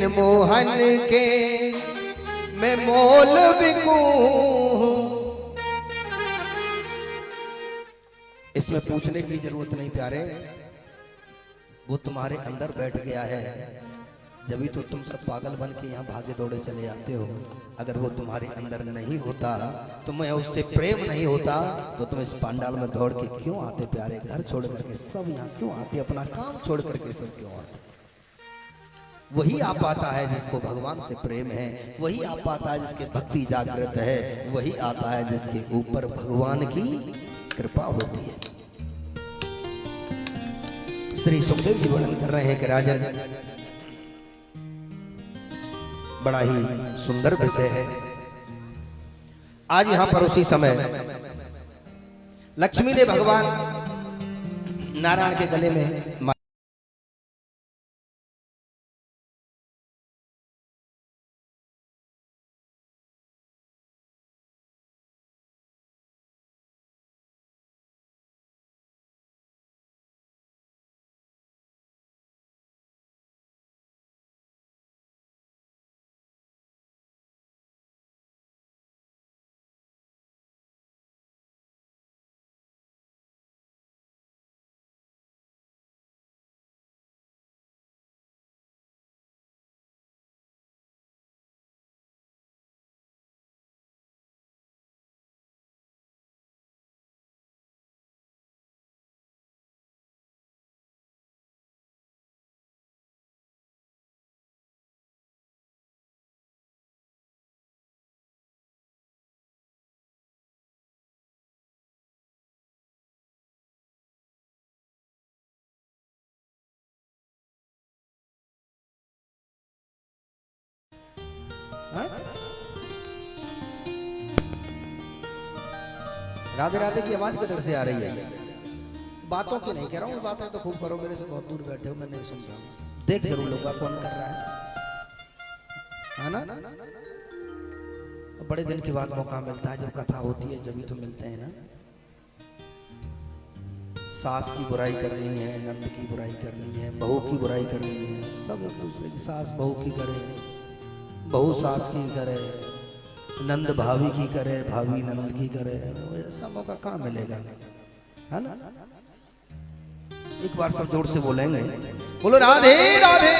बिन मोहन के मैं मोल बिकूं। इसमें पूछने की जरूरत नहीं प्यारे, वो तुम्हारे अंदर बैठ गया है, जभी तो तुम सब पागल बन के यहाँ भागे दौड़े चले आते हो। अगर वो तुम्हारे अंदर नहीं होता, तुम्हें उससे प्रेम नहीं होता, तो तुम इस पांडाल में दौड़ के क्यों आते प्यारे? घर छोड़ करके सब यहाँ क्यों आते? अपना काम छोड़ करके सब क्यों आते? वही आ पाता है जिसको भगवान से प्रेम है, वही आ पाता है जिसके भक्ति जागृत है, वही आता है जिसके ऊपर भगवान की कृपा होती है। श्री सुखदेव जी वर्णन कर रहे हैं कि राजन, बड़ा ही सुंदर विषय है। आज यहां पर उसी समय लक्ष्मी ने भगवान नारायण के गले में राधे राधे की आवाज किधर से आ रही है? बातों की नहीं कह रहा हूँ, बातें तो खूब करो, मेरे से बहुत दूर बैठे हो, मैं नहीं सुन रहा हूँ। देख जरूर लोग कौन कर रहा है ना? बड़े दिन के बाद मौका मिलता है, जब कथा होती है जब ही तो मिलते हैं ना। सास की बुराई करनी है, नंद की बुराई करनी है, बहू की बुराई करनी है, सब एक दूसरे की, सास बहू की करे, बहू सास की करे, नंद भाभी की करे, भाभी नंद की करे, सब मौका कहाँ मिलेगा, है ना? एक बार सब जोर से बोलेंगे, बोलो राधे राधे।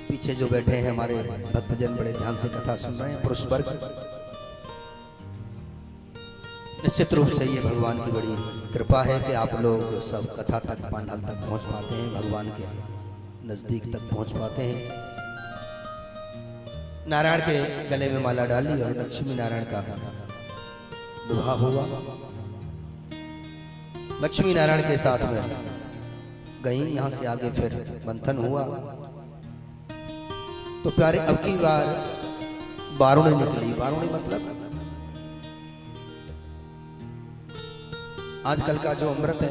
पीछे जो बैठे हैं हमारे भक्तजन बड़े ध्यान से कथा सुन रहे हैं, पुरुष वर्ग, निश्चित रूप से ये भगवान की बड़ी कृपा है कि आप लोग सब कथा तक, पांडाल तक पहुंच पाते हैं, भगवान के नजदीक तक पहुंच पाते हैं। नारायण के गले में माला डाली और लक्ष्मी नारायण का विवाह हुआ। लक्ष्मी नारायण के साथ में गई, यहां से आगे फिर मंथन हुआ। तो प्यारे अब की बार बारूणी निकली। बारूणी मतलब आजकल का जो अमृत है,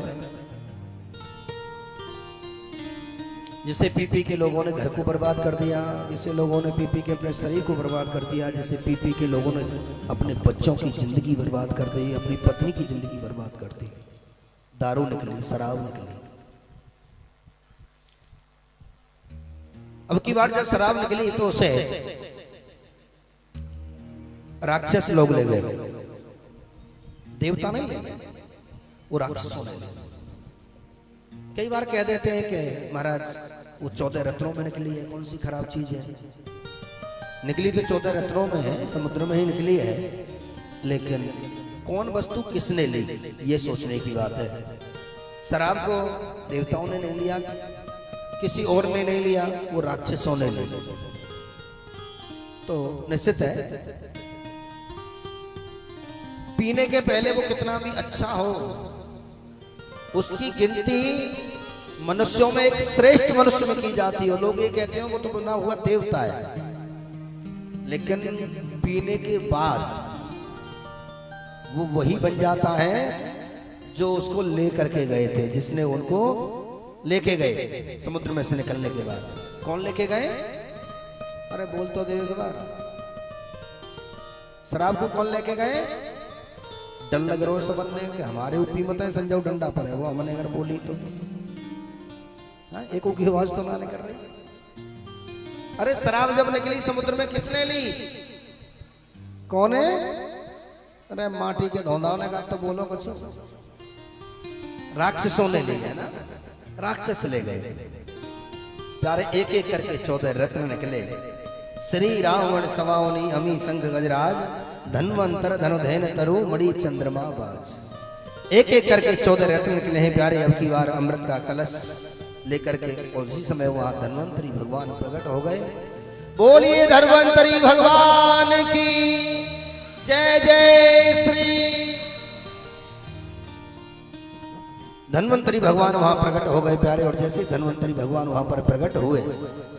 जिसे पी के लोगों ने घर को बर्बाद कर दिया, जिसे लोगों ने पी के अपने शरीर को बर्बाद कर दिया, जिसे पी के लोगों ने अपने बच्चों की जिंदगी बर्बाद कर दी, अपनी पत्नी की जिंदगी बर्बाद कर दी। दारू निकली, शराब निकली। अब की बार जब शराब निकली तो उसे राक्षस लोग ले गए, देवता नहीं ले गए, वो राक्षसों ने ले। कई बार कह देते हैं कि महाराज वो 14 रत्नों में निकली है, कौन सी खराब चीज है? निकली तो 14 रत्नों में है, समुद्र में ही निकली है, लेकिन कौन वस्तु किसने ली, ये सोचने की बात है। शराब को देवताओं ने नहीं लिया, किसी और ने नहीं लिया, वो राक्षसों ने ली। तो निश्चित है पीने के पहले वो कितना भी अच्छा हो, उसकी गिनती मनुष्यों में एक श्रेष्ठ मनुष्य में की जाती है। लोग ये कहते हैं वो तो बना हुआ देवता है, लेकिन पीने के बाद वो वही बन जाता है जो उसको लेकर के गए थे, जिसने उनको लेके गए समुद्र में से निकलने के बाद। कौन लेके गए? अरे बोल तो दे एक बार। शराब को कौन लेके गए? डर लग रहा सब बनने के हमारे ऊपी मत है संजय डंडा पर है वो हमने अगर बोली तो एको की आवाज तो ना कर रही। अरे शराब जब निकली समुद्र में किसने ली? कौन है? अरे माटी के धोंधा ने कहा तो बोलो कुछ। राक्षसों ने ली है ना, राक्षस ले गए प्यारे। एक एक करके 14 रत्न निकले। श्री रावण सवाओनी अमी संग गजराज धनवंतर धनुधैन तरु मणि चंद्रमा बाज। एक एक करके 14 रत्न निकले हैं प्यारे। अब की बार अमृत का कलश लेकर के और उसी समय वहां धन्वंतरी भगवान प्रकट हो गए। बोलिए धन्वंतरी भगवान की जय जय श्री। धन्वंतरी भगवान वहां प्रकट हो गए प्यारे। और जैसे धन्वंतरी भगवान वहां पर प्रकट हुए,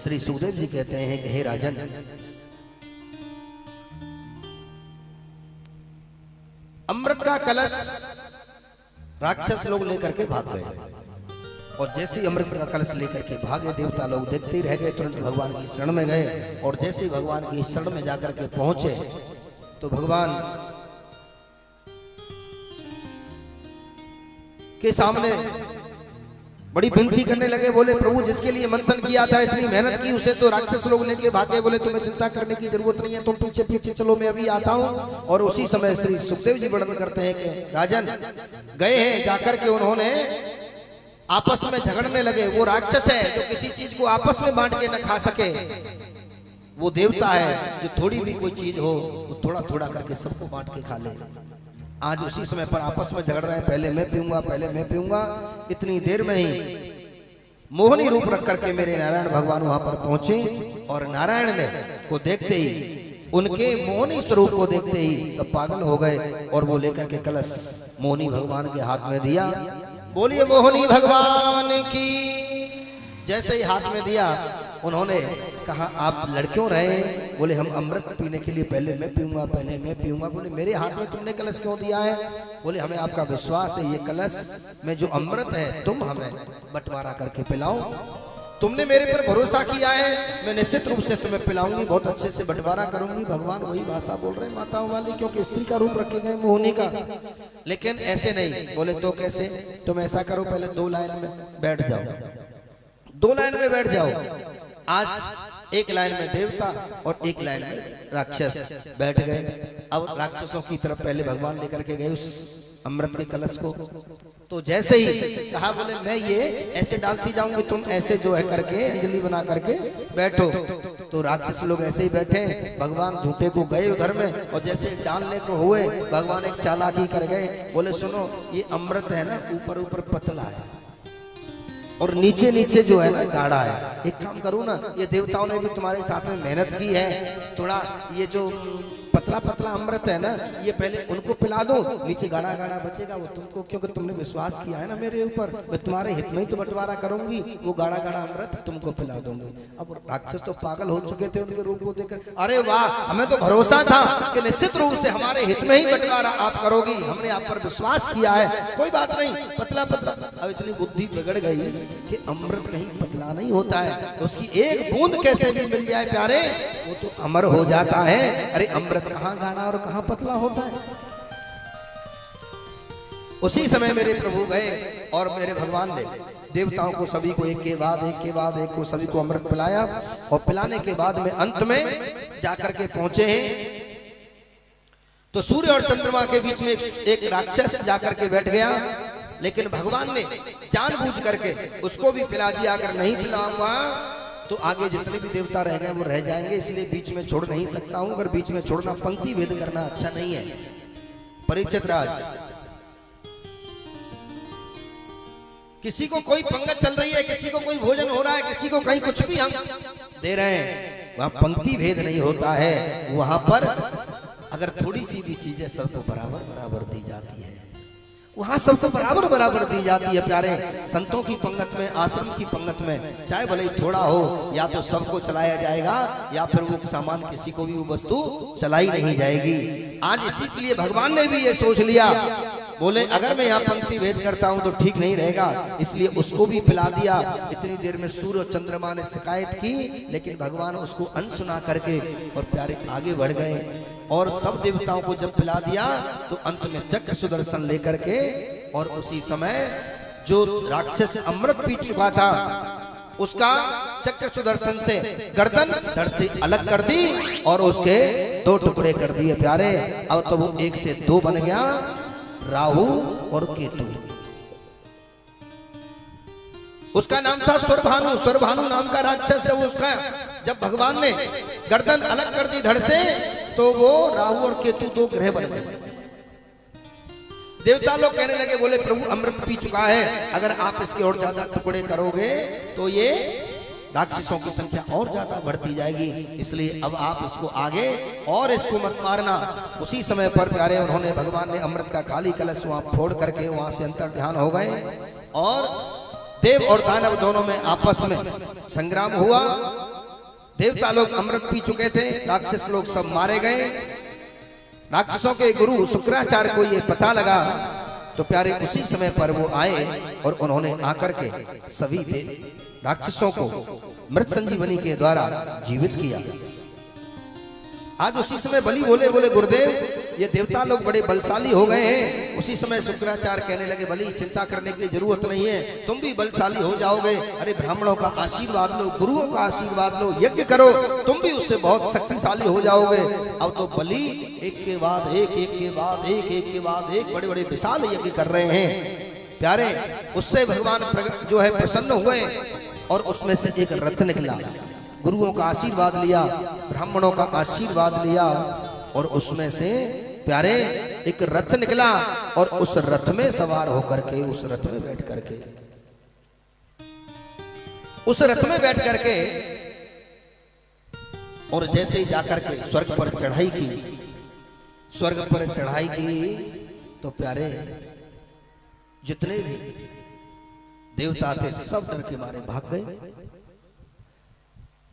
श्री सुखदेव जी कहते हैं कि हे राजन, अमृत का कलश राक्षस लोग लेकर के भाग गए। और जैसे ही अमृत का कलश लेकर के भागे, देवता लोग देखते ही रह गए। तुरंत भगवान की शरण में गए और जैसे ही भगवान की शरण में जाकर के पहुंचे तो भगवान के सामने बड़ी विनती करने लगे। बोले प्रभु जिसके लिए मंथन किया था, इतनी मेहनत की, उसे तो राक्षस लोग लेके भागे। बोले तुम्हें चिंता करने की जरूरत नहीं है, तुम पीछे पीछे चलो, मैं अभी आता हूं। और उसी समय श्री सुखदेव जी वर्णन करते हैं कि राजन गए हैं, जाकर के उन्होंने आपस में झगड़ने लगे। वो राक्षस है जो किसी चीज को आपस में बांट के न खा सके, वो देवता है जो थोड़ी भी कोई चीज हो तो थोड़ा थोड़ा करके सबको बांट के खा ले। आज उसी समय पर आपस में झगड़ रहे हैं, पहले मैं पीऊंगा, पहले मैं पीऊंगा। इतनी देर में ही मोहनी रूप रख करके मेरे नारायण भगवान वहां पर पहुंचे और नारायण ने को देखते ही, उनके मोहनी स्वरूप को देखते ही सब पागल हो गए और वो लेकर के कलश मोहनी भगवान के हाथ में दिया। बोलिए मोहनी भगवान की। जैसे ही हाथ में दिया उन्होंने कहा आप लड़ क्यों रहे? बोले हम अमृत पीने के लिए पहले मैं पीऊंगा, पहले मैं पीऊंगा। बोले मेरे हाथ में तुमने कलश क्यों दिया है? बोले हमें आपका विश्वास है, ये कलश में जो अमृत है तुम हमें बंटवारा करके पिलाओ। तुमने मेरे पर भरोसा किया है, मैं निश्चित रूप से तुम्हें पिलाऊंगी, बहुत अच्छे से बंटवारा करूंगी। भगवान वही भाषा बोल रहे माताओं वाली, क्योंकि स्त्री का रूप रखे गए मोहनी का। लेकिन ऐसे नहीं। बोले तो कैसे? तुम ऐसा करो, पहले 2 लाइन में बैठ जाओ, 2 लाइन में बैठ जाओ। आज एक लाइन में देवता और एक लाइन में राक्षस बैठ गए। अब राक्षसों की तरफ पहले भगवान लेकर के गए उस अमृत के कलश को। तो जैसे ही कहा, बोले मैं ये ऐसे डालती जाऊंगी, तुम ऐसे जो है करके अंजलि बना करके बैठो। तो राक्षस लोग ऐसे ही बैठे। भगवान झूठे को गए उधर में और जैसे डालने को हुए भगवान एक चालाकी कर गए। बोले सुनो, ये अमृत है ना, ऊपर ऊपर पतला है और नीचे नीचे जो है ना गाढ़ा है। एक काम करो ना, ये देवताओं ने भी तुम्हारे साथ में मेहनत की है, थोड़ा ये जो पतला पतला अमृत है ना, ये पहले उनको पिला दो, नीचे गाढ़ा गाढ़ा बचेगा वो तुमको, क्योंकि तुमने विश्वास किया है ना मेरे ऊपर, मैं तुम्हारे हित में ही तो बंटवारा करूंगी, वो गाढ़ा गाढ़ा अमृत तुमको पिला दूंगी। अब राक्षस तो पागल हो चुके थे उनके रूप को देखकर। अरे वाह, हमें तो भरोसा था कि निश्चित रूप से हमारे हित में ही बंटवारा आप करोगी, हमने आप पर विश्वास किया है, कोई बात नहीं, पतला पतला। अब इतनी बुद्धि बिगड़ गई कि अमृत कहीं पतला नहीं होता है, तो उसकी एक बूंद कैसे भी मिल जाए प्यारे, वो तो अमर हो जाता है। अरे अमृत कहाँ गाढ़ा और कहाँ पतला होता है। उसी समय मेरे प्रभु गए और मेरे भगवान ने देवताओं को सभी को एक के बाद एक को सभी को अमृत पिलाया। और पिलाने के बाद में अंत में जाकर के पहुंचे हैं तो सूर्य और चंद्रमा के बीच में एक राक्षस जाकर के बैठ गया। लेकिन भगवान ने जानबूझ करके उसको भी पिला दिया। अगर नहीं पिलाऊंगा तो आगे जितने भी देवता रह गए वो रह जाएंगे, इसलिए बीच में छोड़ नहीं सकता हूं। अगर बीच में छोड़ना, पंक्ति भेद करना अच्छा नहीं है। परीक्षित राज, किसी को कोई पंगत चल रही है, किसी को कोई भोजन हो रहा है, किसी को कहीं कुछ भी हम दे रहे हैं, वहां पंक्ति भेद नहीं होता है। वहां पर अगर थोड़ी सी भी चीजें सबको बराबर बराबर दी जाती है, वहां सबको बराबर बराबर दी जाती है प्यारे। संतों की पंगत में, आश्रम की पंगत में चाहे भले ही थोड़ा हो, या तो सबको चलाया जाएगा या फिर वो सामान किसी को भी वो वस्तु चलाई नहीं जाएगी। आज इसी के लिए भगवान ने भी ये सोच लिया बोले अगर मैं यहाँ पंक्ति भेद करता हूँ तो ठीक नहीं रहेगा, इसलिए उसको भी पिला दिया। इतनी देर में सूर्य और चंद्रमा ने शिकायत की, लेकिन भगवान उसको अनसुना करके और प्यारे आगे बढ़ गए। और सब देवताओं को जब पिला दिया तो अंत में चक्र सुदर्शन लेकर के, और उसी समय जो राक्षस अमृत पी चुका था उसका चक्र सुदर्शन से गर्दन धड़ से अलग कर दी और उसके 2 टुकड़े कर दिए प्यारे। अब तो वो 1 से 2 बन गया, राहु और केतु। उसका नाम था स्वरभानु। स्वरभानु नाम का राक्षस जब उसका जब भगवान ने गर्दन अलग कर दी धड़ से, तो वो राहु और केतु 2 ग्रह बन गए। देवता लोग कहने लगे, बोले प्रभु अमृत पी चुका है, अगर आप इसके और ज्यादा टुकड़े करोगे तो ये राक्षसों की संख्या और ज्यादा बढ़ती जाएगी, इसलिए अब आप इसको आगे और इसको मत मारना। उसी समय पर प्यारे उन्होंने भगवान ने अमृत का खाली कलश वहां फोड़ करके वहां से अंतर ध्यान हो गए, और देव और दानव दोनों में आपस में संग्राम हुआ। देवता लोग अमृत पी चुके थे, राक्षस लोग सब मारे गए। राक्षसों के गुरु शुक्राचार्य को ये पता लगा तो प्यारे उसी समय पर वो आए और उन्होंने आकर के सभी राक्षसों को मृत संजीवनी के द्वारा जीवित किया। आज उसी समय बलि बोले, बोले गुरुदेव ये देवता लोग बड़े बलशाली हो गए हैं। उसी समय शुक्राचार्य कहने लगे, बलि चिंता करने की जरूरत नहीं है, तुम भी बलशाली हो जाओगे। अरे ब्राह्मणों का आशीर्वाद लो, गुरुओं का आशीर्वाद लो, यज्ञ करो, तुम भी उससे बहुत शक्तिशाली हो जाओगे। अब तो बलि एक के बाद एक, एक के बाद एक, एक के बाद एक बड़े बड़े विशाल यज्ञ कर रहे हैं प्यारे। उससे भगवान जो है प्रसन्न हुए और उसमें से एक रथ निकला। गुरुओं का आशीर्वाद लिया, ब्राह्मणों का आशीर्वाद लिया, और उसमें से प्यारे एक रथ निकला, और उस रथ में सवार होकर के, उस रथ में बैठ करके, उस रथ में बैठ करके, और जैसे ही जाकर के स्वर्ग पर चढ़ाई की, स्वर्ग पर चढ़ाई की तो प्यारे जितने भी देवता थे सब डर के मारे भाग गए।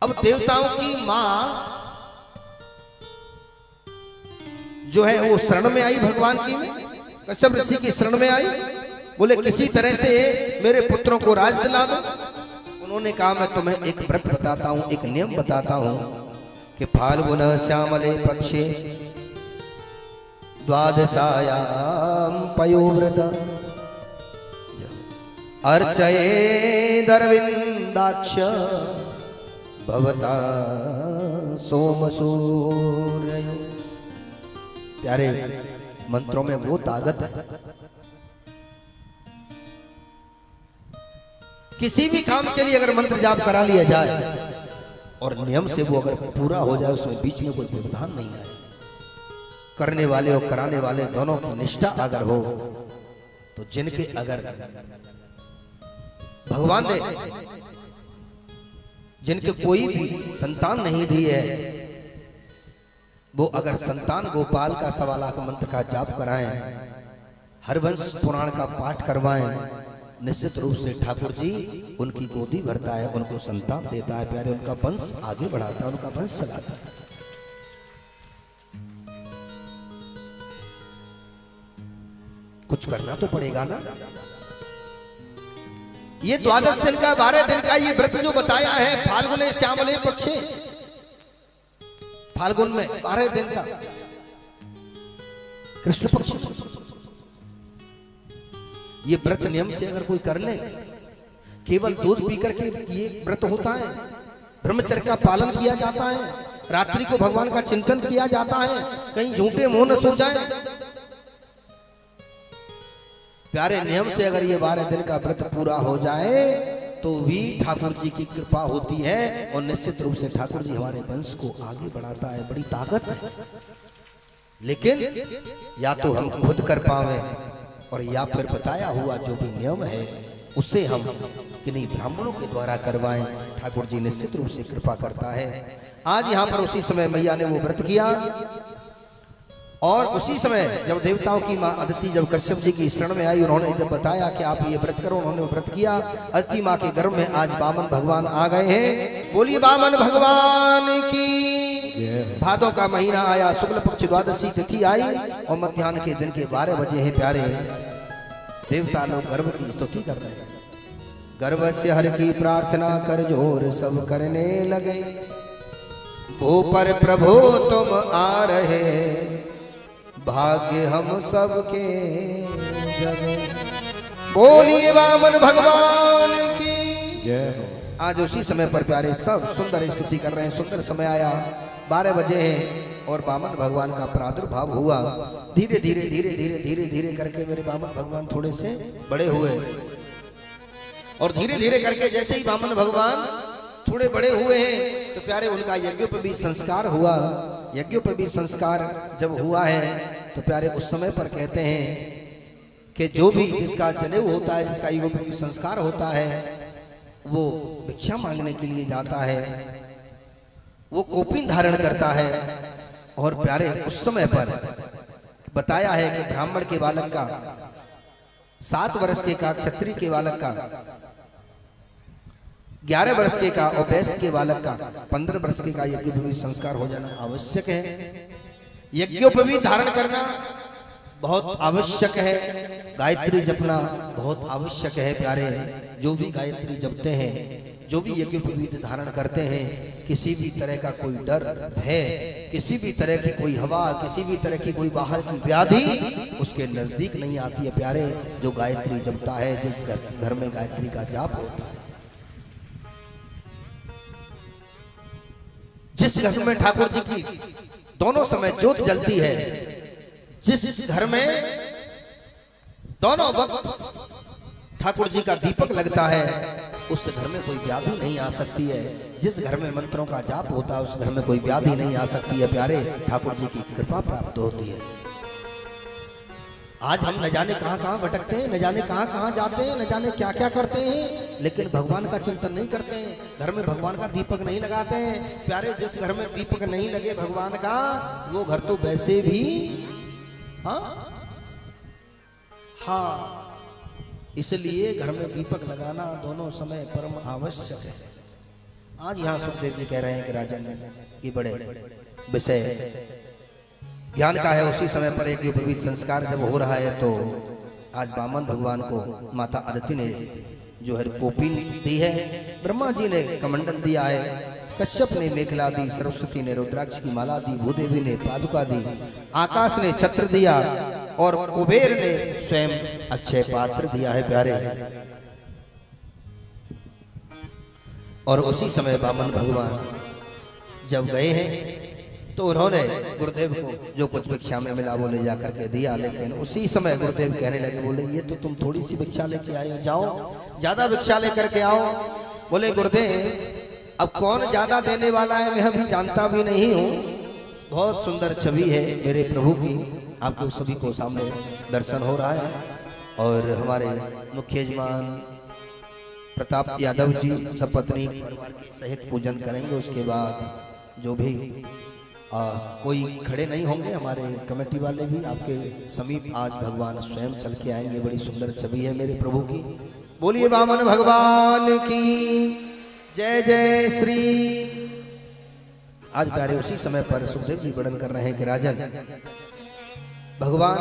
अब देवताओं की मां जो है वो शरण में आई भगवान की, कश्यप ऋषि की शरण में आई। बोले किसी तरह से मेरे पुत्रों को राज दिला दो। उन्होंने कहा मैं तुम्हें एक व्रत बताता हूं, एक नियम बताता हूं कि फाल्गुन श्यामले पक्षे द्वादशायाम पयोव्रत अर्चये दरविंदाक्ष भवता सोम सूर्य। प्यारे मंत्रों में वो ताकत है, किसी भी काम के लिए अगर मंत्र जाप करा लिया जाए और नियम से वो अगर पूरा हो जाए, उसमें बीच में कोई व्यवधान नहीं आए, करने वाले और कराने वाले दोनों की निष्ठा अगर हो, तो जिनके अगर भगवान ने जिनके कोई भी संतान नहीं दी है, वो अगर संतान गोपाल का 1.25 लाख मंत्र का जाप कराएं, हरवंश पुराण का पाठ करवाएं, निश्चित रूप से ठाकुर जी उनकी गोदी भरता है, उनको संतान देता है प्यारे, उनका वंश आगे बढ़ाता है, उनका वंश चलाता है। कुछ करना तो पड़ेगा ना। ये 12 दिन का 12 दिन का ये व्रत जो बताया है, फाल्गुने श्यामले पक्षे, फाल्गुन में 12 दिन का कृष्ण पक्ष, ये व्रत नियम से अगर कोई कर ले, केवल दूध पी करके ये व्रत होता है, ब्रह्मचर्य का पालन किया जाता है, रात्रि को भगवान का चिंतन किया जाता है, कहीं झूठे मुंह न सो जाए प्यारे। नियम से अगर ये 12 दिन का व्रत पूरा हो जाए तो भी ठाकुर जी की कृपा होती है, और निश्चित रूप से ठाकुर जी हमारे वंश को आगे बढ़ाता है, बड़ी ताकत है। लेकिन या तो हम खुद कर पावे, और या फिर बताया हुआ जो भी नियम है उसे हम किन्हीं ब्राह्मणों के द्वारा करवाएं, ठाकुर जी निश्चित रूप से कृपा करता है। आज यहाँ पर उसी समय मैया ने वो व्रत किया, और उसी समय जब देवताओं की माँ अदिति जब कश्यप जी की शरण में आई, उन्होंने जब बताया कि आप ये व्रत करो, उन्होंने व्रत किया। अदिति माँ के गर्भ में आज वामन भगवान आ गए हैं। बोलिए वामन भगवान की। भादों का महीना आया, शुक्ल पक्ष द्वादशी तिथि आई और मध्याह्न के दिन के 12 बजे हैं प्यारे। देवता लोग गर्व की स्तुति कर रहे हैं। गर्व से हर की प्रार्थना कर जोर सब करने लगे। ऊपर प्रभु तुम आ रहे, भाग्य हम सबके जगे। बोलिए वामन भगवान की जय हो। आज उसी समय पर प्यारे सब सुंदर स्तुति कर रहे हैं। सुंदर समय आया, 12 बजे हैं और वामन भगवान का प्रादुर्भाव हुआ। धीरे धीरे धीरे धीरे धीरे धीरे करके मेरे वामन भगवान थोड़े से बड़े हुए और धीरे धीरे करके जैसे ही वामन भगवान थोड़े बड़े हुए हैं तो प्यारे उनका यज्ञोपवीत संस्कार हुआ। यज्ञोपवीत संस्कार जब हुआ है तो प्यारे उस समय पर कहते हैं कि जो भी जिसका जनेऊ होता है, जिसका यज्ञोपवीत संस्कार होता है, वो भिक्षा मांगने के लिए जाता है, वो कोपिन धारण करता है। और प्यारे उस समय पर बताया है कि ब्राह्मण के बालक का 7 वर्ष के का, क्षत्रिय के बालक का 11 वर्ष के का और वैश्य के बालक का 15 वर्ष के का यज्ञोपवीत संस्कार हो जाना आवश्यक है। यज्ञोपवीत धारण करना बहुत आवश्यक है। गायत्री जपना बहुत आवश्यक है प्यारे। जो भी गायत्री जपते हैं, जो भी यज्ञोपवीत धारण करते हैं, किसी भी तरह का कोई डर भय, किसी भी तरह की कोई हवा, किसी भी तरह की कोई बाहर की व्याधि उसके नजदीक नहीं आती है प्यारे। जो गायत्री जपता है, जिस घर में गायत्री का जाप होता है, जिस घर में ठाकुर जी की दोनों समय ज्योत जलती है, जिस घर में दोनों वक्त ठाकुर जी का दीपक लगता है, उस घर में कोई व्याधि नहीं आ सकती है। जिस घर में मंत्रों का जाप होता है, उस घर में कोई व्याधि नहीं आ सकती है प्यारे। ठाकुर जी की कृपा प्राप्त होती है। आज हम न जाने कहां कहां भटकते हैं, न जाने कहां कहां जाते हैं, न जाने क्या क्या करते हैं, लेकिन भगवान का चिंतन नहीं करते हैं। घर में भगवान का दीपक नहीं लगाते हैं प्यारे। जिस घर में दीपक नहीं लगे भगवान का, वो घर तो वैसे भी हाँ, इसलिए घर में दीपक लगाना दोनों समय परम आवश्यक है। आज यहाँ सुखदेव जी कह रहे हैं कि राजन, ये बड़े विषय ज्ञान का है। उसी समय पर यज्ञोपवीत संस्कार जब हो रहा है तो आज वामन भगवान को माता अदिति ने जो है कोपिन दी है, ब्रह्मा जी ने कमंडल दिया है, कश्यप ने मेखला दी, सरस्वती ने रुद्राक्ष की माला दी, भूदेवी ने पादुका दी, आकाश ने छत्र दिया और कुबेर ने स्वयं अक्षय पात्र दिया है प्यारे। और उसी समय वामन भगवान जब गए हैं तो उन्होंने गुरुदेव को जो कुछ भिक्षा में मिला वो ले जाकर के दिया। लेकिन उसी समय गुरुदेव कहने लगे, बोले ये तो तुम थोड़ी सी भिक्षा लेके आए हो, जाओ ज्यादा भिक्षा लेकर के आओ। बोले गुरुदेव अब कौन ज्यादा देने वाला है मैं अभी जानता भी नहीं हूँ। बहुत सुंदर छवि है मेरे प्रभु की, आपको सभी को सामने दर्शन हो रहा है। और हमारे मुख्य यजमान प्रताप यादव जी सपत्नी परिवार के सहित पूजन करेंगे। उसके बाद जो भी कोई खड़े नहीं होंगे, हमारे कमेटी वाले भी आपके समीप आज भगवान स्वयं चल के आएंगे। बड़ी सुंदर छवि है मेरे प्रभु की। बोलिए वामन भगवान की जय जय श्री। आज प्यारे उसी समय पर सुखदेव जी वर्णन कर रहे हैं कि राजन, भगवान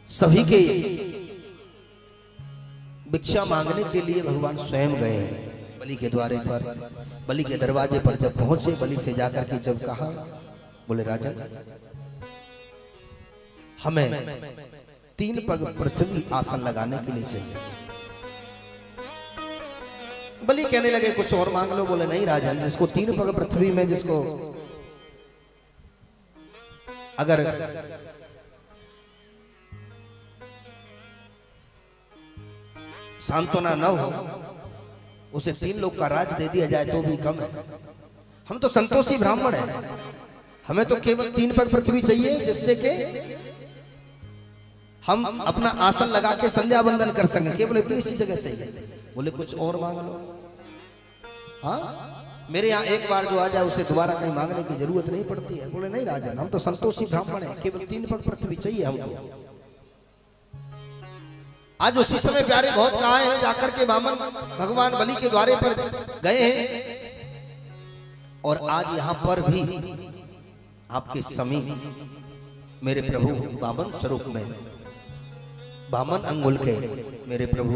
सभी के भिक्षा मांगने के लिए भगवान स्वयं गए हैं बलि के द्वारे पर। बलि के दरवाजे पर जब पहुंचे, बलि से जाकर के जब कहा, बोले राजन हमें 3 पग पृथ्वी आसन लगाने के लिए चाहिए। बलि कहने लगे कुछ और मांग लो। बोले नहीं राजन, जिसको 3 पग पृथ्वी में, जिसको अगर सांत्वना न हो, उसे 3 लोग का राज दे दिया जाए तो भी कम है। हम तो संतोषी ब्राह्मण हैं, हमें तो केवल 3 पग पृथ्वी चाहिए, जिससे कि हम अपना आसन लगा के संध्या वंदन कर सकें। केवल इतनी सी जगह चाहिए। बोले कुछ और मांग लो। हाँ, मेरे यहाँ एक बार जो आ जाए उसे दोबारा कहीं मांगने की जरूरत नहीं पड़ती है। बोले नहीं राजन, हम तो संतोषी ब्राह्मण हैं, केवल 3 पग पृथ्वी चाहिए हमको। आज उसी समय प्यारे बहुत कहा है, जाकर के वामन भगवान बलि के द्वारे पर गए हैं और आज यहाँ पर भी आपके समीप मेरे प्रभु बामन स्वरूप में, बामन अंगुल के मेरे प्रभु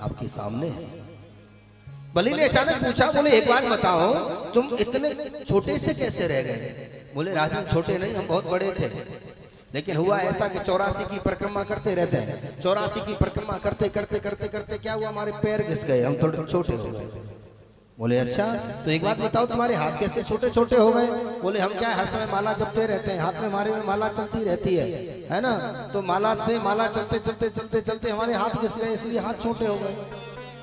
आपके सामने है। बलि ने अचानक पूछा, बोले एक बात बताओ, तुम इतने छोटे से कैसे रह गए? बोले राजन छोटे नहीं, हम बहुत बड़े थे, लेकिन हुआ ऐसा कि 84 की परिक्रमा करते रहते हैं। 84 की परिक्रमा करते करते करते करते क्या हुआ, हमारे पैर घिस गए, हम थोड़े छोटे हो गए। बोले अच्छा, तो एक बात बताओ, तुम्हारे हाथ कैसे छोटे छोटे हो गए? बोले हम क्या हर समय माला जपते रहते हैं, हाथ में हमारे में माला चलती रहती है ना, तो माला से माला चलते चलते चलते चलते हमारे हाथ घिस गए, इसलिए हाथ छोटे हो गए।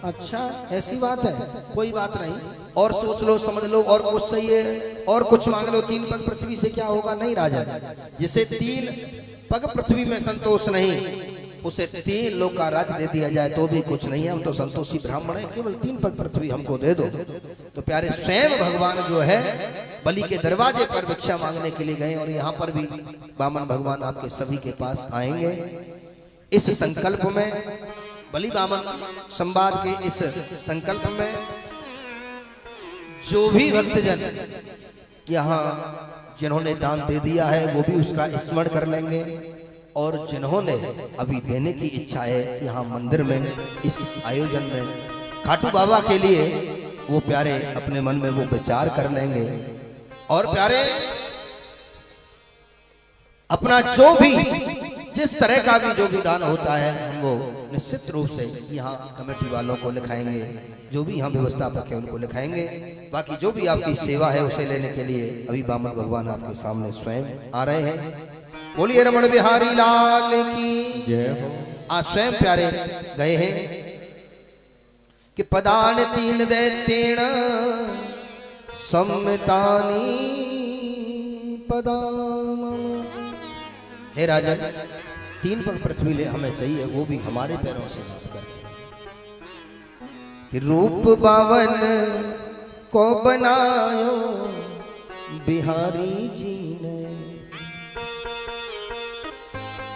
अच्छा ऐसी बात है, कोई बात नहीं, और सोच लो समझ लो और कुछ सही है और कुछ मांग लो, 3 पग पृथ्वी से क्या होगा? नहीं राजा, जिसे 3 पग पृथ्वी में संतोष नहीं, उसे 3 लोक का राज दे दिया जाए तो भी कुछ नहीं है, हम तो संतोषी ब्राह्मण है, केवल 3 पग पृथ्वी हमको दे दो। तो प्यारे स्वयं भगवान जो है बलि के दरवाजे पर भिक्षा मांगने के लिए गए, और यहाँ पर भी बामन भगवान आपके सभी के पास आएंगे। इस संकल्प में, बलि बामन संवाद के इस संकल्प में जो भी भक्तजन यहाँ जिन्होंने दान दे दिया है वो भी उसका स्मरण कर लेंगे, और जिन्होंने अभी देने की इच्छा है यहाँ मंदिर में इस आयोजन में खाटू बाबा के लिए, वो प्यारे अपने मन में वो विचार कर लेंगे, और प्यारे अपना जो भी जिस तरह का भी जो भी दान होता है हम वो निश्चित रूप से यहाँ कमेटी वालों को लिखाएंगे, जो भी यहाँ व्यवस्थापक है उनको लिखाएंगे। बाकी जो भी आपकी सेवा है उसे लेने के लिए अभी बामन भगवान आपके सामने स्वयं आ रहे हैं। बोलिए रमण बिहारी लाल की जय हो। आज स्वयं प्यारे गए हैं कि पदान 3 दे 3 सम्मितानी पदाम। हे राजन, 3 पग पृथ्वी ले हमें चाहिए, वो भी हमारे पैरों से नाप करके। कि रूप बावन को बनायो बिहारी जी ने,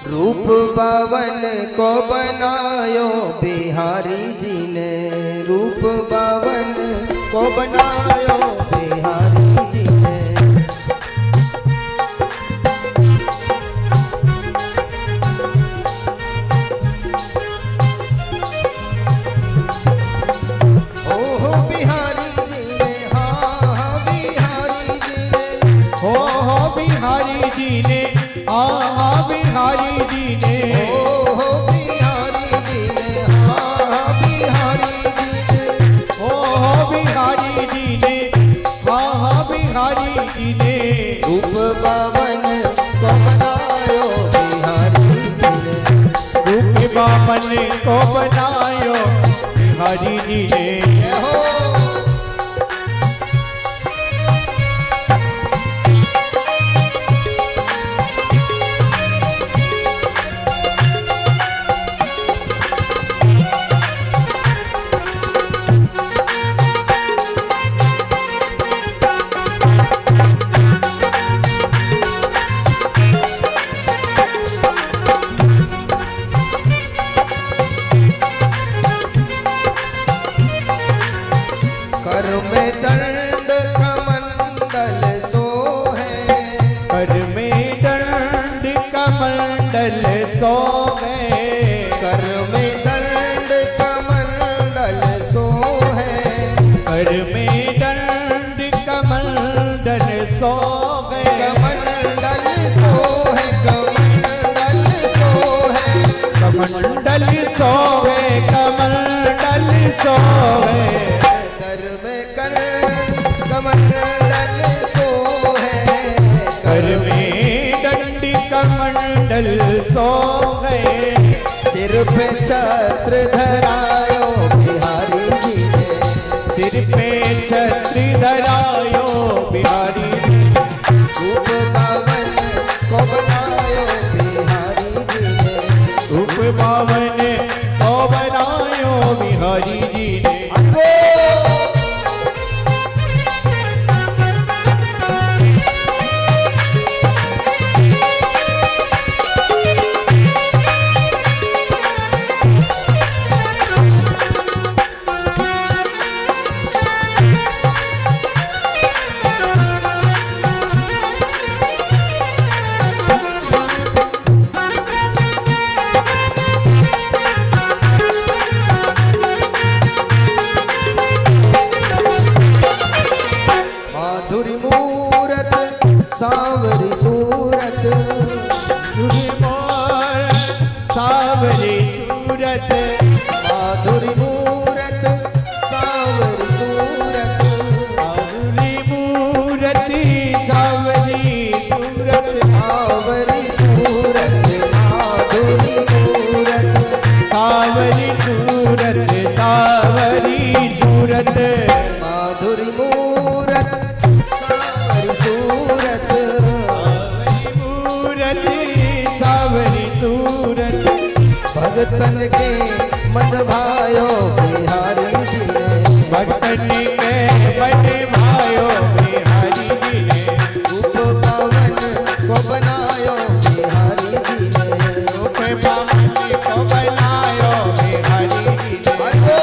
रूप बावन को बनायो बिहारी जी ने, रूप बावन को बनायो बिहारी जी ने। बिहारी जी ने, हाँ बिहारी जी ने, ओ बिहारी जी ने, हाँ बिहारी जी ने, ओ बिहारी जी ने, हाँ बिहारी जी ने। रूप बावन को बनायो बिहारी जी ने, रूप बावन को बनायो बिहारी जी ने। कमंडल सोवे, कमंडल सोवे, कर में कर कमंडल सोहे, कर में डंडी कमंडल सोवे। सिर पे छत्र धरायो बिहारी जी ने, सिर पे छत्र धरायो बिहारी जी ने। रूप बावन को बनायो बिहारी जी ने, रूप बावन को बनायो बिहारी जी ने। सावरी सूरत माधुरी मूरत सावरी सूरत माधुरी मूरति सावरी सूरत सावरी सूरत माधुरी मूरत सावरी सूरत सावरी सूरत माधुरी मूरत सावरी सूरत मूरति सावरी सूरत भगतन के मन भायो बिहारी जी ने भक्तन के मन भायो बिहारी जी ने रूप पवन को बनायो बिहारी जी ने रूप पवन को बनायो बिहारी जी ने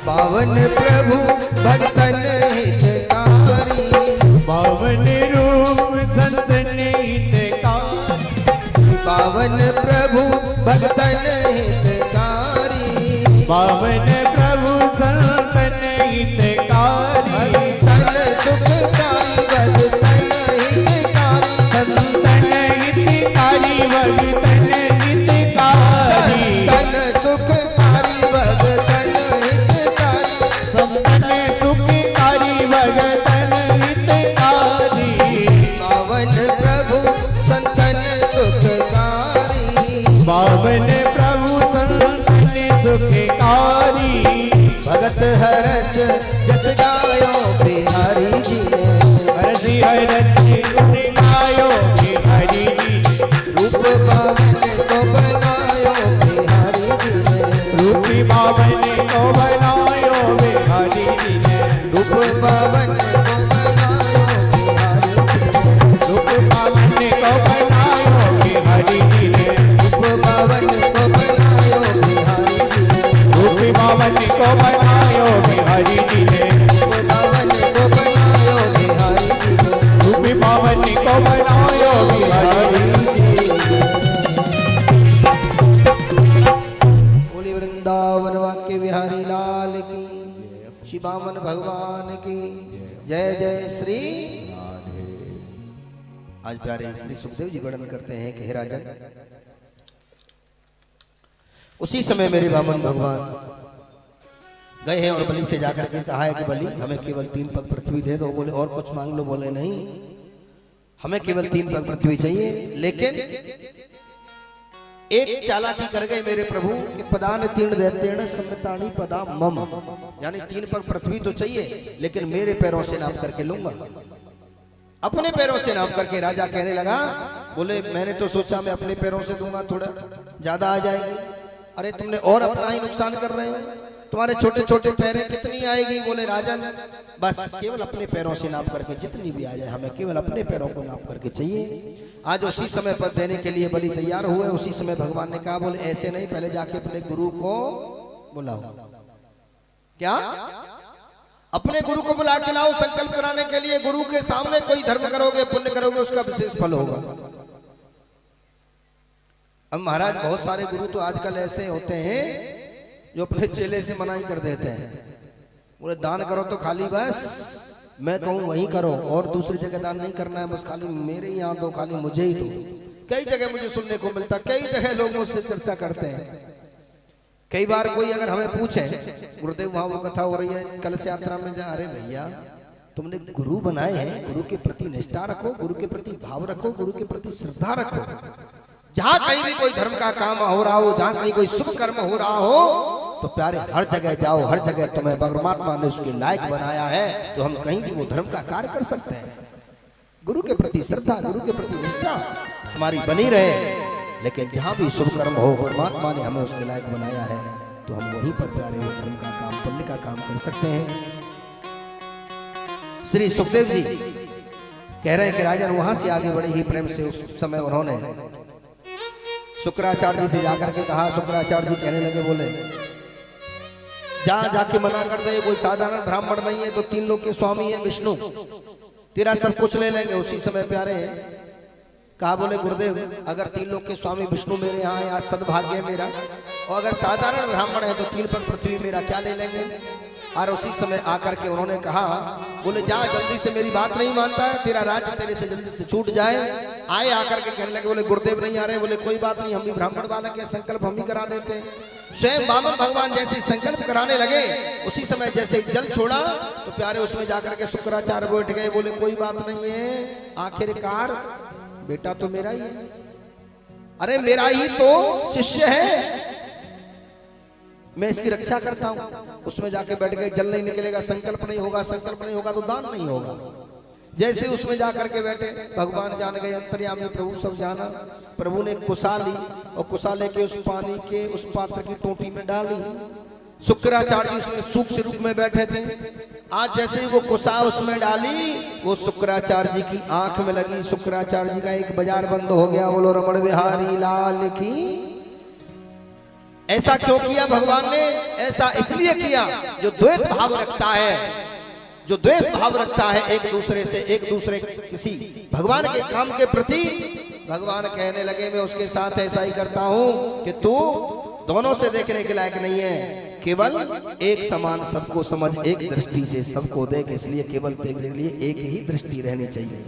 पावन प्रभु भक्तन हितकारी पावन रूप संतन हितकारी पावन प्रभु भक्तन हितकारी पावन प्रभु संतन हितकारी भक्तन सुखकारी भक्तन हितकारी संतन हितकारी भक्तन हितकारी तन सुखकारी भक्तन हितकारी संतन सुखकारी भक्तन हितकारी पावन प्रभु संतन सुखकारी पावन प्रभु संतन सुखकारी भगत हरस जस गायो बिहारी जी ने हरसी हरसी गायो बिहारी जी रूप पावन को बनायो बिहारी जी ने रूपी पावन को बनायो बिहारी जी ने रूप पावन को बनायो बिहारी जी ने रूप पावन को बनायो बिहारी जी ने रूप पावन को बनायो बिहारी जी ने रूपी पावन को बनायो बिहारी जी ने रूप पावन को बनायो बिहारी जी ने रूपी पावन को बनायो बिहारी जी ने बोली वृंदावन वाक्य विहारी लाल की शिवामन भगवान की जय जय श्री आज प्यारे श्री सुखदेव जी वर्णन करते हैं कि हे राजन उसी समय मेरे वामन भगवान गए हैं और बलि से जाकर के कहा है कि बलि हमें केवल 3 पग पृथ्वी दे दो। बोले और कुछ मांग लो। बोले नहीं, हमें केवल 3 पग पृथ्वी चाहिए। लेकिन एक चालाकी कर गए मेरे प्रभु कि पदान 3 देतेण सम्मतानी पदा मम, यानी 3 पग पृथ्वी तो चाहिए लेकिन मेरे पैरों से नाप करके लूंगा। अपने पैरों से नाप करके राजा कहने लगा। बोले मैंने तो सोचा मैं अपने पैरों से दूंगा थोड़ा ज्यादा आ जाएगी। अरे तुमने और अपना ही नुकसान कर रहे हो, तुम्हारे छोटे छोटे पैरें कितनी आएगी। बोले राजन बस केवल अपने पैरों से नाप करके जितनी भी आ जाए, हमें केवल अपने पैरों को नाप करके चाहिए। आज उसी समय पर देने के लिए बलि तैयार हुए। उसी समय भगवान ने कहा बोले ऐसे नहीं, पहले जाके अपने गुरु को बुलाओ। क्या अपने गुरु को बुला के लाओ संकल्प कराने के लिए। गुरु के सामने कोई धर्म करोगे पुण्य करोगे उसका विशेष फल होगा। अब महाराज बहुत सारे गुरु तो आजकल ऐसे होते हैं जो अपने चेले से मनाही कर देते हैं। बोले दान करो तो खाली बस मैं कहूँ वहीं करो और दूसरी जगह दान नहीं करना है, बस खाली मेरे यहाँ दो, खाली मुझे ही दो। कई जगह मुझे सुनने को मिलता, कई जगह लोग मुझसे चर्चा करते हैं। कई बार कोई अगर हमें पूछे गुरुदेव वहां वो कथा हो रही है कलश यात्रा में जा, अरे भैया तुमने गुरु बनाए हैं, गुरु के प्रति निष्ठा रखो, गुरु के प्रति भाव रखो, गुरु के प्रति श्रद्धा रखो। जहां कहीं भी कोई धर्म का काम हो रहा हो, जहां कहीं कोई शुभ कर्म हो रहा हो तो प्यारे हर जगह जाओ, हर जगह तुम्हें परमात्मा ने उसके लायक बनाया है तो हम कहीं भी वो धर्म का कार्य कर सकते हैं। गुरु के प्रति श्रद्धा, गुरु के प्रति निष्ठा हमारी बनी रहे लेकिन जहाँ भी शुभ कर्म हो, परमात्मा ने हमें उसके लायक बनाया है, तो हम वहीं पर प्यारे वो धर्म का काम, पुण्य का काम कर सकते हैं। श्री सुखदेव जी कह रहे हैं कि राजन वहां से आगे बड़े ही प्रेम से उस समय उन्होंने शुक्राचार्य जी से जाकर के कहा। शुक्राचार्य जी कहने लगे, बोले जाके मना कर दे, कोई साधारण ब्राह्मण नहीं है, तो 3 लोक के स्वामी है विष्णु, तेरा सब कुछ ले लेंगे। उसी समय प्यारे कहा, बोले गुरुदेव अगर 3 लोक के स्वामी विष्णु मेरे यहाँ है, आज सद्भाग्य है मेरा, और अगर साधारण ब्राह्मण है तो 3 पग पृथ्वी मेरा, क्या ले लेंगे। और उसी समय आकर के उन्होंने कहा, बोले जा जल्दी से, मेरी बात नहीं मानता है, तेरा राज्य तेरे से जल्दी से छूट जाए। आए आकर के कहने लगे, बोले गुरुदेव नहीं आ रहे, बोले कोई बात नहीं, हम भी ब्राह्मण बालक के संकल्प हम ही करा देते हैं। स्वयं वामन भगवान जैसे संकल्प कराने लगे, उसी समय जैसे जल छोड़ा तो प्यारे उसमें जाकर के शुक्राचार्य बैठ गए। बोले कोई बात नहीं है, आखिरकार बेटा तो मेरा ही है, अरे मेरा ही तो शिष्य है, मैं इसकी रक्षा करता हूं। उसमें जाके बैठ गए, जल नहीं निकलेगा, संकल्प नहीं होगा, संकल्प नहीं होगा तो दान नहीं होगा। जैसे उसमें जाकर के बैठे, भगवान जान गए, अंतर्यामी प्रभु सब जाना। प्रभु ने कुसा ली और कुसा लेके उस पानी के उस पात्र की टोटी में डाली। शुक्राचार्य उसमें सूक्ष्म रूप में बैठे थे। आज जैसे ही वो कुसा उसमें डाली, वो शुक्राचार्य जी की आंख में लगी। शुक्राचार्य जी का एक बाजार बंद हो गया। बोलो रमण बिहारी लाल की। ऐसा क्यों किया भगवान ने? ऐसा इसलिए किया, जो द्वैत भाव रखता है, जो द्वेष भाव रखता है एक दूसरे से, एक दूसरे किसी भगवान के काम के प्रति, भगवान कहने लगे मैं उसके साथ ऐसा ही करता हूं कि तू दोनों से देखने के लायक नहीं है, केवल एक समान सबको समझ, एक दृष्टि से सबको देख, इसलिए केवल देखने के लिए एक ही दृष्टि रहनी चाहिए।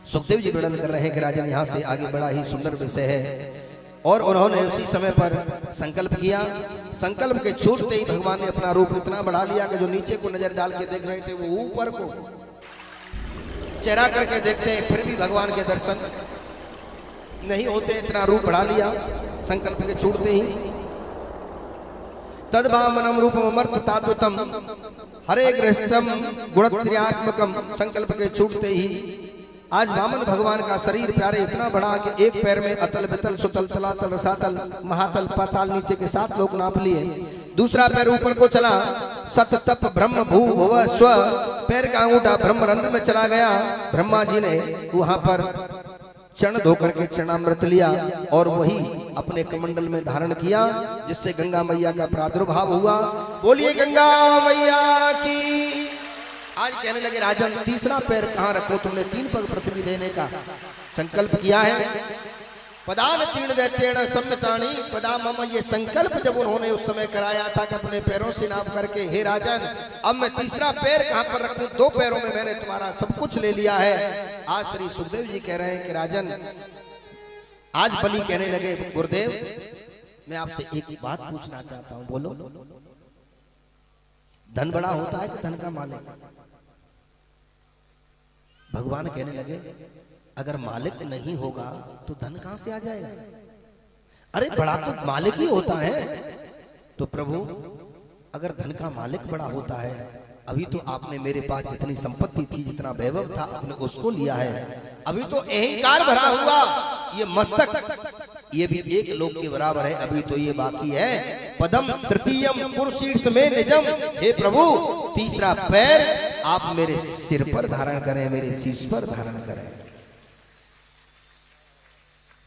सुखदेव जी वर्णन कर रहे हैं कि राजन यहाँ से आगे बड़ा ही सुंदर विषय है। और उन्होंने उसी समय पर संकल्प किया। संकल्प के छूटते ही भगवान ने अपना रूप इतना बढ़ा लिया कि जो नीचे को नजर डाल के देख रहे थे वो ऊपर को चेहरा करके देखते हैं, फिर भी भगवान के दर्शन नहीं होते, इतना रूप बढ़ा लिया संकल्प के छूटते ही। तद्भावनम रूपमर्थ ताद्वतम हरे गृहस्थम गुणत्रयात्मकम। संकल्प के छूटते ही आज वामन भगवान का शरीर प्यारे इतना बड़ा कि एक पैर में अतल वितल सुतल तलातल रसातल महातल पाताल नीचे के 7 लोक नाप लिए। दूसरा पैर ऊपर को चला, सत तप ब्रह्म भू भुव स्व। पैर का अंगूठा ब्रह्म रंध्र में चला गया। ब्रह्मा जी ने वहां पर चरण धोकर के चरणामृत लिया और वही अपने कमंडल में धारण किया, जिससे गंगा मैया का प्रादुर्भाव हुआ। बोलिए गंगा मैया की। आज कहने लगे राजन तीसरा पैर कहां रखो, तुमने 3 पग पृथ्वी देने का संकल्प किया है। पदान 3 दैत्येण सम्मितानि पदा मम। ये संकल्प जब उन्होंने उस समय कराया था कि अपने पैरों से नाप करके, हे राजन अब मैं तीसरा पैर कहां पर रखूं, 2 पैरों में मैंने तुम्हारा सब कुछ ले लिया है। आज श्री सुखदेव जी कह रहे हैं कि राजन, आज बलि कहने लगे गुरुदेव मैं आपसे एक बात पूछना चाहता हूं, बोलो। धन बड़ा होता है कि धन का मालिक? भगवान कहने लगे अगर मालिक नहीं होगा तो धन कहां से आ जाएगा? अरे बड़ा तो मालिक ही होता है। तो प्रभु अगर धन का मालिक बड़ा होता है, अभी तो आपने मेरे पास जितनी संपत्ति थी, जितना वैभव था, आपने उसको लिया है। अभी तो अहंकार भरा हुआ ये मस्तक, ये भी एक लोक के बराबर है, अभी तो ये बाकी है। पदम तृतीयम पुरुषीर्ष में निजम। हे प्रभु तीसरा पैर आप मेरे सिर पर धारण करें, मेरे शीश पर धारण करें।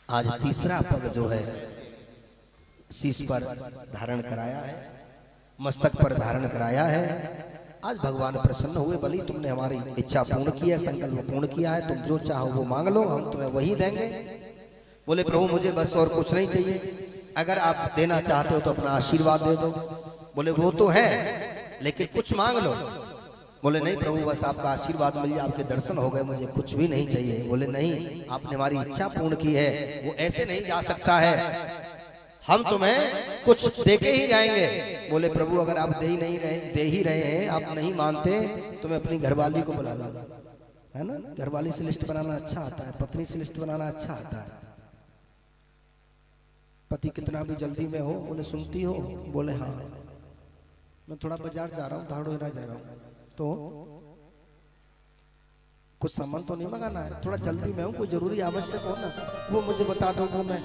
आज तीसरा पग जो है शीश पर धारण कराया है, मस्तक पर धारण कराया है। आज भगवान प्रसन्न हुए, बलि तुमने हमारी इच्छा पूर्ण की है, संकल्प पूर्ण किया है, तुम जो चाहो वो मांग लो, हम तुम्हें वही देंगे। बोले प्रभु मुझे बस और कुछ नहीं चाहिए, अगर आप देना चाहते हो तो अपना आशीर्वाद दे दो। बोले वो तो है लेकिन कुछ मांग लो। बोले नहीं प्रभु बस आपका आशीर्वाद मिल जाए, आपके दर्शन हो गए, मुझे कुछ भी नहीं चाहिए। बोले नहीं, आपने हमारी इच्छा पूर्ण की है, वो ऐसे नहीं जा सकता है, हम तुम्हें कुछ देके ही जाएंगे। बोले प्रभु अगर आप दे ही रहे हैं, आप नहीं मानते तो मैं अपनी घरवाली को बुला ला, है ना। घरवाली से लिस्ट बनाना अच्छा आता है, पत्नी से लिस्ट बनाना अच्छा आता है। पति कितना भी जल्दी में हो, बोले सुनती हो? बोले हाँ मैं थोड़ा बाजार जा रहा हूँ, धाड़ोरा जा रहा हूँ, तो कुछ सामान तो नहीं मंगाना है, थोड़ा जल्दी में हूँ, कोई जरूरी आवश्यक हो ना वो मुझे बता दो, वो मैं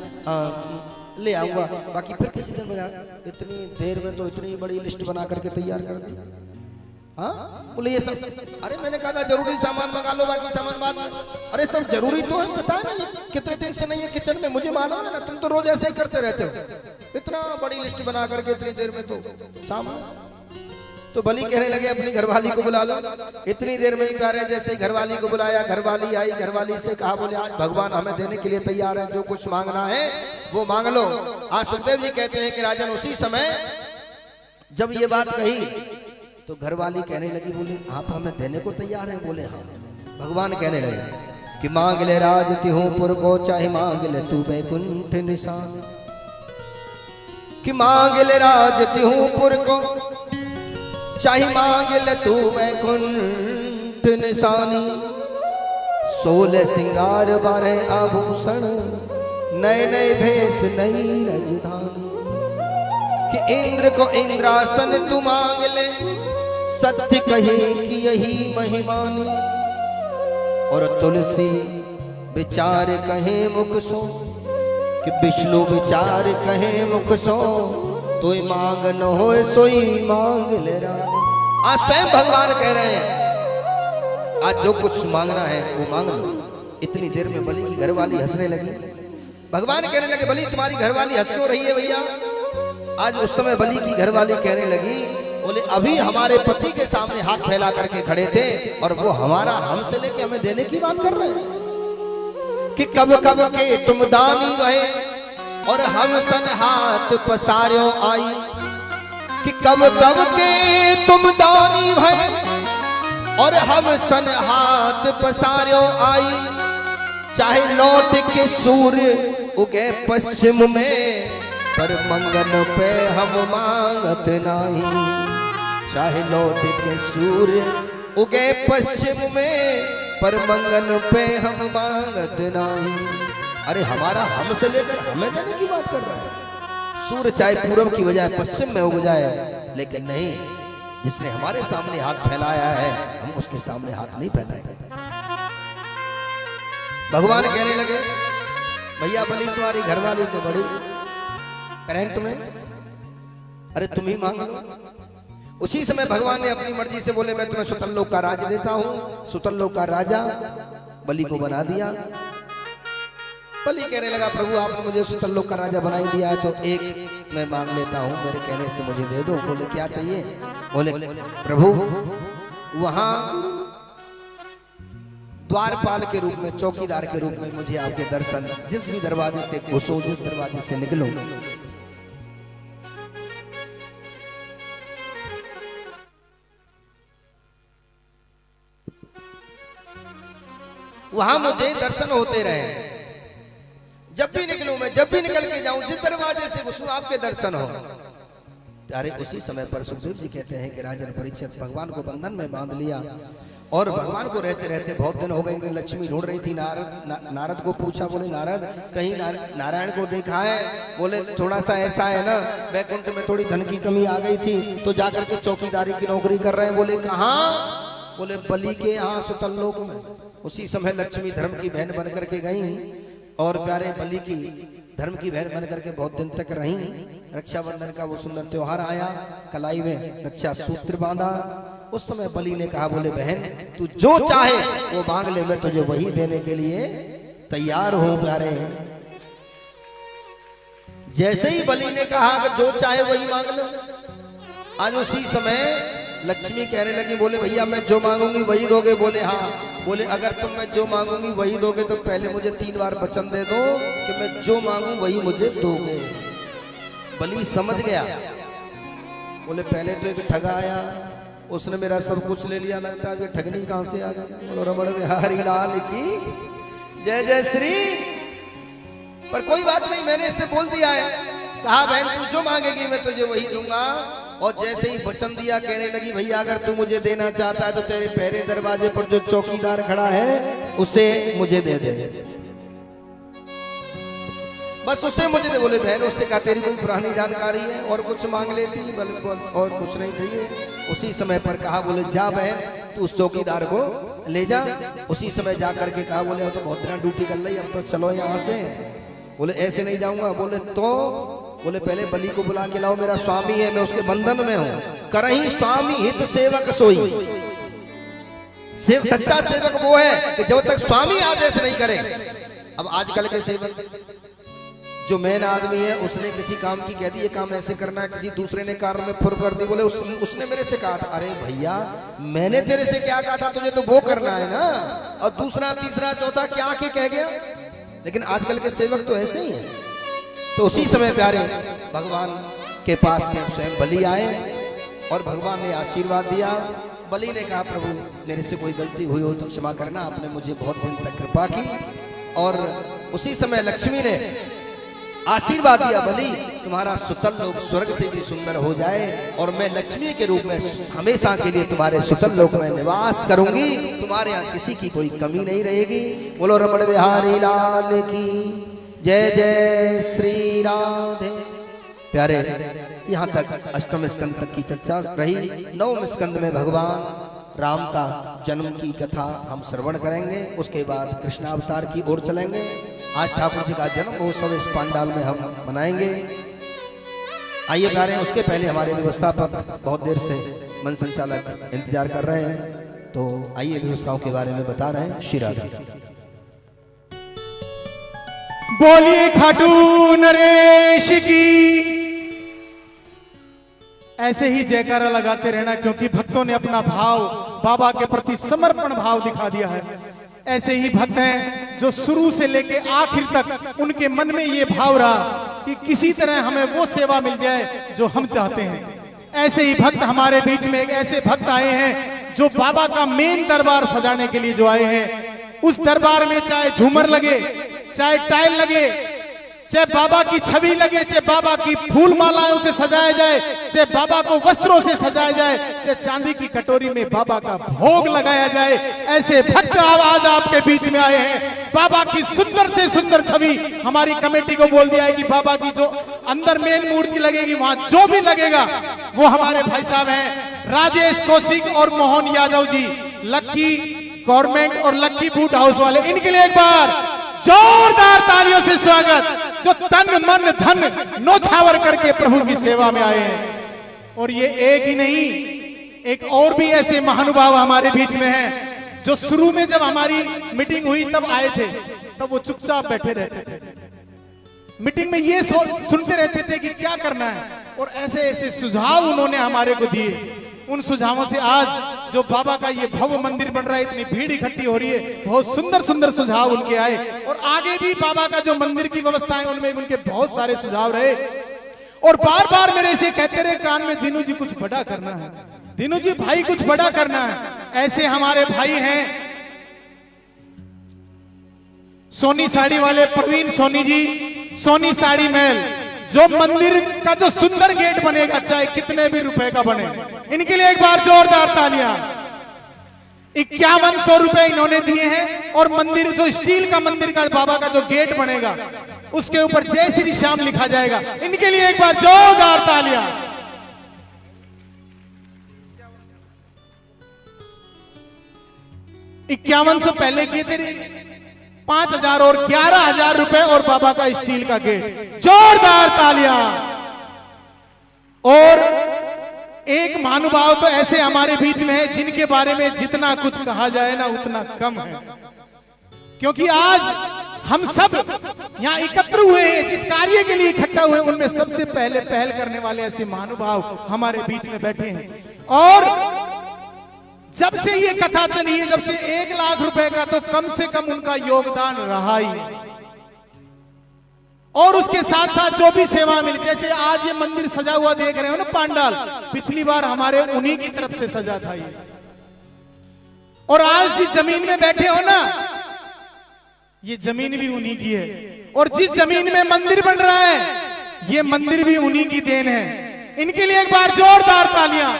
ले आऊँगा, बाकी फिर किसी दिन बजा। इतनी देर में तो इतनी बड़ी लिस्ट बना करके तैयार कर दी। हाँ बोले ये सब, अरे मैंने कहा था जरूरी सामान मंगा लो, बाकी सामान बाद में। अरे सब जरूरी तो है, पता है ना ये कितने दिन से नहीं है किचन में, मुझे मालूम है ना, तुम तो रोज ऐसे ही करते रहते हो। इतना बड़ी लिस्ट बना करके इतनी देर में तो सामान। तो बलि कहने लगे अपनी घरवाली को बुला लो। इतनी देर में ही प्यारे जैसे ही घरवाली को बुलाया, घरवाली आई, घरवाली से कहा बोले आज भगवान हमें देने के लिए तैयार है, जो कुछ मांगना है वो मांग लो। आज सुखदेव जी कहते हैं कि राजन उसी समय जब ये बात कही तो घरवाली कहने लगी बोले आप हमें देने को तैयार है? बोले हाँ। भगवान कहने लगे कि मांग ले राज तिहुपुर को, चाहे मांग ले तू बैकुंठ निशान, कि मांग ले राज तिहुपुर को, चाहे मांग ले तू बैकुंठ निशानी। 16 सिंगार 12 आभूषण, नए नए भेष नई राजधानी, कि इंद्र को इंद्रासन तू मांग ले, सत्य कहे कि यही महिमानी। और तुलसी विचार कहे मुख सो, कि विष्णु विचार कहे मुख सो, तो मांग न हो सोई मांग ले रानी। आज स्वयं भगवान कह रहे हैं आज जो कुछ मांगना है वो मांग लो। इतनी देर में बलि की घरवाली हंसने लगी। भगवान कहने लगे बलि तुम्हारी घरवाली हंस क्यों रही है भैया? आज उस समय बलि की घरवाली कहने लगी बोले अभी हमारे पति के सामने हाथ फैला करके खड़े थे और वो हमारा हमसे लेके हमें देने की बात कर रहे हैं कि कब कब के तुम दानी वहे और हम सन हाथ पसार्यो आई, कि कब कब के तुम दानी भय और हम सन हाथ पसार्यो आई। चाहे लौट के सूर्य उगे पश्चिम में, पर मंगन पे हम मांगत नहीं। चाहे लौट के सूर्य उगे पश्चिम में, पर मंगन पे हम मांगत नहीं। अरे हमारा हमसे लेकर हमें देने की बात कर रहा है। सूर्य चाहे पूर्व की बजाय पश्चिम में उग जाए, लेकिन नहीं, जिसने हमारे सामने हाथ फैलाया है हम उसके सामने हाथ नहीं फैलाएंगे। भगवान कहने लगे भैया बलि तुम्हारी घरवाली तो बड़ी करंट में, अरे तुम ही मांग लो। उसी समय भगवान ने अपनी मर्जी से बोले मैं तुम्हें सुतल लोक का राज देता हूं। सुतल लोक का राजा बलि को बना दिया। बलि कहने लगा प्रभु आपने मुझे सुतल लोक का राजा बना ही दिया है तो एक मैं मांग लेता हूं, मेरे कहने से मुझे दे दो। बोले क्या चाहिए? बोले प्रभु वहां द्वारपाल के रूप में, चौकीदार के रूप में मुझे आपके दर्शन, जिस भी दरवाजे से घुसो, जिस दरवाजे से निकलो, वहां मुझे दर्शन होते रहे। जब भी निकलूं मैं, जब भी निकल के जाऊं, जिस दरवाजे से घुसूं आपके दर्शन हो। प्यारे उसी समय पर सुखदेव जी कहते हैं कि राजन परीक्षित भगवान को बंधन में बांध लिया और भगवान को रहते रहते बहुत दिन हो गए कि लक्ष्मी ढूंढ रही थी। नारद को पूछा, बोले नारद कहीं नारायण को देखा है? बोले थोड़ा सा ऐसा है ना, वैकुंठ में थोड़ी धन की कमी आ गई थी तो जाकर के चौकीदारी की नौकरी कर रहे हैं। बोले कहाँ? बोले बलि के यहाँ सुतल लोक में। उसी समय लक्ष्मी धर्म की बहन बन करके गई और प्यारे बलि की धर्म की बहन बन करके बहुत दिन तक रही। रक्षाबंधन का वो सुंदर त्योहार आया, कलाई में रक्षा सूत्र बांधा। उस समय बलि ने कहा बोले बहन तू जो चाहे वो मांग ले, मैं तुझे वही देने के लिए तैयार हूं। प्यारे जैसे ही बलि ने कहा कि जो चाहे वही मांग लो, आज उसी समय लक्ष्मी कहने लगी बोले भैया मैं जो मांगूंगी वही दोगे? बोले हाँ। बोले अगर तुम मैं जो मांगूंगी वही दोगे तो पहले मुझे 3 बार वचन दे दो कि मैं जो मांगू वही मुझे दोगे। बलि समझ गया। बोले पहले तो एक ठगा आया, उसने मेरा सब कुछ ले लिया, लगता है ठगनी कहां से आ गई। बोलो रमण बिहारी लाल की जय जय श्री। पर कोई बात नहीं, मैंने इससे बोल दिया है, कहा बहन तू जो मांगेगी मैं तुझे वही दूंगा। और जैसे ही वचन दिया कहने लगी भैया अगर तू मुझे देना चाहता है तो तेरे पहले दरवाजे पर जो चौकीदार खड़ा है उसे मुझे दे दे, बस उसे मुझे दे। बोले बहन उससे कहा तेरी कोई पुरानी जानकारी है और कुछ मांग लेती? बोले और कुछ नहीं चाहिए। उसी समय पर कहा बोले जा बहन तू उस चौकीदार को ले जा। उसी समय जा करके कहा, बोले अब तो बहुत दिन ड्यूटी कर ली, अब तो चलो यहाँ से। बोले ऐसे नहीं जाऊंगा। बोले तो? बोले पहले बलि को बुला के लाओ, मेरा स्वामी है, मैं उसके बंधन में हूं। करही स्वामी हित सेवक सोई। सच्चा सेवक वो है कि जब तक स्वामी आदेश नहीं करे। अब आजकल के सेवक, जो मेन आदमी है, उसने किसी काम की कह दी, ये काम ऐसे करना है, किसी दूसरे ने कार में फुर कर दी, बोले उसने मेरे से कहा था। अरे भैया, मैंने तेरे से क्या कहा था, तुझे तो वो करना है ना। और दूसरा तीसरा चौथा क्या के कह गया। लेकिन आजकल के सेवक तो ऐसे ही हैं। तो उसी समय प्यारे भगवान के पास में स्वयं बलि आए और भगवान ने आशीर्वाद दिया। बलि ने कहा, प्रभु मेरे से कोई गलती हुई हो तो क्षमा करना, आपने मुझे बहुत दिन तक कृपा की। और उसी समय लक्ष्मी ने आशीर्वाद दिया, बलि तुम्हारा सुतल लोक स्वर्ग से भी सुंदर हो जाए और मैं लक्ष्मी के रूप में हमेशा के लिए तुम्हारे सुतल लोक में निवास करूंगी, तुम्हारे यहाँ किसी की कोई कमी नहीं रहेगी। बोलो रमण बिहारी लाल की जय जय श्री राधे। प्यारे, यहाँ तक अष्टम स्कंद तक की चर्चा रही। नवम स्कंद में भगवान राम का जन्म की कथा हम श्रवण करेंगे। उसके बाद कृष्णावतार की ओर चलेंगे। आज ठाकुर जी का जन्म महोत्सव इस पंडाल में हम मनाएंगे। आइए प्यारे, उसके पहले हमारे व्यवस्थापक बहुत देर से मन संचालक इंतजार कर रहे हैं, तो आइए व्यवस्थाओं के बारे में बता रहे हैं। श्री राधे। बोलिए खाटू नरेश की। ऐसे ही जयकारा लगाते रहना, क्योंकि भक्तों ने अपना भाव बाबा के प्रति समर्पण भाव दिखा दिया है। ऐसे ही भक्त हैं जो शुरू से लेके आखिर तक उनके मन में ये भाव रहा कि किसी तरह हमें वो सेवा मिल जाए जो हम चाहते हैं। ऐसे ही भक्त हमारे बीच में एक ऐसे भक्त आए हैं जो बाबा का मेन दरबार सजाने के लिए जो आए हैं। उस दरबार में चाहे झूमर लगे, चाहे टाइल लगे, चाहे बाबा की छवि लगे, चाहे बाबा की फूल मालाओं से सजाया जाए, चाहे बाबा को वस्त्रों से सजाया जाए, चाहे चांदी की कटोरी में बाबा का भोग लगाया जाए, ऐसे भक्त आवाज आपके बीच में आए हैं। बाबा की सुंदर से सुंदर छवि हमारी कमेटी को बोल दिया है कि बाबा की जो अंदर मेन मूर्ति लगेगी, वहां जो भी लगेगा वो हमारे भाई साहब हैं राजेश कौशिक और मोहन यादव जी, लक्की गवर्नमेंट और लक्की बूट हाउस वाले। इनके लिए एक बार जोरदार तालियों से स्वागत, जो तन मन धन नौछावर करके प्रभु की सेवा में आए हैं। और ये एक ही नहीं, एक और भी ऐसे महानुभाव हमारे बीच में हैं जो शुरू में जब हमारी मीटिंग हुई तब आए थे, तब वो चुपचाप बैठे रहते थे। मीटिंग में ये सुनते रहते थे कि क्या करना है, और ऐसे ऐसे सुझाव उन्होंने हमारे को दिए। उन सुझावों से आज जो बाबा का ये भव्य मंदिर बन रहा है, इतनी भीड़ इकट्ठी हो रही है, बहुत सुंदर सुंदर सुझाव उनके आए। और आगे भी बाबा का जो मंदिर की व्यवस्था है उनमें उनके बहुत सारे सुझाव रहे। और बार बार मेरे से कहते रहे कान में, दीनू जी कुछ बड़ा करना है, दीनू जी भाई कुछ बड़ा करना है। ऐसे हमारे भाई हैं सोनी साड़ी वाले प्रवीण सोनी जी, सोनी साड़ी महल, जो मंदिर का जो सुंदर गेट बनेगा चाहे कितने भी रुपए का बने, इनके लिए एक बार जोरदार तालियां। 5100 रुपए इन्होंने दिए हैं। और मंदिर जो स्टील का मंदिर का बाबा का जो गेट बनेगा उसके ऊपर जय श्री श्याम लिखा जाएगा। इनके लिए एक बार जोरदार तालियां। 5100 पहले किए थे, 5000 और 11000 रुपए और बाबा का स्टील का गेट। जोरदार तालियां। और एक महानुभाव तो ऐसे हमारे बीच में है जिनके बारे में जितना कुछ कहा जाए ना उतना कम है, क्योंकि आज हम सब यहाँ एकत्र हुए हैं, जिस कार्य के लिए इकट्ठा हुए, उनमें सबसे पहले पहल करने वाले ऐसे महानुभाव हमारे बीच में बैठे हैं। और जब से ये कथा चली है, जब से 1 लाख रुपए का तो कम से कम उनका योगदान रहा ही है। और उसके साथ साथ जो भी सेवा मिली, जैसे आज ये मंदिर सजा हुआ देख रहे हो ना पांडाल, पिछली बार हमारे उन्हीं की तरफ से सजा था ये। और आज जिस जमीन में बैठे हो ना, ये जमीन भी उन्हीं की है। और जिस जमीन में मंदिर बन रहा है, ये मंदिर भी उन्हीं की देन है। इनके लिए एक बार जोरदार तालियां।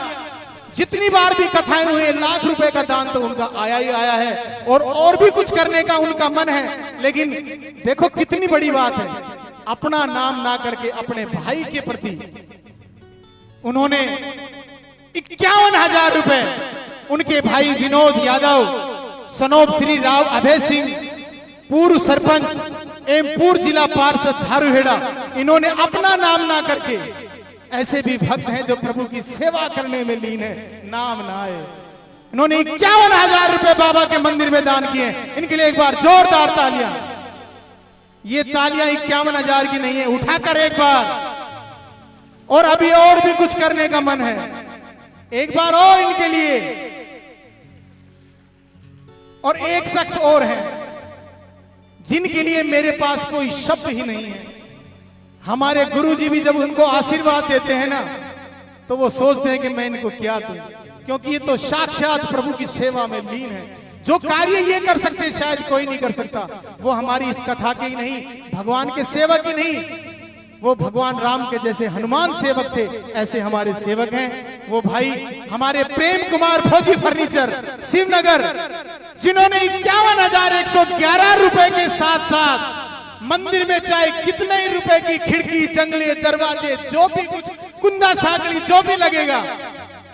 जितनी बार भी कथाएं हुई, 1 लाख रुपए का दान तो उनका आया ही आया है, और भी कुछ करने का उनका मन है। लेकिन देखो कितनी बड़ी बात है, अपना नाम ना करके अपने भाई के प्रति उन्होंने 51,000 रुपए उनके भाई विनोद यादव सनोब श्री राव अभय सिंह, पूर्व सरपंच एवं पूर्व जिला पार्षद धारूहेड़ा, इन्होंने अपना नाम ना करके, ऐसे भी भक्त हैं जो प्रभु की सेवा करने में लीन है, नाम ना आए, इन्होंने 51,000 रुपए बाबा के मंदिर में दान किए। इनके लिए एक बार जोरदार तालियां। ये तालियां 51,000 की नहीं है, उठाकर एक बार। और अभी और भी कुछ करने का मन है, एक बार और इनके लिए। और एक शख्स और है जिनके लिए मेरे पास कोई शब्द ही नहीं है। हमारे गुरुजी भी जब उनको आशीर्वाद देते हैं ना, तो वो सोचते हैं कि मैं इनको क्या दूं, क्योंकि ये तो साक्षात प्रभु की सेवा में लीन है। जो कार्य ये कर सकते शायद कोई नहीं कर सकता। वो हमारी इस कथा के ही नहीं, भगवान के सेवक ही नहीं, वो भगवान राम के जैसे हनुमान सेवक थे, ऐसे हमारे सेवक हैं। वो भाई हमारे प्रेम कुमार फौजी फर्नीचर शिवनगर, जिन्होंने 51,111 रुपए के साथ साथ मंदिर में चाहे कितने ही रुपए की खिड़की, जंगले, दरवाजे, जो भी कुछ कुंदा साकड़ी जो भी लगेगा,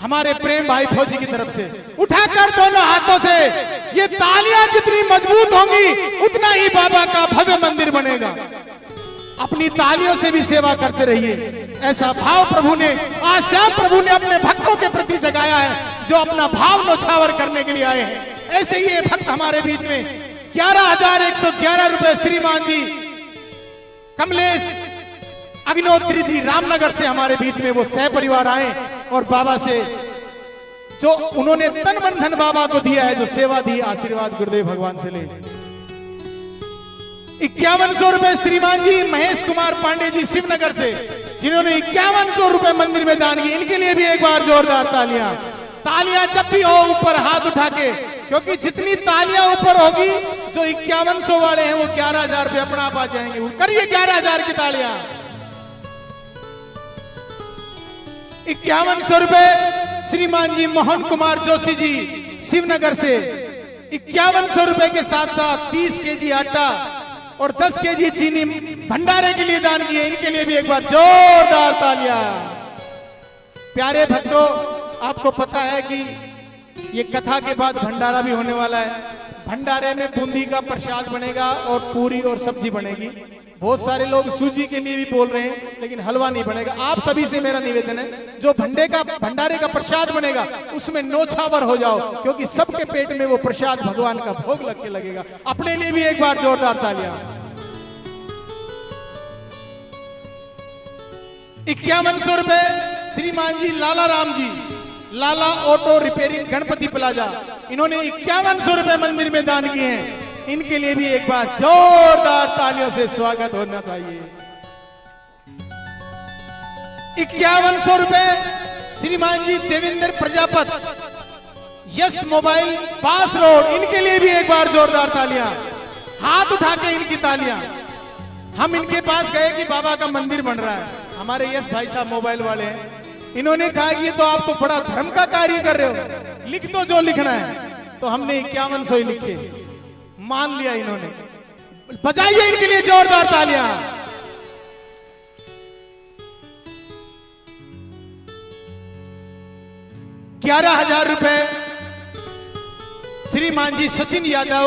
हमारे प्रेम भाई फौजी की तरफ से उठाकर दोनों हाथों से, ये तालियां जितनी मजबूत होंगी उतना ही बाबा का भव्य मंदिर बनेगा। अपनी तालियों से भी सेवा करते रहिए। ऐसा भाव प्रभु ने, आज श्याम प्रभु ने अपने भक्तों के प्रति जगाया है, जो अपना भाव नौछावर करने के लिए आए हैं। ऐसे ही ये भक्त हमारे बीच में 11,111 रुपए श्रीमान जी कमलेश अग्निहोत्री जी रामनगर से हमारे बीच में वो सह परिवार आए और बाबा से जो उन्होंने तन मन धन बाबा को दिया है, जो सेवा दी, आशीर्वाद गुरुदेव भगवान से ले। 5100 रुपए श्रीमान जी महेश कुमार पांडे जी शिवनगर से, जिन्होंने 5100 रुपए मंदिर में दान किए। इनके लिए भी एक बार जोरदार तालियां। तालियां जब भी हो ऊपर हाथ उठा के, क्योंकि जितनी तालियां ऊपर होगी, जो 5100 वाले हैं वो 11,000 रुपए अपना आप आ जाएंगे। करिए 11,000 की तालियां। 5100 रुपए श्रीमान जी मोहन कुमार जोशी जी शिवनगर से, 5100 रुपए के साथ साथ 30 केजी आटा और 10 केजी चीनी भंडारे के लिए दान किए। इनके लिए भी एक बार जोरदार तालियां। प्यारे भक्तों, आपको पता है कि ये कथा के बाद भंडारा भी होने वाला है। भंडारे में बूंदी का प्रसाद बनेगा और पूरी और सब्जी बनेगी। बहुत सारे लोग सूजी के लिए भी बोल रहे हैं, लेकिन हलवा नहीं बनेगा। आप सभी से मेरा निवेदन है, जो भंडारे का प्रसाद बनेगा उसमें नौछावर हो जाओ, क्योंकि सबके पेट में वो प्रसाद भगवान का भोग लग के लगेगा। अपने लिए भी एक बार जोरदार तालियां। 5100 रुपए श्रीमान जी लाला राम जी, लाला ऑटो रिपेयरिंग गणपति प्लाजा, इन्होंने 5100 रुपए मंदिर में दान किए हैं। इनके लिए भी एक बार जोरदार तालियों से स्वागत होना चाहिए। 5100 रुपए श्रीमान जी देवेंद्र प्रजापत यस मोबाइल पास रोड, इनके लिए भी एक बार जोरदार तालियां। हाथ उठा के इनकी तालियां। हम इनके पास गए कि बाबा का मंदिर बन रहा है, हमारे यस भाई साहब मोबाइल वाले हैं। इन्होंने कहा कि ये तो आप तो बड़ा धर्म का कार्य कर रहे हो, लिख दो जो लिखना है। तो हमने 5100 ही लिखे, मान लिया इन्होंने। बजाइए इनके लिए जोरदार तालियां। 11,000 रुपए श्रीमान जी सचिन यादव,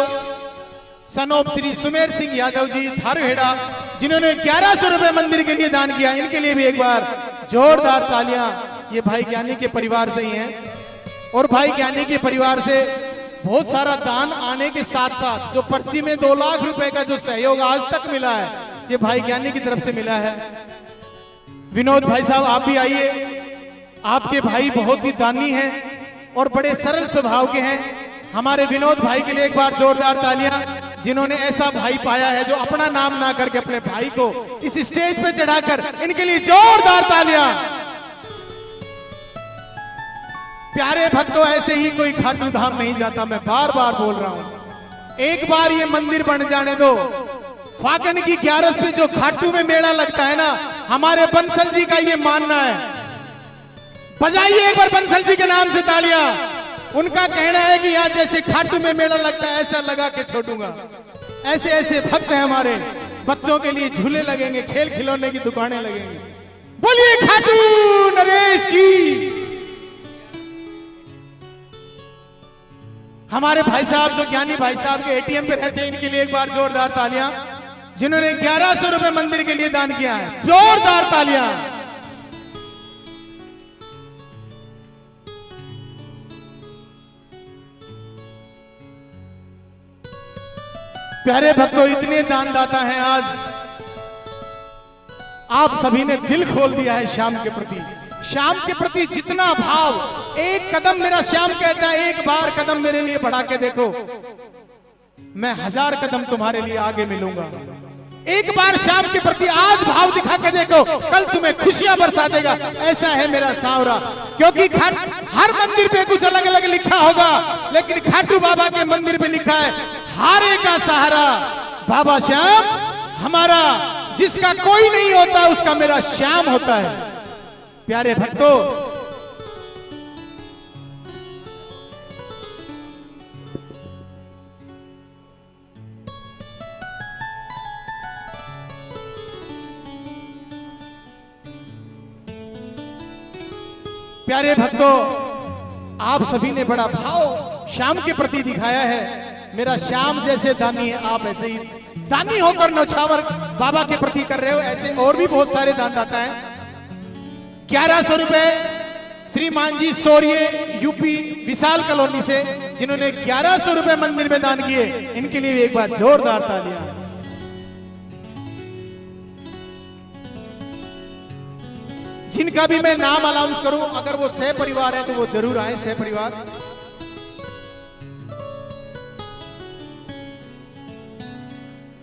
सनोब श्री सुमेर सिंह यादव जी धारूहेड़ा, जिन्होंने 1100 रुपए मंदिर के लिए दान किया। इनके लिए भी एक बार जोरदार तालियां। ये भाई ज्ञानी के परिवार से ही हैं, और भाई ज्ञानी के परिवार से बहुत सारा दान आने के साथ साथ जो पर्ची में 2 लाख रुपए का जो सहयोग आज तक मिला है, ये भाई ज्ञानी की तरफ से मिला है। विनोद भाई साहब आप भी आइए। आपके भाई बहुत ही दानी हैं और बड़े सरल स्वभाव के हैं। हमारे विनोद भाई के लिए एक बार जोरदार तालियां, जिन्होंने ऐसा भाई पाया है जो अपना नाम ना करके अपने भाई को इस स्टेज पे चढ़ाकर, इनके लिए जोरदार तालियां। प्यारे भक्तों, ऐसे ही कोई खाटू धाम नहीं जाता, मैं बार बार बोल रहा हूं। एक बार ये मंदिर बन जाने दो। फागण की 11 पे जो खाटू में मेला लगता है ना, हमारे बंसल जी का ये मानना है। बजाइए एक बार बंसल जी के नाम से तालियां। उनका कहना है कि यहाँ जैसे खाटू में मेला लगता है ऐसा लगा के छोड़ूंगा। ऐसे ऐसे भक्त हैं हमारे। बच्चों के लिए झूले लगेंगे, खेल खिलौने की दुकानें लगेंगी। बोलिए खाटू नरेश की। हमारे भाई साहब जो ज्ञानी भाई साहब के एटीएम पे रहते हैं, इनके लिए एक बार जोरदार तालियां, जिन्होंने 1100 रुपए मंदिर के लिए दान किया है। जोरदार तालियां। प्यारे भक्तों, इतने दानदाता हैं आज। आप सभी ने दिल खोल दिया है श्याम के प्रति। श्याम के प्रति जितना भाव, एक कदम मेरा श्याम कहता है, एक बार कदम मेरे लिए बढ़ा के देखो, मैं 1000 कदम तुम्हारे लिए आगे मिलूंगा। एक बार श्याम के प्रति आज भाव दिखा के देखो, कल तुम्हें खुशियां बरसा देगा। ऐसा है मेरा सांवरा। क्योंकि हर मंदिर पे कुछ अलग अलग लिखा होगा, लेकिन खाटू बाबा के मंदिर पे लिखा है, हारे का सहारा बाबा श्याम हमारा, जिसका कोई नहीं होता उसका मेरा श्याम होता है। प्यारे भक्तों, प्यारे भक्तों, आप सभी ने बड़ा भाव श्याम के प्रति दिखाया है। मेरा श्याम जैसे दानी है, आप ऐसे ही दानी होकर नौछावर बाबा के प्रति कर रहे हो। ऐसे और भी बहुत सारे दानदाता हैं। 1100 रुपए श्रीमान जी सोरिये यूपी विशाल कॉलोनी से, जिन्होंने 1100 रुपए मंदिर में दान किए, इनके लिए एक बार जोरदार तालियां। जिनका भी मैं नाम अनाउंस करूं, अगर वो सह परिवार है तो वो जरूर आए। सह परिवार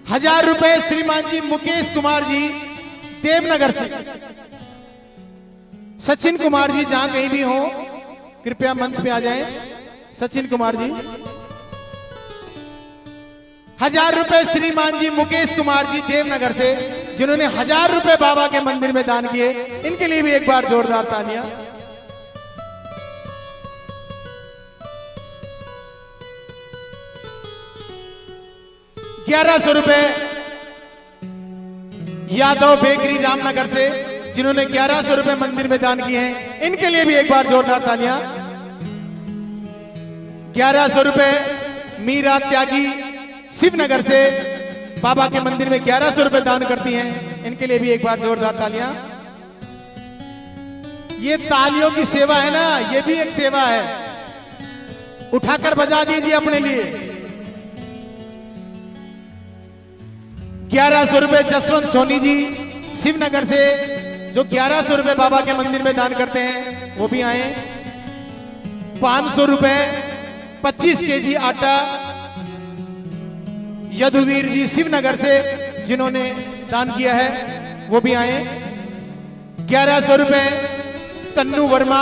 1000 रुपए श्रीमान जी मुकेश कुमार जी देवनगर से। सचिन कुमार जी जहां कहीं भी हो, कृपया मंच पे आ जाएं। सचिन कुमार जी 1000 रुपए श्रीमान जी मुकेश कुमार जी देवनगर से, जिन्होंने 1000 रुपए बाबा के मंदिर में दान किए, इनके लिए भी एक बार जोरदार तालियां। ₹1100 रुपए यादव बेकरी रामनगर से, जिन्होंने 1100 रुपए मंदिर में दान किए हैं, इनके लिए भी एक बार जोरदार तालियां। 1100 रुपए मीरा त्यागी शिवनगर से, बाबा के मंदिर में 1100 रुपए दान करती हैं, इनके लिए भी एक बार जोरदार तालियां। ये तालियों की सेवा है ना, ये भी एक सेवा है। उठाकर बजा दीजिए अपने लिए। 1100 रुपए जसवंत सोनी जी शिवनगर से, जो 1100 रुपए बाबा के मंदिर में दान करते हैं, वो भी आए। 500 रुपए 25 केजी आटा यदुवीर जी शिवनगर से, जिन्होंने दान किया है, वो भी आए। 1100 रुपए तन्नू वर्मा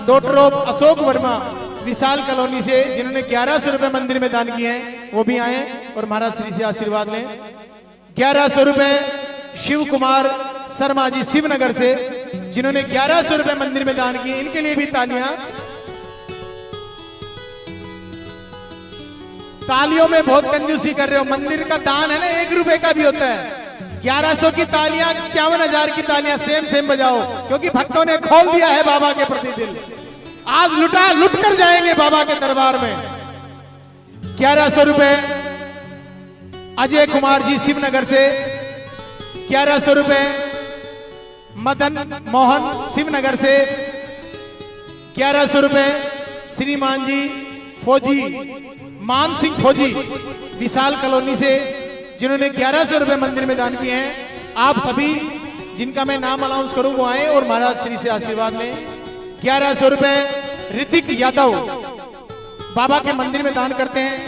डोटरोप अशोक वर्मा विशाल कॉलोनी से, जिन्होंने 1100 रुपए मंदिर में दान किए हैं, वो भी आए और महाराज श्री से आशीर्वाद लें। 1100 रुपए शिव कुमार शर्मा जी शिवनगर से, जिन्होंने 1100 रुपए मंदिर में दान किए, इनके लिए भी तालियां। तालियों में बहुत कंजूसी कर रहे हो। मंदिर का दान है ना, 1 रुपए का भी होता है। 1100 की तालियां, 51,000 की तालियां सेम बजाओ, क्योंकि भक्तों ने खोल दिया है बाबा के प्रति दिल। आज लुट कर जाएंगे बाबा के दरबार में। 1100 रुपए अजय कुमार जी शिवनगर से, 1100 रुपए मदन मोहन शिवनगर से, 1100 रुपए श्रीमान जी फौजी मान सिंह फौजी विशाल कॉलोनी से, जिन्होंने 1100 रुपए मंदिर में दान किए हैं। आप सभी जिनका मैं नाम अनाउंस करूं वो आए और महाराज श्री से आशीर्वाद लें। 1100 रुपए ऋतिक यादव बाबा के मंदिर में दान करते हैं।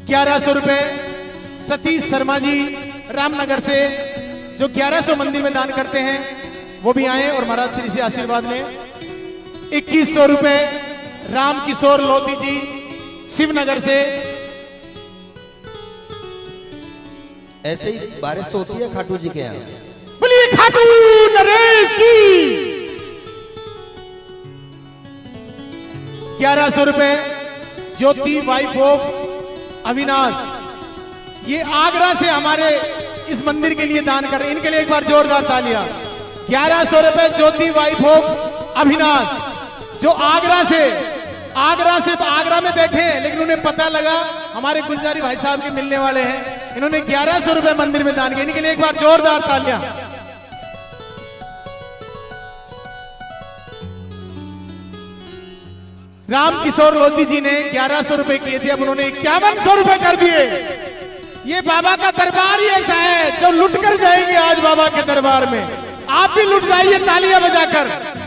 1100 रुपए सतीश शर्मा जी रामनगर से, जो 1100 मंदिर में दान करते हैं, वो भी आए और महाराज श्री से आशीर्वाद लें। 2100 रुपए राम किशोर लोधी जी शिवनगर से। ऐसे ही बारिश होती है खाटू जी के यहाँ। बोलिए खाटू नरेश की। 1100 रुपए ज्योति वाइफ ऑफ अविनाश, ये आगरा से हमारे इस मंदिर के लिए दान कर रहे हैं, इनके लिए एक बार जोरदार तालियां। 1100 रुपए ज्योति वाइफ ऑफ अविनाश, जो आगरा में बैठे हैं, लेकिन उन्हें पता लगा हमारे गुलजारी भाई साहब के मिलने वाले हैं, इन्होंने 1100 रुपए मंदिर में दान किए। इनके लिए एक बार जोरदार तालियां। राम किशोर लोधी जी ने 1100 रुपए किए थे, अब उन्होंने 5100 रुपए कर दिए। ये बाबा का दरबार ही ऐसा है जो लुट कर जाएंगे आज बाबा के दरबार में। आप भी लुट जाइए तालियां बजाकर।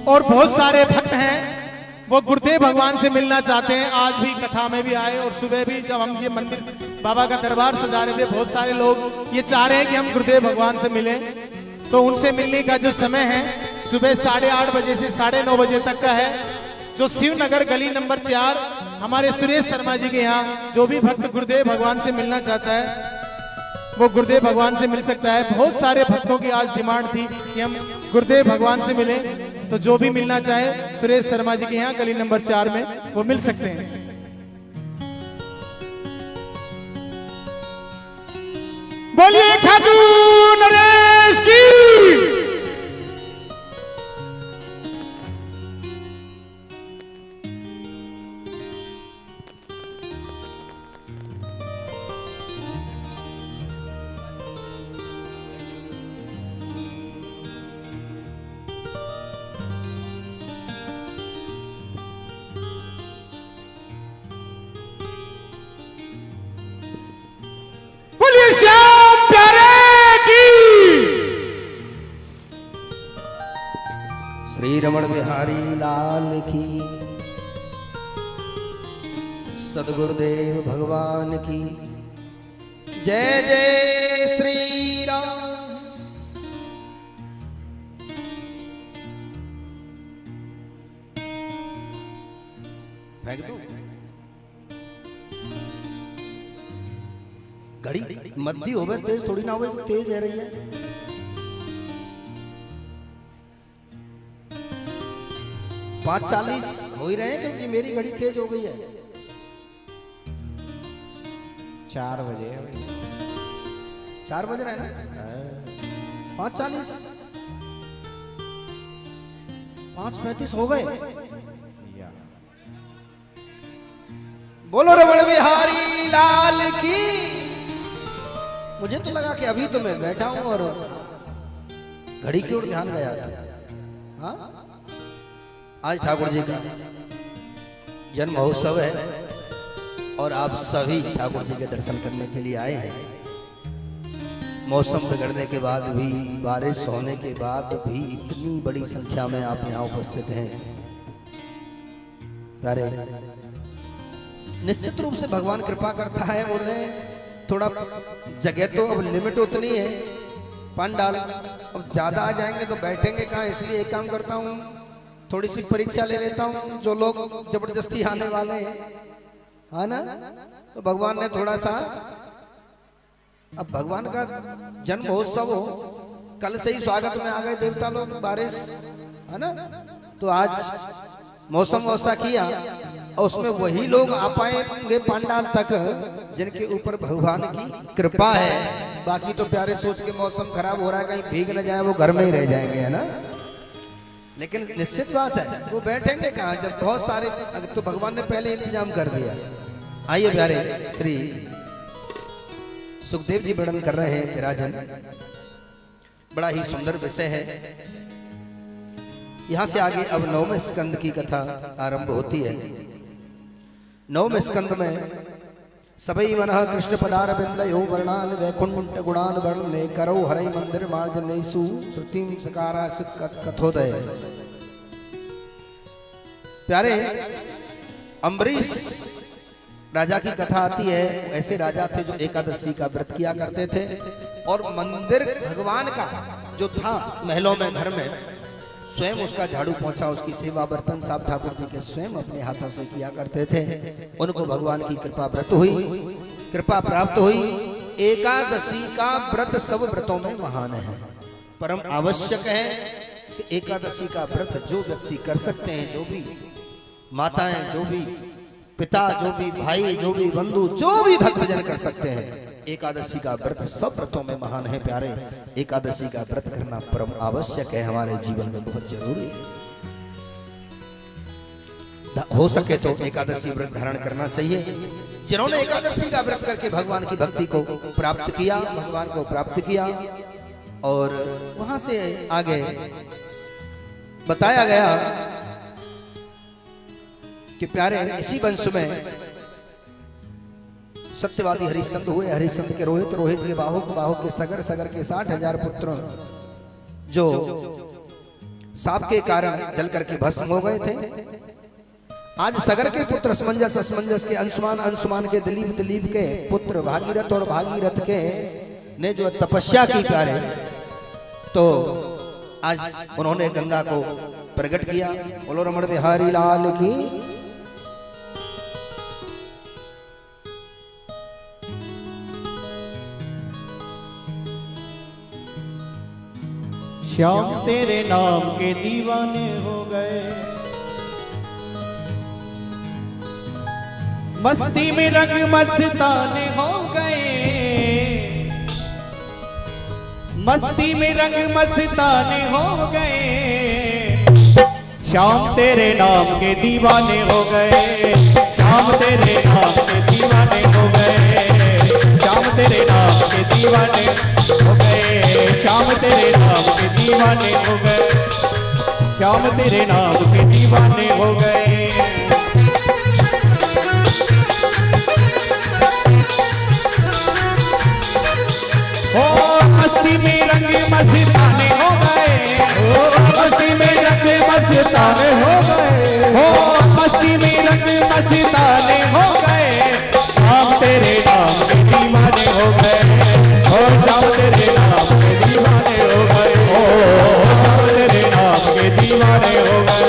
और बहुत सारे भक्त हैं वो गुरुदेव भगवान से मिलना चाहते हैं। आज भी कथा में भी आए और सुबह भी जब हम ये मंदिर बाबा का दरबार सजा रहे थे, बहुत सारे लोग ये चाह रहे हैं कि हम गुरुदेव भगवान से मिलें। तो उनसे मिलने का जो समय है सुबह 8:30 बजे से 9:30 बजे तक का है, जो शिवनगर गली नंबर 4 हमारे सुरेश शर्मा जी के यहाँ। जो भी भक्त गुरुदेव भगवान से मिलना चाहता है वो गुरुदेव भगवान से मिल सकता है। बहुत सारे भक्तों की आज डिमांड थी कि हम गुरुदेव भगवान से मिलें, तो जो भी मिलना चाहे सुरेश शर्मा जी के यहाँ गली नंबर 4 में वो मिल सकते हैं। बोलिए खाटू नरेश की। श्याम प्यारे की। श्री रमण बिहारी लाल की, सदगुरुदेव भगवान की जय जय श्री राम। फेंक दो घड़ी, मद्दी होवे तेज थोड़ी ना होवे, तेज है रही है। पाँच 40 हो ही रहे हैं क्योंकि मेरी घड़ी तेज हो गई है। 4 बजे 4 बज रहे हैं ना। 5:40 5:35 हो गए। बोलो रमण बिहारी लाल की। मुझे तो लगा कि अभी तो मैं बैठा हूं और घड़ी की ओर ध्यान गया था। हाँ, आज ठाकुर जी का जन्म महोत्सव है और आप सभी ठाकुर जी के दर्शन करने के लिए आए हैं। मौसम बिगड़ने के बाद भी, बारिश होने के बाद भी इतनी बड़ी संख्या में आप यहाँ उपस्थित हैं। प्यारे, निश्चित रूप से भगवान कृपा करता है। उन्हें थोड़ा जगह तो अब लिमिट उतनी है, पंडाल अब ज्यादा आ जाएंगे तो बैठेंगे कहाँ, इसलिए एक काम करता हूँ, थोड़ी सी परीक्षा ले लेता हूँ। जो लोग जबरदस्ती आने वाले हैं, है ना, तो भगवान ने थोड़ा सा, अब भगवान का जन्म महोत्सव हो, कल से ही स्वागत में आ गए देवता लोग, बारिश है ना, तो आज मौसम वैसा किया और उसमें वही लोग आ पाएंगे पंडाल तक जिनके ऊपर भगवान की कृपा है। बाकी तो प्यारे सोच के मौसम खराब हो रहा है, कहीं भीग न जाए, वो घर में ही रह जाएंगे, है ना। लेकिन निश्चित बात है वो बैठेंगे कहाँ जब बहुत सारे, तो भगवान ने पहले इंतजाम कर दिया। आइए प्यारे, श्री सुखदेव जी वर्णन कर रहे हैं कि राजन, बड़ा ही सुंदर विषय है। यहां से आगे अब 9वें स्कंद की कथा आरंभ होती है। 9वें स्कंद में सबई मन कृष्ण पदार बिंदयो वर्णान वैकुंठ गुणान वर्णने करो हरि मंदिर मार्जनेसु श्रुतिम सकारा कथोदय। प्यारे, अम्बरीश राजा की कथा आती है। ऐसे राजा थे जो एकादशी का व्रत किया करते थे और मंदिर भगवान का जो था महलों में, घर में, स्वयं उसका झाड़ू पोंछा, उसकी सेवा बर्तन साहब ठाकुर जी के स्वयं अपने हाथों से किया करते थे। उनको भगवान की कृपा व्रत हुई, कृपा प्राप्त हुई। एकादशी का व्रत सब व्रतों में महान है, परम आवश्यक है कि एकादशी का व्रत जो व्यक्ति कर सकते हैं, जो भी माताएं, जो भी पिता, जो भी भाई, जो भी बंधु, जो भी भक्तजन कर सकते हैं, एकादशी का व्रत सब व्रतों में महान है। प्यारे, एकादशी का व्रत करना परम आवश्यक है, हमारे जीवन में बहुत जरूरी है। हो सके तो एकादशी व्रत धारण करना चाहिए। जिन्होंने एकादशी का व्रत करके भगवान की भक्ति को प्राप्त किया, भगवान को प्राप्त किया, और वहां से आगे बताया गया कि प्यारे, इसी वंश में सत्यवादी हरिश्चंद्र हुए। हरिश्चंद्र के रोहित, रोहित के बाहुक, बाहुक के सगर, सगर के 60,000 पुत्र जो साप के कारण जल करके भस्म हो गए थे। आज सगर के पुत्र असमंजस, असमंजस के अंशुमान, अंशुमान के दिलीप, दिलीप के पुत्र भागीरथ और भागीरथ के ने जो तपस्या की प्यारे, तो आज उन्होंने गंगा को प्रकट किया। बोलो रमण बिहारी लाल की। श्याम तेरे नाम के दीवाने हो गए, मस्ती में रंग मस्ताने हो गए, मस्ती में रंग मस्ताने हो गए। श्याम तेरे नाम के दीवाने हो गए, श्याम तेरे नाम के दीवाने हो गए, श्याम तेरे नाम के दीवाने हो गए, श्याम तेरे नाम के दीवाने हो गए, श्याम तेरे नाम के दीवाने हो गए। ओ मस्ती में रंग मस्ताने हो गए, ओ मस्ती में रंग मस्ताने हो गए, ओ मस्ती में रंग मस्ताने हो गए। श्याम तेरे नाम के दीवाने हो गए, ओ श्याम तेरे नाम के दीवाने हो गए, ओ श्याम तेरे नाम के दीवाने हो गए।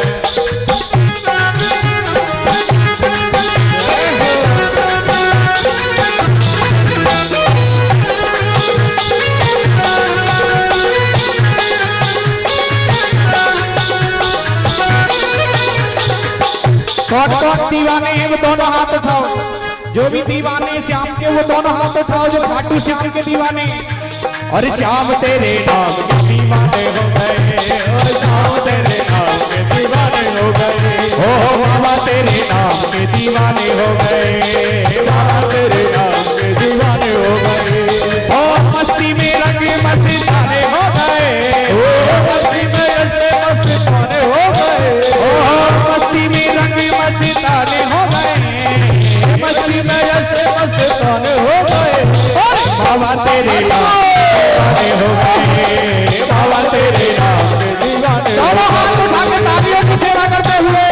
कौन कौन दीवाने हैं वो दोनों हाथ उठाओ। जो भी दीवाने श्याम के वो दोनों हाथ उठाओ, जो खाटू श्याम के दीवाने। और श्याम तेरे नाम के दीवाने हो गए, और श्याम तेरे नाम के दीवाने हो गए, ओ बाबा तेरे नाम के दीवाने हो गए, बाबा तेरे नाम के दीवाने हो गए। ओ मस्ती में रंग मस्ताने हो गए, ओ मस्ती में ऐसे मस्ताने हो गए, ओ मस्ती में रंग मस्ताने हो गए, मस्ती में ऐसे मस्ताने हो गए। बाबा तेरे नाम दीवाने हो गए, बाबा तेरे नाम के दीवाने। दोनों हाथ उठा के तालियों की सेवा करते हुए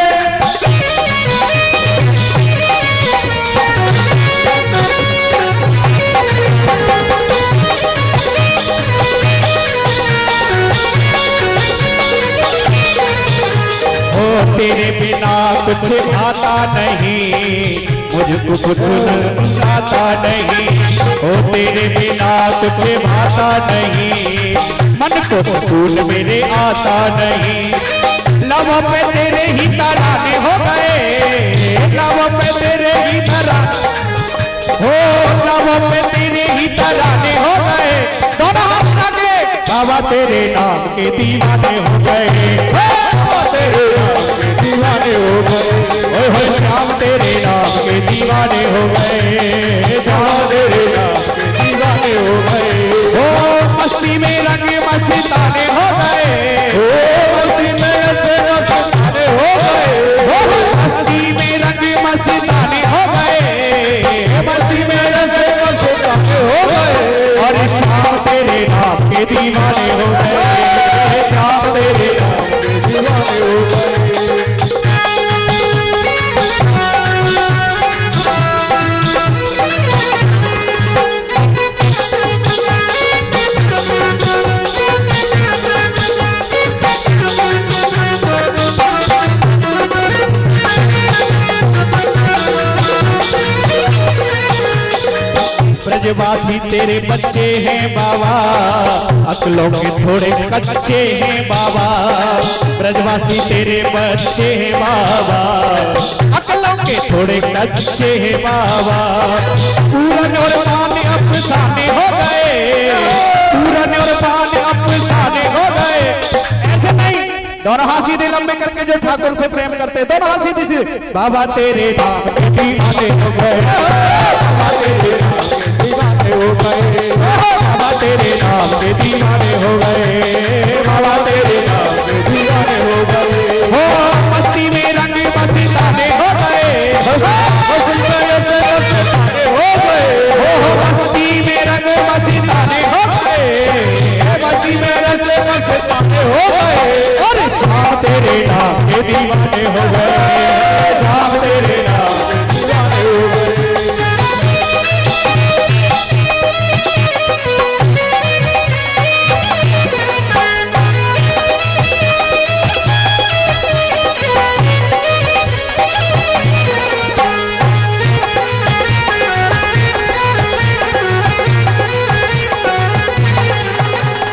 तेरे बिना कुछ आता नहीं, मुझको कुछ आता नहीं, ओ तेरे बिना कुछ भाता नहीं, मन को सुकून मेरे आता नहीं। लव पे तेरे ही तराने हो गए, लव पे तेरे ही तराने हो, लव पे तेरे ही तराने हो गए। दोनों हाथ लगे, बाबा तेरे नाम के दीवाने हो गए, बाबा तेरे नाम के दीवाने हो गए, ओए होए श्याम तेरे नाम के दीवाने हो गए, श्याम तेरे नाम के दीवाने हो गए। ओ मस्ती में रंग मस्ताने हो गए, ओ मस्ती में ऐसे मस्ताने हो गए, ओ मस्ती में रंग मस्ताने हो गए, मस्ती में ब्रजवासी तेरे बच्चे हैं बाबा, अकलों के थोड़े कच्चे हैं बाबा। ब्रजवासी तेरे बच्चे हैं बाबा, अकलों के थोड़े कच्चे हैं बाबा। पूरन और पानी अफसाने हो गए, पूरन और पानी अफसाने हो गए। ऐसे नहीं, दोनों हाथ सीधे लंबे करके जो ठाकुर से प्रेम करते, दोनों हाथ सीधे सीधे। बाबा तेरे नाम के दीवाने हो गए, बाबा तेरे नाम के दीवाने हो गए, बाबा तेरे नाम के दीवाने हो गए, बाबा तेरे नाम के दीवाने हो गए। हो मस्ती में रंग मस्ताने हो गए, हो मस्ती में रंग मस्ताने हो गए, मस्ती में रस मस्ताने हो गए। और शाम तेरे नाम के दीवाने हो गए, शाम तेरे नाम के दीवाने हो गए।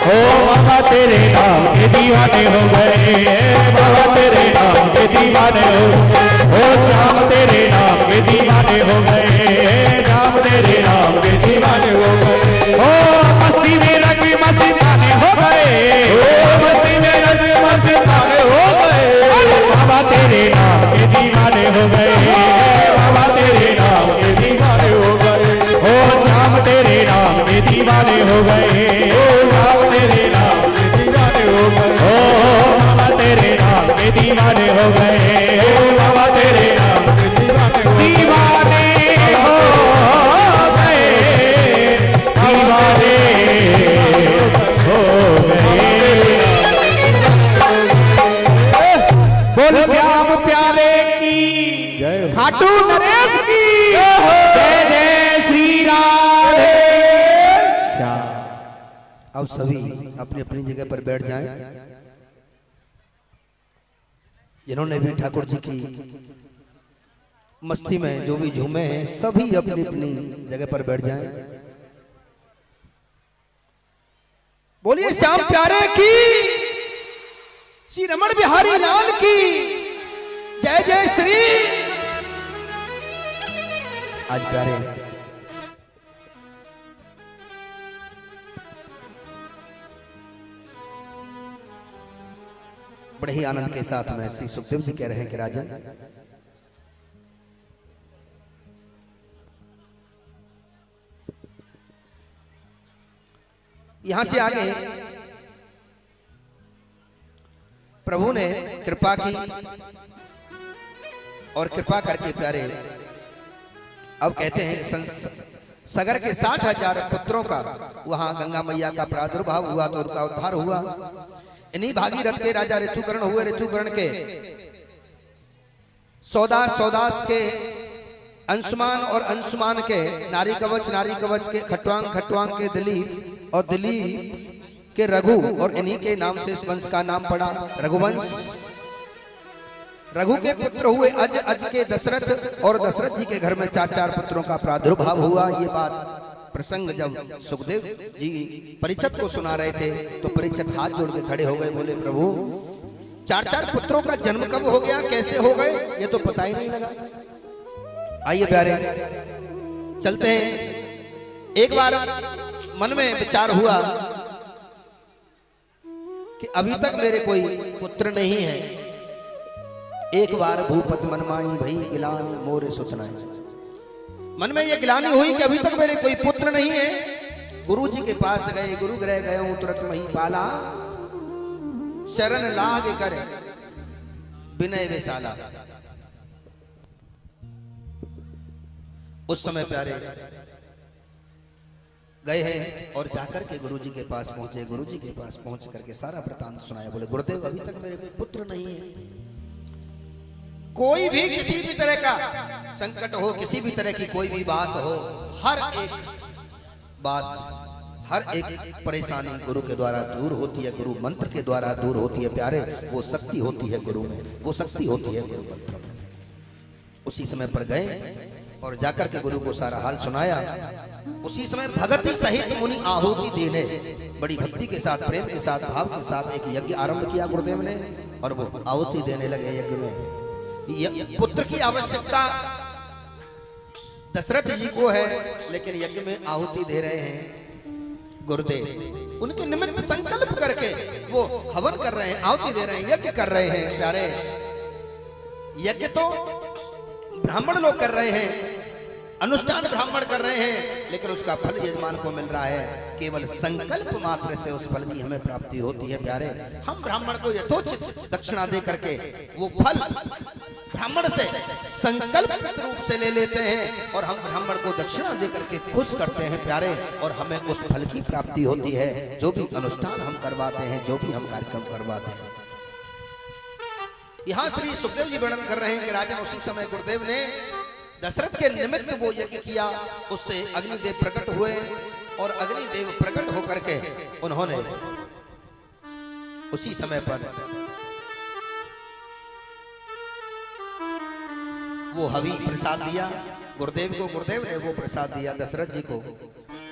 ओ बाबा तेरे नाम के दीवाने हो गए, बाबा तेरे नाम के दीवाने हो गए। ओ श्याम तेरे नाम के दीवाने हो गए, श्याम तेरे नाम के दीवाने हो गए। ओ मस्ती में रंग मस्ताने हो गए, ओ मस्ती में रंग मस्ताने हो गए। बाबा तेरे नाम के दीवाने हो गए, बाबा तेरे नाम के दीवाने हो गए। ओ श्याम तेरे नाम के दीवाने हो गए, ओ श्याम तेरे नाम के दीवाने हो गए। ओ बाबा तेरे नाम के दीवाने हो गए, ओ बाबा तेरे नाम के दीवाने हो गए, दीवाने हो गए। बोल श्याम प्यारे की जय, खाटू नरेश की जय, जय श्री राधे श्याम। अब सभी अपनी अपनी जगह पर बैठ जाएं। जिन्होंने भी ठाकुर जी की मस्ती में जो भी झूमे हैं, सभी अपनी अपनी जगह पर बैठ जाएं। बोलिए श्याम प्यारे की, श्री रमण बिहारी लाल की जय, जय श्री। आज प्यारे बड़े ही आनंद के साथ में श्री सुखदेव जी कह रहे हैं कि राजन, यहां से आगे प्रभु ने कृपा की और कृपा करके प्यारे अब कहते हैं सगर के 60,000 पुत्रों का वहां गंगा मैया का प्रादुर्भाव हुआ तो उनका उद्धार हुआ। इन्हीं भागीरथ के राजा ऋतुकर्ण हुए, ऋतुकर्ण के सौदास के अंशुमान और अंशुमान के नारी कवच के खटवांग के दिलीप और दिलीप के रघु, और इन्हीं के नाम से इस वंश का नाम पड़ा रघुवंश। रघु के पुत्र हुए अज के दशरथ, और दशरथ जी के घर में 4 पुत्रों का प्रादुर्भाव हुआ। ये बात प्रसंग जब सुखदेव जी परीक्षित को सुना रहे थे तो परीक्षित हाथ जोड़ के खड़े हो गए, बोले प्रभु 4 पुत्रों का जन्म कब हो गया, कैसे हो गए, ये तो पता ही नहीं लगा। आइए प्यारे चलते हैं। एक बार मन में विचार हुआ कि अभी तक मेरे कोई पुत्र नहीं है। एक बार भूपति मनमाई भई गिलानी मोरे सुतनाई, मन में ये गिलानी हुई कि अभी तक मेरे कोई पुत्र नहीं है। गुरु जी के पास गए, गुरु गृह गए तुरंत मही पाला, शरण लाग करे विनय विशाला। उस समय प्यारे गए हैं और जाकर के गुरु जी के पास पहुंचे। गुरु जी के पास पहुंच करके सारा वृतांत सुनाया। बोले गुरुदेव अभी तक मेरे कोई पुत्र नहीं है। कोई भी किसी भी तरह का संकट हो, किसी भी तरह की कोई भी बात हो, हर एक बात, हर एक परेशानी गुरु के द्वारा दूर होती है, गुरु मंत्र के द्वारा दूर होती है। प्यारे वो शक्ति होती है गुरु में, वो शक्ति होती है गुरु मंत्र में। उसी समय पर गए और जाकर के गुरु को सारा हाल सुनाया। उसी समय भगति सहित मुनि आहुति देने, बड़ी भक्ति के साथ, प्रेम के साथ, भाव के साथ एक यज्ञ आरंभ किया गुरुदेव ने, और वो आहुति देने लगे यज्ञ में। पुत्र की आवश्यकता दशरथ जी को है, लेकिन यज्ञ में आहुति दे रहे हैं गुरुदेव। उनके निमित्त संकल्प करके वो हवन कर रहे हैं, आहुति दे रहे हैं, यज्ञ कर रहे हैं। प्यारे, यज्ञ तो ब्राह्मण लोग कर रहे हैं, अनुष्ठान ब्राह्मण कर रहे हैं, लेकिन उसका फल यजमान को मिल रहा है। केवल संकल्प मात्र से उस फल की हमें प्राप्ति होती है। प्यारे, हम ब्राह्मण को यथोचित दक्षिणा दे करके वो फल ब्राह्मण से संकल्प रूप से ले लेते हैं, और हम ब्राह्मण को दक्षिणा दे करके खुश करते हैं प्यारे, और हमें उस फल की प्राप्ति होती है। जो भी अनुष्ठान हम करवाते हैं, जो भी हम कार्यक्रम करवाते हैं। यहां श्री सुखदेव जी वर्णन कर रहे हैं कि राजन, उसी समय गुरुदेव ने दशरथ के निमित्त वो यज्ञ किया, उससे अग्निदेव प्रकट हुए, और अग्निदेव प्रकट होकर के उन्होंने उसी समय पर वो हवि प्रसाद दिया गुरुदेव को। गुरुदेव ने वो प्रसाद दिया दशरथ जी को,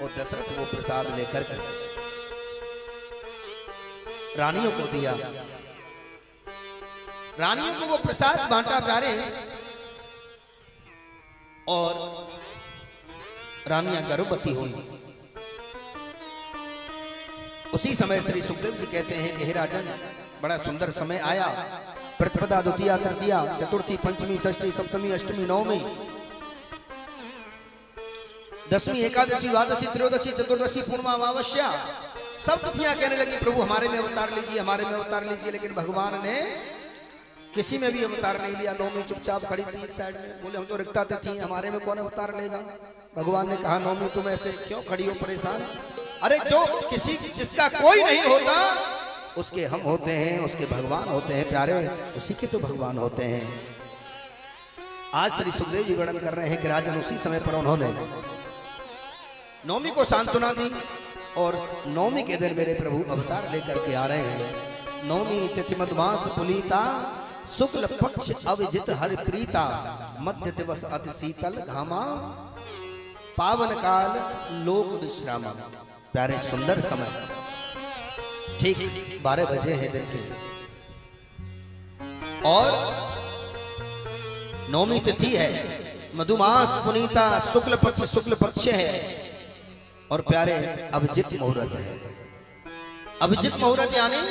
और दशरथ वो प्रसाद लेकर के रानियों को दिया। रानियों को वो प्रसाद बांटा प्यारे, और रानियां गर्भवती हुई। उसी समय श्री सुखदेव जी कहते हैं कि हे राजन, बड़ा सुंदर समय आया। प्रतिपदा, द्वितीया, तृतीया, चतुर्थी, पंचमी, षष्ठी, सप्तमी, अष्टमी, नवमी, दसवीं, एकादशी, द्वादशी, त्रयोदशी, चतुर्दशी, पूर्णिमा, अमावस्या, सब तिथियां कहने लगी प्रभु हमारे में अवतार लीजिए, हमारे में अवतार लीजिए। लेकिन भगवान ने किसी में भी अवतार नहीं लिया। नौमी चुपचाप खड़ी थी एक साइड में, बोले हम तो रिक्ता तिथि, हमारे में कौन अवतार लेगा। भगवान ने कहा, नौमी तुम ऐसे क्यों खड़ी हो परेशान? अरे जो किसी जिसका कोई नहीं होता उसके हम होते हैं, उसके भगवान होते हैं प्यारे, उसी के तो भगवान होते हैं। आज श्री सुखदेव जी वर्णन कर रहे हैं कि राजन, उसी समय पर उन्होंने नौमी को सांत्वना दी, और नौमी के दिन मेरे प्रभु अवतार लेकर के आ रहे हैं। नौमी तिथि मधुमास पुनीता, शुक्ल पक्ष अविजित हरि प्रीता, मध्य दिवस अति शीतल घामा, पावन काल लोक विश्रामा। प्यारे, सुंदर समय, ठीक 12 बजे हैं दिन के, और नौमी तिथि है, मधुमास पुनीता, शुक्ल पक्ष है, और प्यारे अभिजित मुहूर्त है। अभिजित मुहूर्त यानी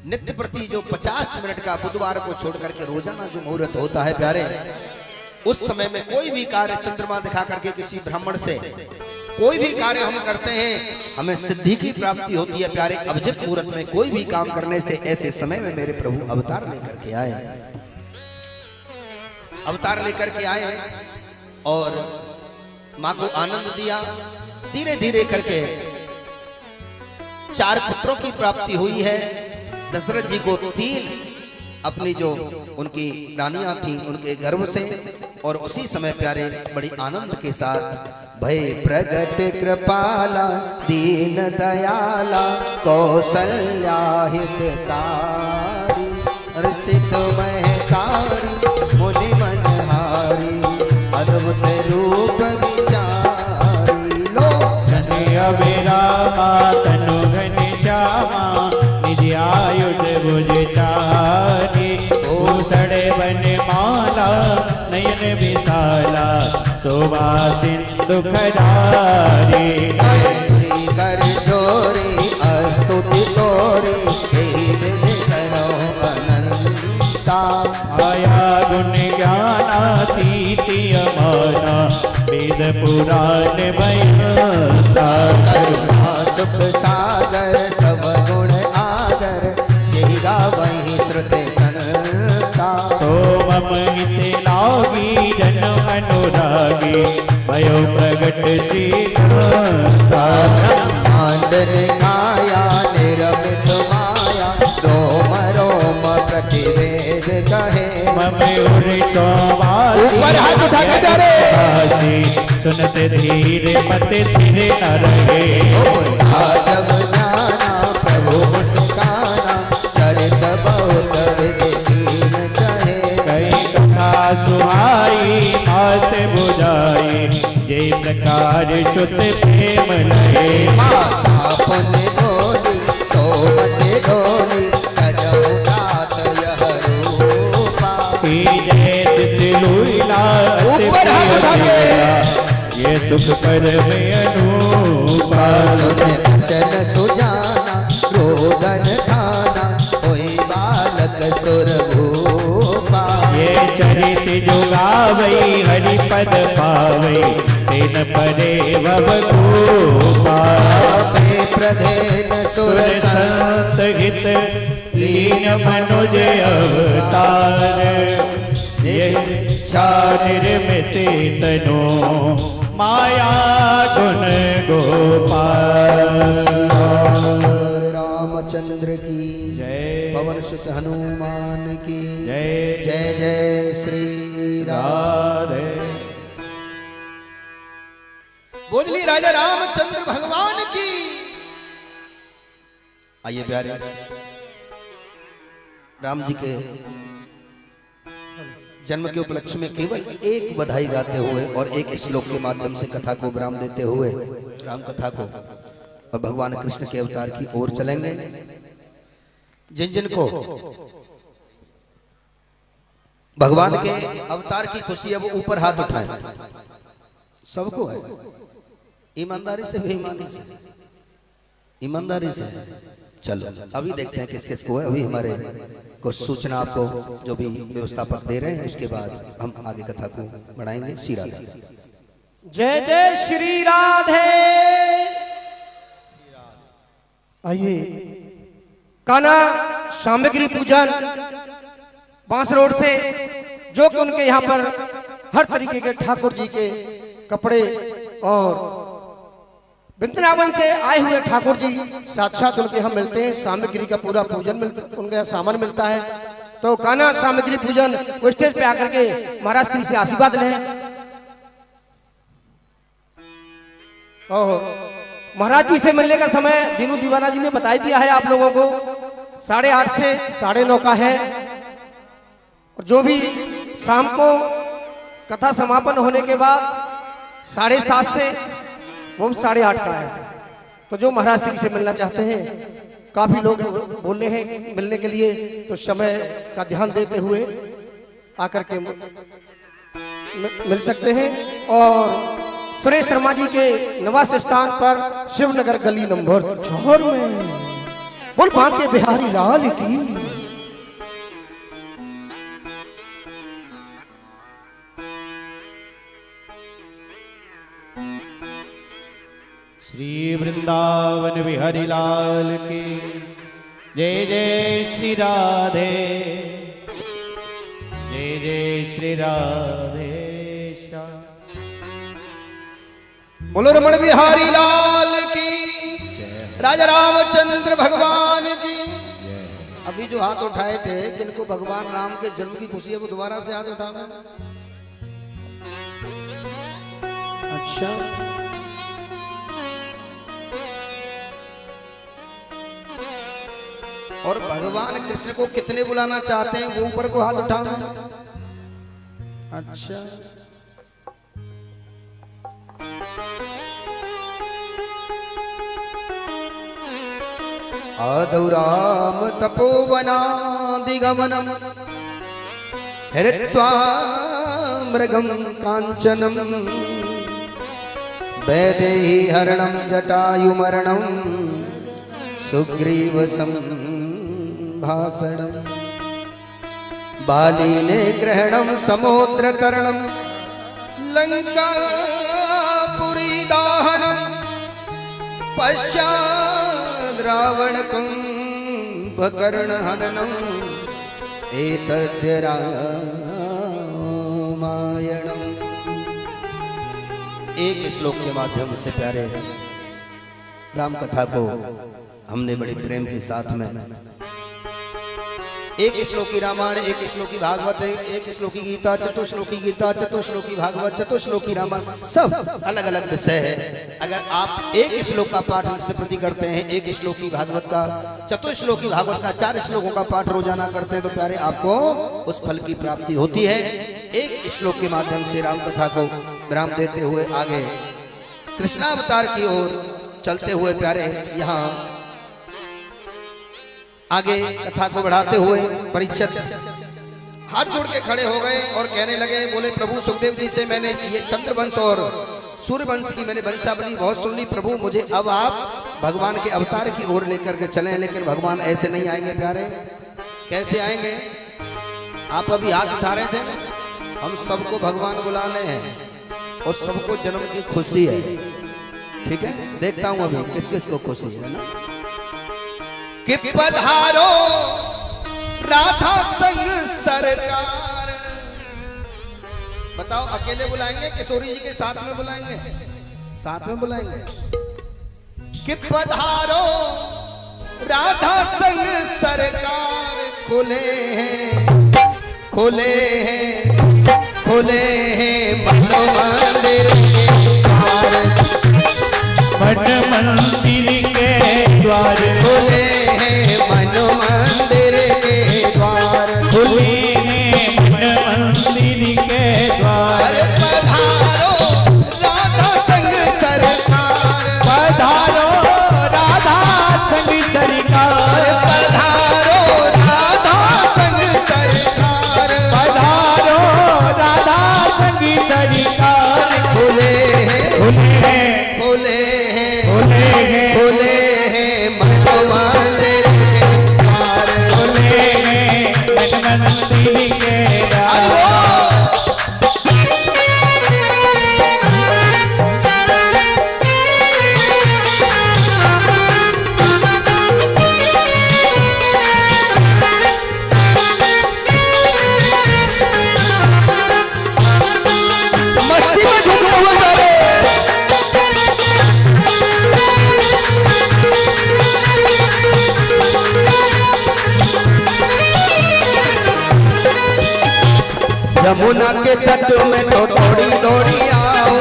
नित्य प्रति जो 50 मिनट का बुधवार को छोड़ करके रोजाना जो मुहूर्त होता है प्यारे, उस समय में कोई भी कार्य चंद्रमा दिखा करके किसी ब्राह्मण से कोई भी कार्य हम करते हैं, हमें सिद्धि की प्राप्ति होती है प्यारे। अभिजित मुहूर्त में कोई भी काम करने से, ऐसे समय में मेरे प्रभु अवतार लेकर के आए, अवतार लेकर के आए, और मां को आनंद दिया। धीरे धीरे करके 4 पुत्रों की प्राप्ति हुई है। दशरथ जी को 3 अपनी जो उनकी रानियां थी उनके गर्भ से, और उसी समय प्यारे बड़ी आनंद के साथ, भय प्रगट कृपाला दीन दयाला कौशल्या हितकारी, रसिक महकारी मुनि मनहारी, अद्भुत रूप विचारी। लो अविरामा तनु घन श्यामा, निज आयुध भुज चारी, भूषण वन माला नयन विशाला, शोभा सिंधु खरारी। कर जोरी स्तुति तोरी, करो अनंता, आया गुण ज्ञानातीत अमाना, वेद पुराण बयाता। करुणा सुख सागर सब गुण आगर, जिगा वही श्रुति संता। सोमम हित लागी जन अनुरागी, भयो प्रगट सीता। ब्रह्मांड दिखाया निरमित माया, रोम रोम प्रतिवेद कहे। मम उर चौवासी, सुनते धीरे मत धीरे न रहे। जब जाना प्रभु मुस्काना, चरित बहुत विधिन चहे। कई कथा सुहाई मात बुझाई, जय प्रकार शुद्ध प्रेम लहे। माता पुन धोनी सोमते धोनी तजहु तात यह रूपा। जैसे लूला ऊपर हाथ उठा के ये सुख परम अनूपा। सुन बचन सुजाना रोदन ठाना होई बालक सुर भूपा। ये चरित जो गावई हरि पद पावई तेन परे भव गोपा। प्रधेन सुर संत हित लीन मनुज अवतार। ये इच्छा निर्मित तनो माया गुण गोपाल। रामचंद्र की जय। पवन सुत हनुमान की जय। जय जय श्री राम। राधे। बोलिए राजा रामचंद्र भगवान की। आइए प्यारे, राम जी के जन्म के उपलक्ष्य में केवल एक बधाई गाते हुए और एक श्लोक के माध्यम से कथा को विराम देते हुए राम कथा को और भगवान कृष्ण के अवतार की ओर चलेंगे। जिन जिन को भगवान के अवतार की खुशी है वो ऊपर हाथ उठाएं। सबको है, ईमानदारी से, बेईमानी से, ईमानदारी से। चलो अभी देखते हैं किस किस को है। अभी हमारे कुछ सूचना आपको जो भी व्यवस्थापक दे रहे हैं, उसके बाद हम आगे कथा को बढ़ाएंगे। श्री राधे। जय जय श्री राधे। आइए, कान्हा सामग्री पूजन बांस रोड से, जो कि उनके यहाँ पर हर तरीके के ठाकुर जी के कपड़े और वृंदावन से आए हुए ठाकुर जी साक्षात उनके यहाँ मिलते हैं। सामग्री का पूरा पूजन मिलता, उनके यहाँ सामान मिलता है। तो कान्हा सामग्री पूजन वो स्टेज पे आकर के महाराज श्री से आशीर्वाद लें। और महाराज जी से मिलने का समय दीनू दीवाना जी ने बता दिया है आप लोगों को, 8:30 से 9:30 का है। और जो भी शाम को कथा समापन होने के बाद 7:30 से वो 8:30 का है। तो जो महाराज श्री से मिलना चाहते हैं, काफी लोग बोल रहे हैं मिलने के लिए, तो समय का ध्यान देते हुए आकर के मिल सकते हैं। और सुरेश शर्मा जी के निवास स्थान पर शिवनगर गली नंबर 4 में बोल बांके बिहारी लाल की। श्री वृंदावन बिहारी लाल की जय। जय श्री राधे। जय जय श्री राधे। बोलो रमण बिहारी लाल की, राजा रामचंद्र भगवान की। अभी जो हाथ उठाए थे, जिनको भगवान राम के जन्म की खुशी है, वो दोबारा से हाथ उठाना। अच्छा, और भगवान कृष्ण को कितने बुलाना चाहते हैं, वो ऊपर को हाथ उठाना। अच्छा, आदौ राम तपोवनादिगमनम् हृत्वा मृगं काञ्चनं वैदेही हरणं जटायुमरणं सुग्रीव संभाषणं बालीने ग्रहणं समुद्रतरणं लंकापुरी दाहनं पश्चात् रावण कुंभकर्ण हननम् एतद्य रामायणम्। एक श्लोक के माध्यम से प्यारे राम कथा को हमने बड़े प्रेम के साथ में, एक श्लोकी रामायण, एक श्लोकी भागवत, एक श्लोकी गीता, चतुश्लोकी गीता, चतुश्लोकी भागवत, चतुश्लोकी रामायण, सब अलग अलग विषय है। अगर आप एक श्लोक का पाठ नित्य प्रति करते हैं, एक श्लोकी भागवत का, चतुश्लोकी भागवत का 4 श्लोकों का पाठ रोजाना करते हैं, तो प्यारे आपको उस फल की प्राप्ति होती है। एक श्लोक के माध्यम से राम कथा को विराम देते हुए आगे कृष्णावतार की ओर चलते हुए प्यारे यहाँ आगे कथा को बढ़ाते हुए परीक्षित हाथ जोड़ के खड़े हो गए और कहने लगे, बोले प्रभु सुखदेव जी से मैंने ये चंद्रवंश और सूर्यवंश की मैंने वंशावली बहुत सुन ली प्रभु, मुझे अब आप भगवान के अवतार की ओर लेकर के चलें। लेकिन भगवान ऐसे नहीं आएंगे प्यारे। कैसे आएंगे? आप अभी हाथ उठा रहे थे, हम सबको भगवान बुलाने हैं और सबको जन्म की खुशी है। ठीक है, देखता हूं अभी किस किस को खुशी है ना। कि पधारो राधा संग सरकार। बताओ अकेले बुलाएंगे किशोरी जी के साथ में बुलाएंगे? साथ में बुलाएंगे। कि पधारो राधा संग सरकार, खुले हैं खुले हैं खुले हैं मनो मंदिर के द्वार, मन मंदिर के द्वार खुले हैं मनो मंदिर के द्वार, खुले हैं मन मंदिर के द्वार। अरे पधारो राधा संग सरकार, पधारो राधा संग सरकार, पधारो राधा संग सरकार, पधारो राधा संग सरकार। खुले हैं खुले हैं खुले हैं खुले हैं खुले हैं मनो मंदिर के द्वार, खुले हैं मन मंदिर के द्वार। मस्ती में झूमे हुए जा रहे यमुना के तट में तो दौड़ी दौड़ी आओ,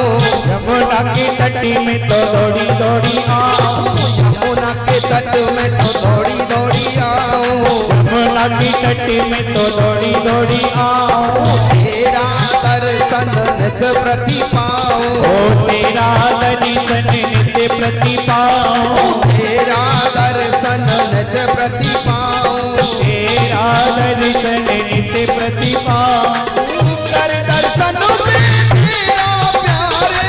यमुना की तटी में तो दौड़ी दौड़ी आओ, यमुना के तट में तो दौड़ी दौड़ी आओ, यमुना की तटी में तो दौड़ी दौड़ी आओ। तेरा दर्शन नित प्रति पाओ, ओ तेरा दर्शन नित्य प्रति पाओ, तेरा दर्शन नित प्रति पाओ, तेरा दर्शन नित्य प्रति पाओ। कर दर्शन में तेरा प्यारे,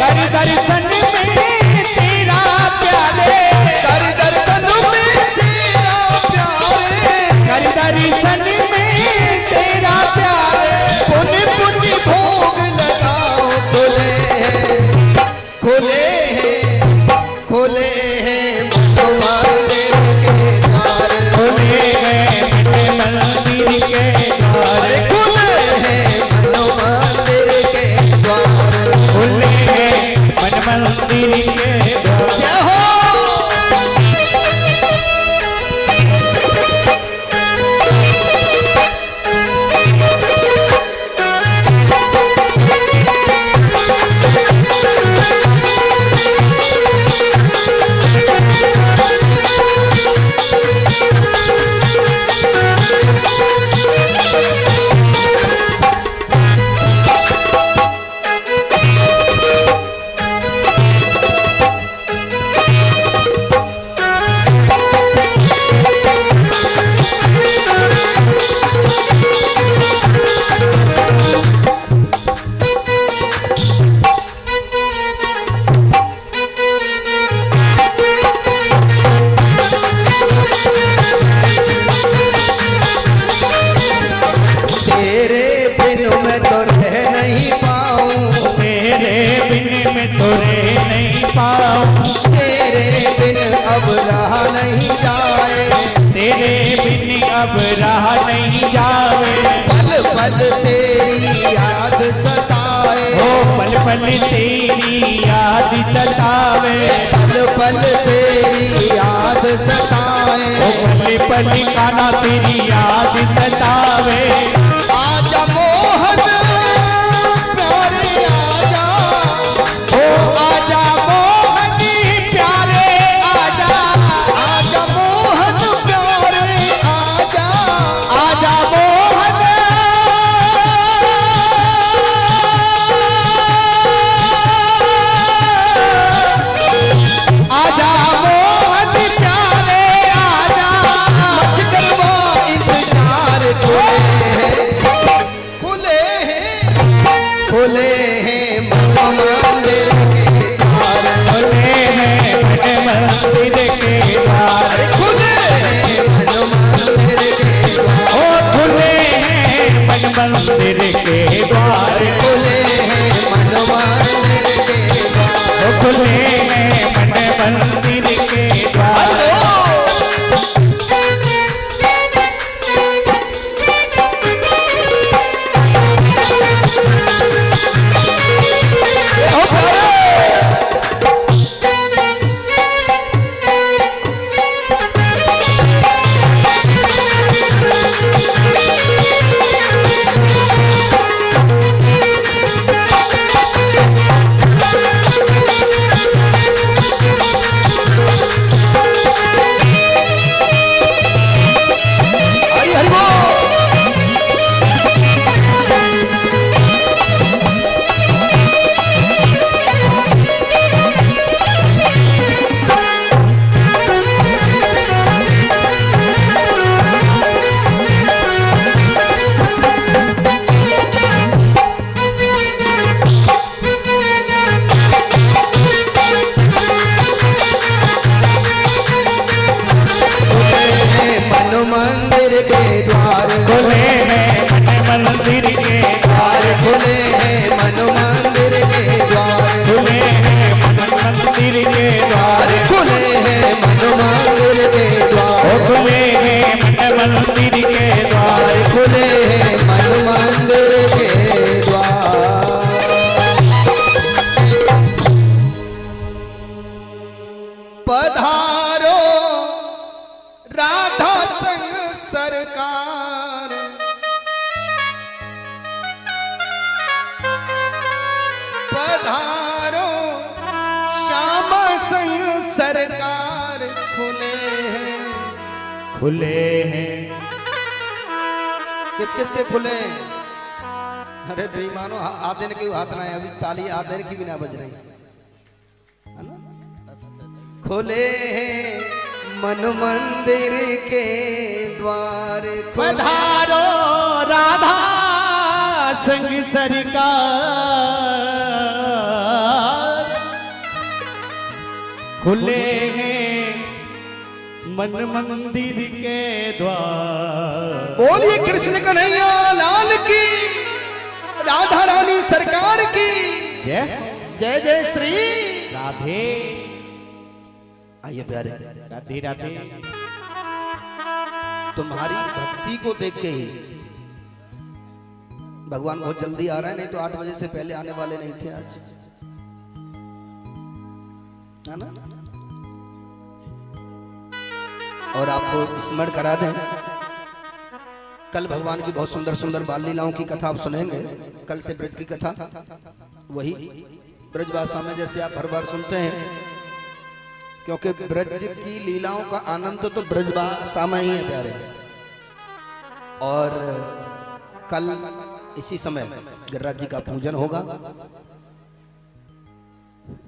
कर दर्शन में तेरा प्यारे, कर दर्शन में तेरा प्यारे, कर दर्शन में तेरा प्यारे। पुण्य पुण्य भोग लगाओ, खुले हैं खुले हैं खुले हैं मनो मंदिर के द्वार, खुले हैं मन मंदिर के द्वार, अरे खुले हैं मनो मंदिर के द्वार। खुले हैं मन मंदिर के द्वार। जय हो तेरे बिन मैं तो रह नहीं पाऊं, तेरे बिन मैं तो रह नहीं पाऊं, तेरे बिन अब रहा नहीं जाए, तेरे बिन अब रहा नहीं जावे। पल पल तेरी याद सताए, ओ पल पल तेरी याद सतावे, पल पल तेरी याद सताए, ओ पल पल काना तेरी याद सतावे। आजा मोहन प्यारे आजा, ओ आजा मोहन प्यारे आजा, आजा मोहन प्यारे आजा, आजा मोहन खुले हैं मन मंदिर के द्वार, खुले हैं मन मंदिर के द्वार, खुले हैं मन मंदिर के द्वार, ओ खुले हैं मन मंदिर के द्वार, खुले हैं मन मंदिर के द्वार, ओ खुले हैं मन मंदिर के द्वार। मंदिर के द्वार, खुले हैं मन मंदिर के द्वार, खुले हैं मन मंदिर के द्वार, खुले हैं मन मंदिर के द्वार, खुले हैं मन मंदिर के द्वार, ओ खुले हैं मन मंदिर के द्वार, खुले हैं मन मंदिर के द्वार। पधारो राधा संग सरकार, पधारो श्याम संग सरकार, खुले हैं। खुले हैं किस किस के खुले हैं? अरे बेईमानो, हाथ देने के हाथ ना है, अभी ताली हाथ देने की भी ना बज रही है ना? खुले हैं मन मंदिर के द्वार, पधारो राधा संग सरकार, खुले हैं मन मंदिर के द्वार। बोलिए कृष्ण कन्हैया लाल की, राधा रानी सरकार की जय जय जय श्री राधे आइए प्यारे, राधे राधे। तुम्हारी भक्ति को देख के ही भगवान बहुत जल्दी आ रहे हैं, नहीं तो 8 बजे से पहले आने वाले नहीं थे आज, है ना? और आपको स्मरण करा दें, कल भगवान की बहुत सुंदर सुंदर बाल लीलाओं की कथा आप सुनेंगे। कल से ब्रज की कथा, वही ब्रज भाषा में जैसे आप हर बार सुनते हैं, क्योंकि ब्रज की लीलाओं का आनंद तो ब्रज भाषा में ही है प्यारे। और कल इसी समय गिरिराज जी का पूजन होगा।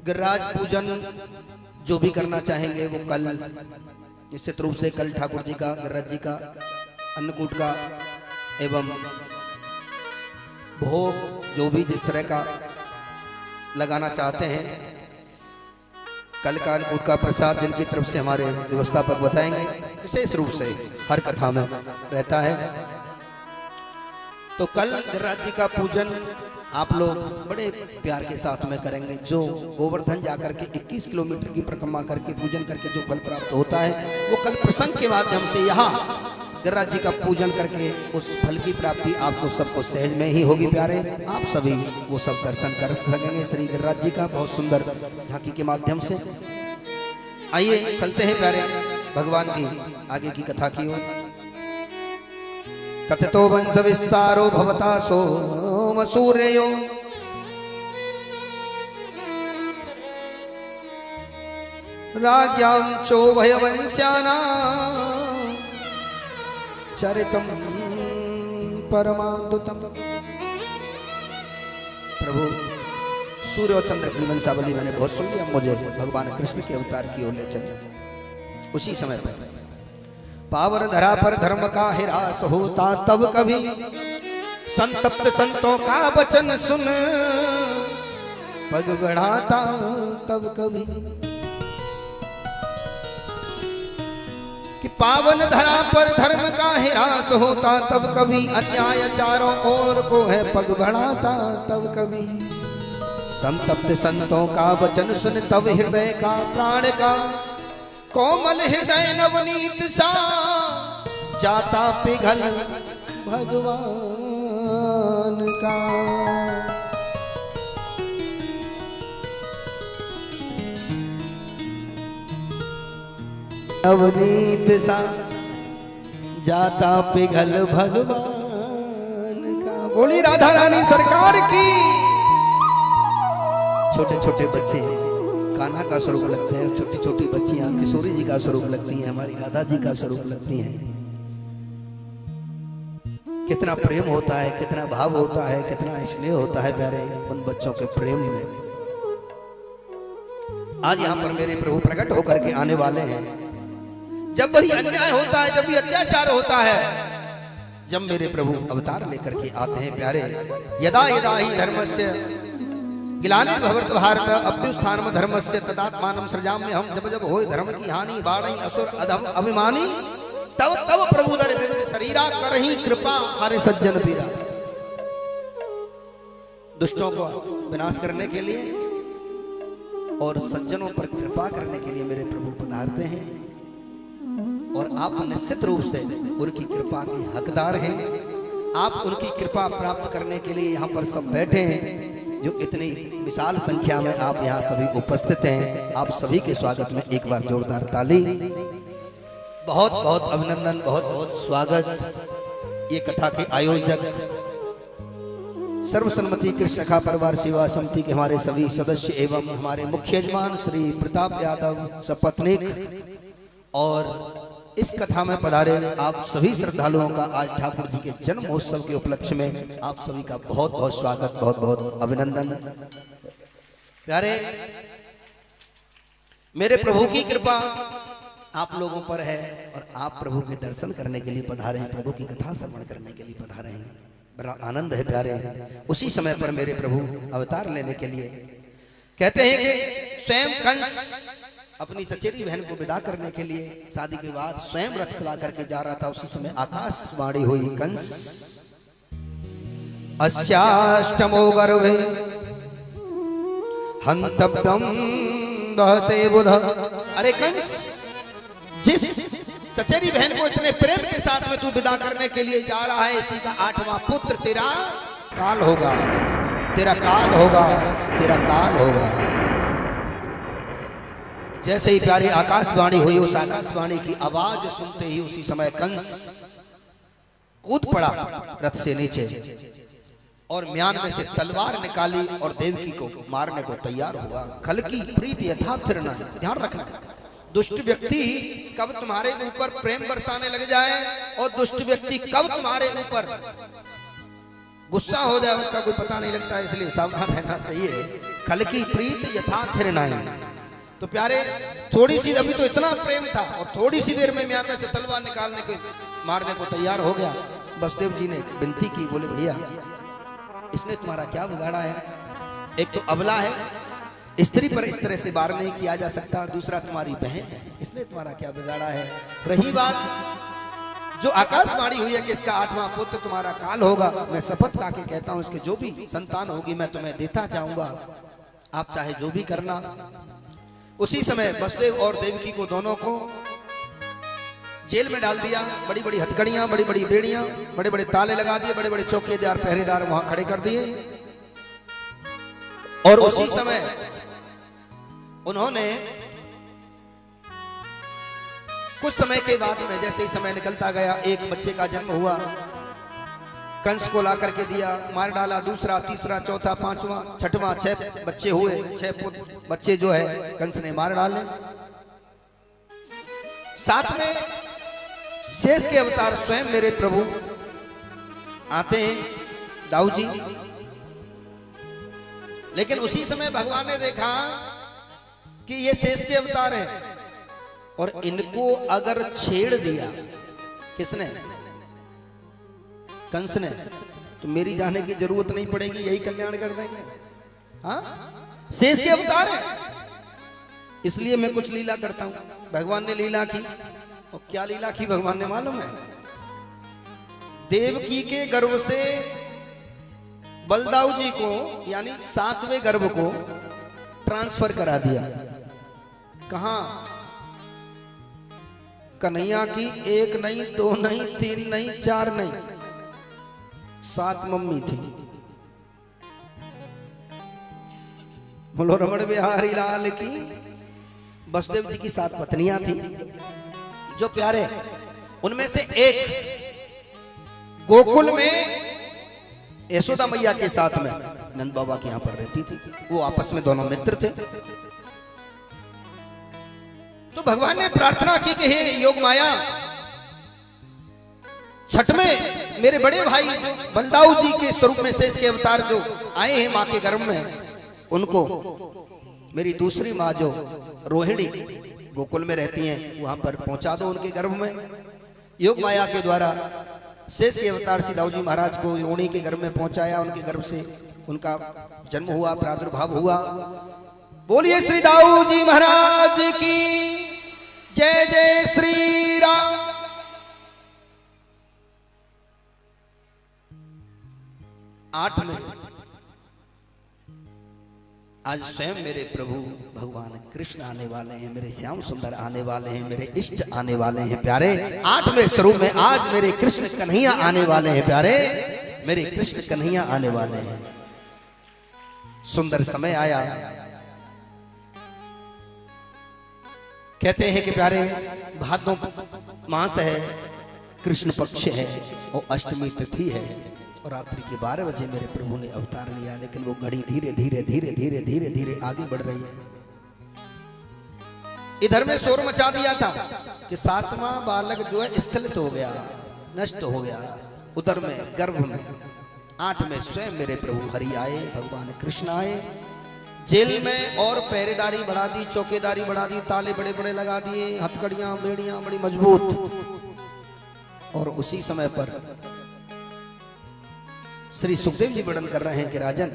गिरिराज पूजन जो भी करना चाहेंगे वो कल निश्चित रूप से कल ठाकुर जी का, गिरिराज जी का अन्नकूट का एवं भोग जो भी जिस तरह का लगाना चाहते हैं, कल का अन्नकूट का प्रसाद जिनकी तरफ से हमारे व्यवस्थापक बताएंगे, विशेष रूप से हर कथा में रहता है। तो कल गिरिराज जी का पूजन आप लोग बड़े प्यार के साथ में करेंगे। जो गोवर्धन जाकर के 21 किलोमीटर की परिक्रमा करके पूजन करके जो फल प्राप्त होता है, वो कल प्रसंग के माध्यम से यहाँ गिरिराज जी का पूजन करके उस फल की प्राप्ति आपको सबको सहज में ही होगी प्यारे। आप सभी वो सब दर्शन कर सकेंगे श्री गिरिराज जी का बहुत सुंदर झांकी के माध्यम से। आइए चलते हैं प्यारे भगवान की आगे की कथा की ओर। कथितो वंश विस्तारो भवता सोम सूर्यो, राज्ञां चोभयवंश्यानां चरितम परमाद्भुतम। प्रभु सूर्य और चंद्र की वंशावली मैंने बहुत सुन लिया, मुझे भगवान कृष्ण के अवतार की ओर ले चले। उसी समय पर पावन धरा पर धर्म का हिरास होता, तब कभी संतप्त संतों का वचन सुन पग बढ़ाता तब कभी कि पावन धरा पर धर्म का हिरास होता तब कभी अन्याय चारों ओर को है पग बढ़ाता तब कभी संतप्त संतों का वचन सुन तब हृदय का प्राण का कोमल हृदय नवनीत सा जाता पिघल भगवान का। नवनीत सा जाता पिघल भगवान का। बोली राधा रानी सरकार की। छोटे छोटे बच्चे कान्हा का स्वरूप लगते हैं, छोटी छोटी बच्चियां किशोरी जी का स्वरूप लगती हैं, हमारी राधा जी का स्वरूप लगती हैं। कितना प्रेम होता है, कितना भाव होता है, कितना स्नेह होता है प्यारे उन बच्चों के प्रेम में। आज यहाँ पर मेरे प्रभु प्रकट होकर के आने वाले हैं। जब भी अन्याय होता है, जब भी अत्याचार होता है, जब मेरे प्रभु अवतार लेकर के आते हैं प्यारे, यदा यदा ही धर्मस्य गिलाने भवत भारत अभ्युत्थानम धर्मस्य तदात्मानं सृजाम्य हम। जब जब होए धर्म की हानि बाढ़ई असुर अधम अभिमानी तब तब प्रभु दर विविध शरीरा करही कृपा हरे सज्जन पीरा। दुष्टों को विनाश करने के लिए और सज्जनों पर कृपा करने के लिए मेरे प्रभु पधारते हैं और आप निश्चित रूप से उनकी कृपा के हकदार हैं। आप उनकी कृपा प्राप्त करने के लिए यहाँ पर सब बैठे हैं। जो इतनी विशाल संख्या में आप यहाँ सभी उपस्थित हैं, आप सभी के स्वागत में एक बार जोरदार ताली। बहुत बहुत अभिनंदन, बहुत बहुत स्वागत। ये कथा के आयोजक सर्वसम्मति कृष्ण शाखा परिवार सेवा समिति के हमारे सभी सदस्य एवं हमारे मुख्य यजमान श्री प्रताप यादव सपत्नीक, और इस कथा में पधारे आप सभी श्रद्धालुओं का आज ठाकुर जी के जन्म महोत्सव के उपलक्ष्य में आप सभी का बहुत बहुत स्वागत, बहुत बहुत अभिनंदन। प्यारे मेरे प्रभु की कृपा आप लोगों पर है और आप प्रभु के दर्शन करने के लिए पधारे हैं, प्रभु की कथा श्रवण करने के लिए पधारे हैं। बड़ा आनंद है प्यारे। उसी समय पर मेरे प्रभु अवतार लेने के लिए कहते हैं कि स्वयं कंस अपनी चचेरी बहन को विदा करने के लिए शादी के बाद स्वयं रथ चला करके जा रहा था। उसी समय आकाशवाणी हुई, कंस अस्याष्टमो गर्भे हंतव्यम दहसे बुध। अरे कंस, जिस चचेरी बहन को इतने प्रेम के साथ में तू विदा करने के लिए जा रहा है, इसी का 8वां पुत्र तेरा काल होगा, तेरा काल होगा, तेरा काल होगा। जैसे ही प्यारी आकाशवाणी हुई, उस आकाशवाणी की आवाज सुनते ही उसी समय कंस कूद पड़ा रथ से नीचे और म्यान में से तलवार निकाली और देवकी को मारने को तैयार हुआ। खल की प्रीति यथा फिर न। ध्यान रखना, दुष्ट व्यक्ति कब तुम्हारे ऊपर प्रेम बरसाने लग जाए और दुष्ट व्यक्ति कब तुम्हारे ऊपर गुस्सा हो जाए उसका कोई पता नहीं लगता, इसलिए सावधान रहना चाहिए। खल की प्रीति यथा फिर न। तो प्यारे थोड़ी सी, अभी तो इतना प्रेम था और थोड़ी सी देर में म्यान में से तलवार निकालने के मारने को तैयार हो गया। वसुदेव जी ने विनती की, बोले भैया इसने तुम्हारा क्या बिगाड़ा है? एक तो अबला है, स्त्री पर इस तरह से वार नहीं किया जा सकता, दूसरा तुम्हारी बहन है, इसने तुम्हारा क्या बिगाड़ा है? रही बात जो आकाशवाणी हुई है कि इसका 8वां पुत्र तुम्हारा काल होगा, मैं शपथ खा के कहता हूं इसके जो भी संतान होगी मैं तुम्हें देता जाऊंगा, आप चाहे जो भी करना। उसी समय वसुदेव और देवकी को दोनों को जेल में डाल दिया। बड़ी बड़ी हथकड़ियां, बड़ी बड़ी बेड़ियां, बड़े बड़े ताले लगा दिए, बड़े बड़े चौकीदार पहरेदार वहां खड़े कर दिए। और उसी समय उन्होंने कुछ समय के बाद में जैसे ही समय निकलता गया, एक बच्चे का जन्म हुआ, कंस को ला करके दिया, मार डाला। दूसरा, तीसरा, चौथा, 5वां, 6वां, 6 बच्चे हुए। 6 बच्चे जो है कंस ने मार डाले। साथ में शेष के अवतार स्वयं मेरे प्रभु आते हैं, दाऊ जी। लेकिन उसी समय भगवान ने देखा कि ये शेष के अवतार हैं और इनको अगर छेड़ दिया, किसने? कंस ने, तो मेरी जाने की जरूरत नहीं पड़ेगी, यही कल्याण कर देंगे। हाँ, शेष के अवतार है, इसलिए मैं कुछ लीला करता हूं। भगवान ने लीला की, और क्या लीला की भगवान ने मालूम है? देवकी के गर्भ से बलदाऊ जी को, यानी 7वें गर्भ को ट्रांसफर करा दिया। कहां? कन्हैया की 1 नहीं, 2 नहीं, 3 नहीं, 4 नहीं, 7 मम्मी थी। बोलो रमण बिहारी लाल की। वसुदेव जी की 7 पत्नियां थी जो प्यारे, उनमें से एक गोकुल में यशोदा मैया के साथ में नंद बाबा के यहां पर रहती थी। वो आपस में दोनों मित्र थे। तो भगवान ने प्रार्थना की कि हे योग माया, छठ में मेरे बड़े भाई जो बलदाऊ जी के स्वरूप में शेष के अवतार जो आए हैं मां के गर्भ में, उनको मेरी दूसरी मां जो रोहिणी गोकुल में रहती हैं वहां पर पहुंचा दो उनके गर्भ में। योग माया के द्वारा शेष के अवतार श्री दाऊ जी महाराज को रोहिणी के गर्भ में पहुंचाया, उनके गर्भ से उनका जन्म हुआ, प्रादुर्भाव हुआ। बोलिए श्री दाऊ जी महाराज की जय। जय श्री राम। आठ में आज स्वयं मेरे प्रभु भगवान कृष्ण आने वाले हैं, मेरे श्याम सुंदर आने वाले हैं, मेरे इष्ट आने वाले हैं प्यारे। 8वें स्वरूप में आज मेरे कृष्ण कन्हैया आने वाले हैं प्यारे, मेरे कृष्ण कन्हैया आने वाले हैं। सुंदर समय आया। कहते हैं कि प्यारे भादों मास है, कृष्ण पक्ष है और अष्टमी तिथि है, और रात्रि के 12 बजे मेरे प्रभु ने अवतार लिया। लेकिन वो घड़ी धीरे धीरे धीरे धीरे धीरे धीरे आगे बढ़ रही है। इधर में शोर मचा दिया था कि 7वां बालक जो है स्खलित हो गया, नष्ट हो गया। उधर में गर्भ में 8 में स्वयं मेरे प्रभु हरि आए, भगवान कृष्ण आए। जेल में और पहरेदारी बढ़ा दी, चौकीदारी बढ़ा दी, ताले बड़े बड़े लगा दिए, हथकड़ियां बेड़ियां बड़ी मजबूत। और उसी समय पर श्री सुखदेव जी वर्णन कर रहे हैं कि राजन,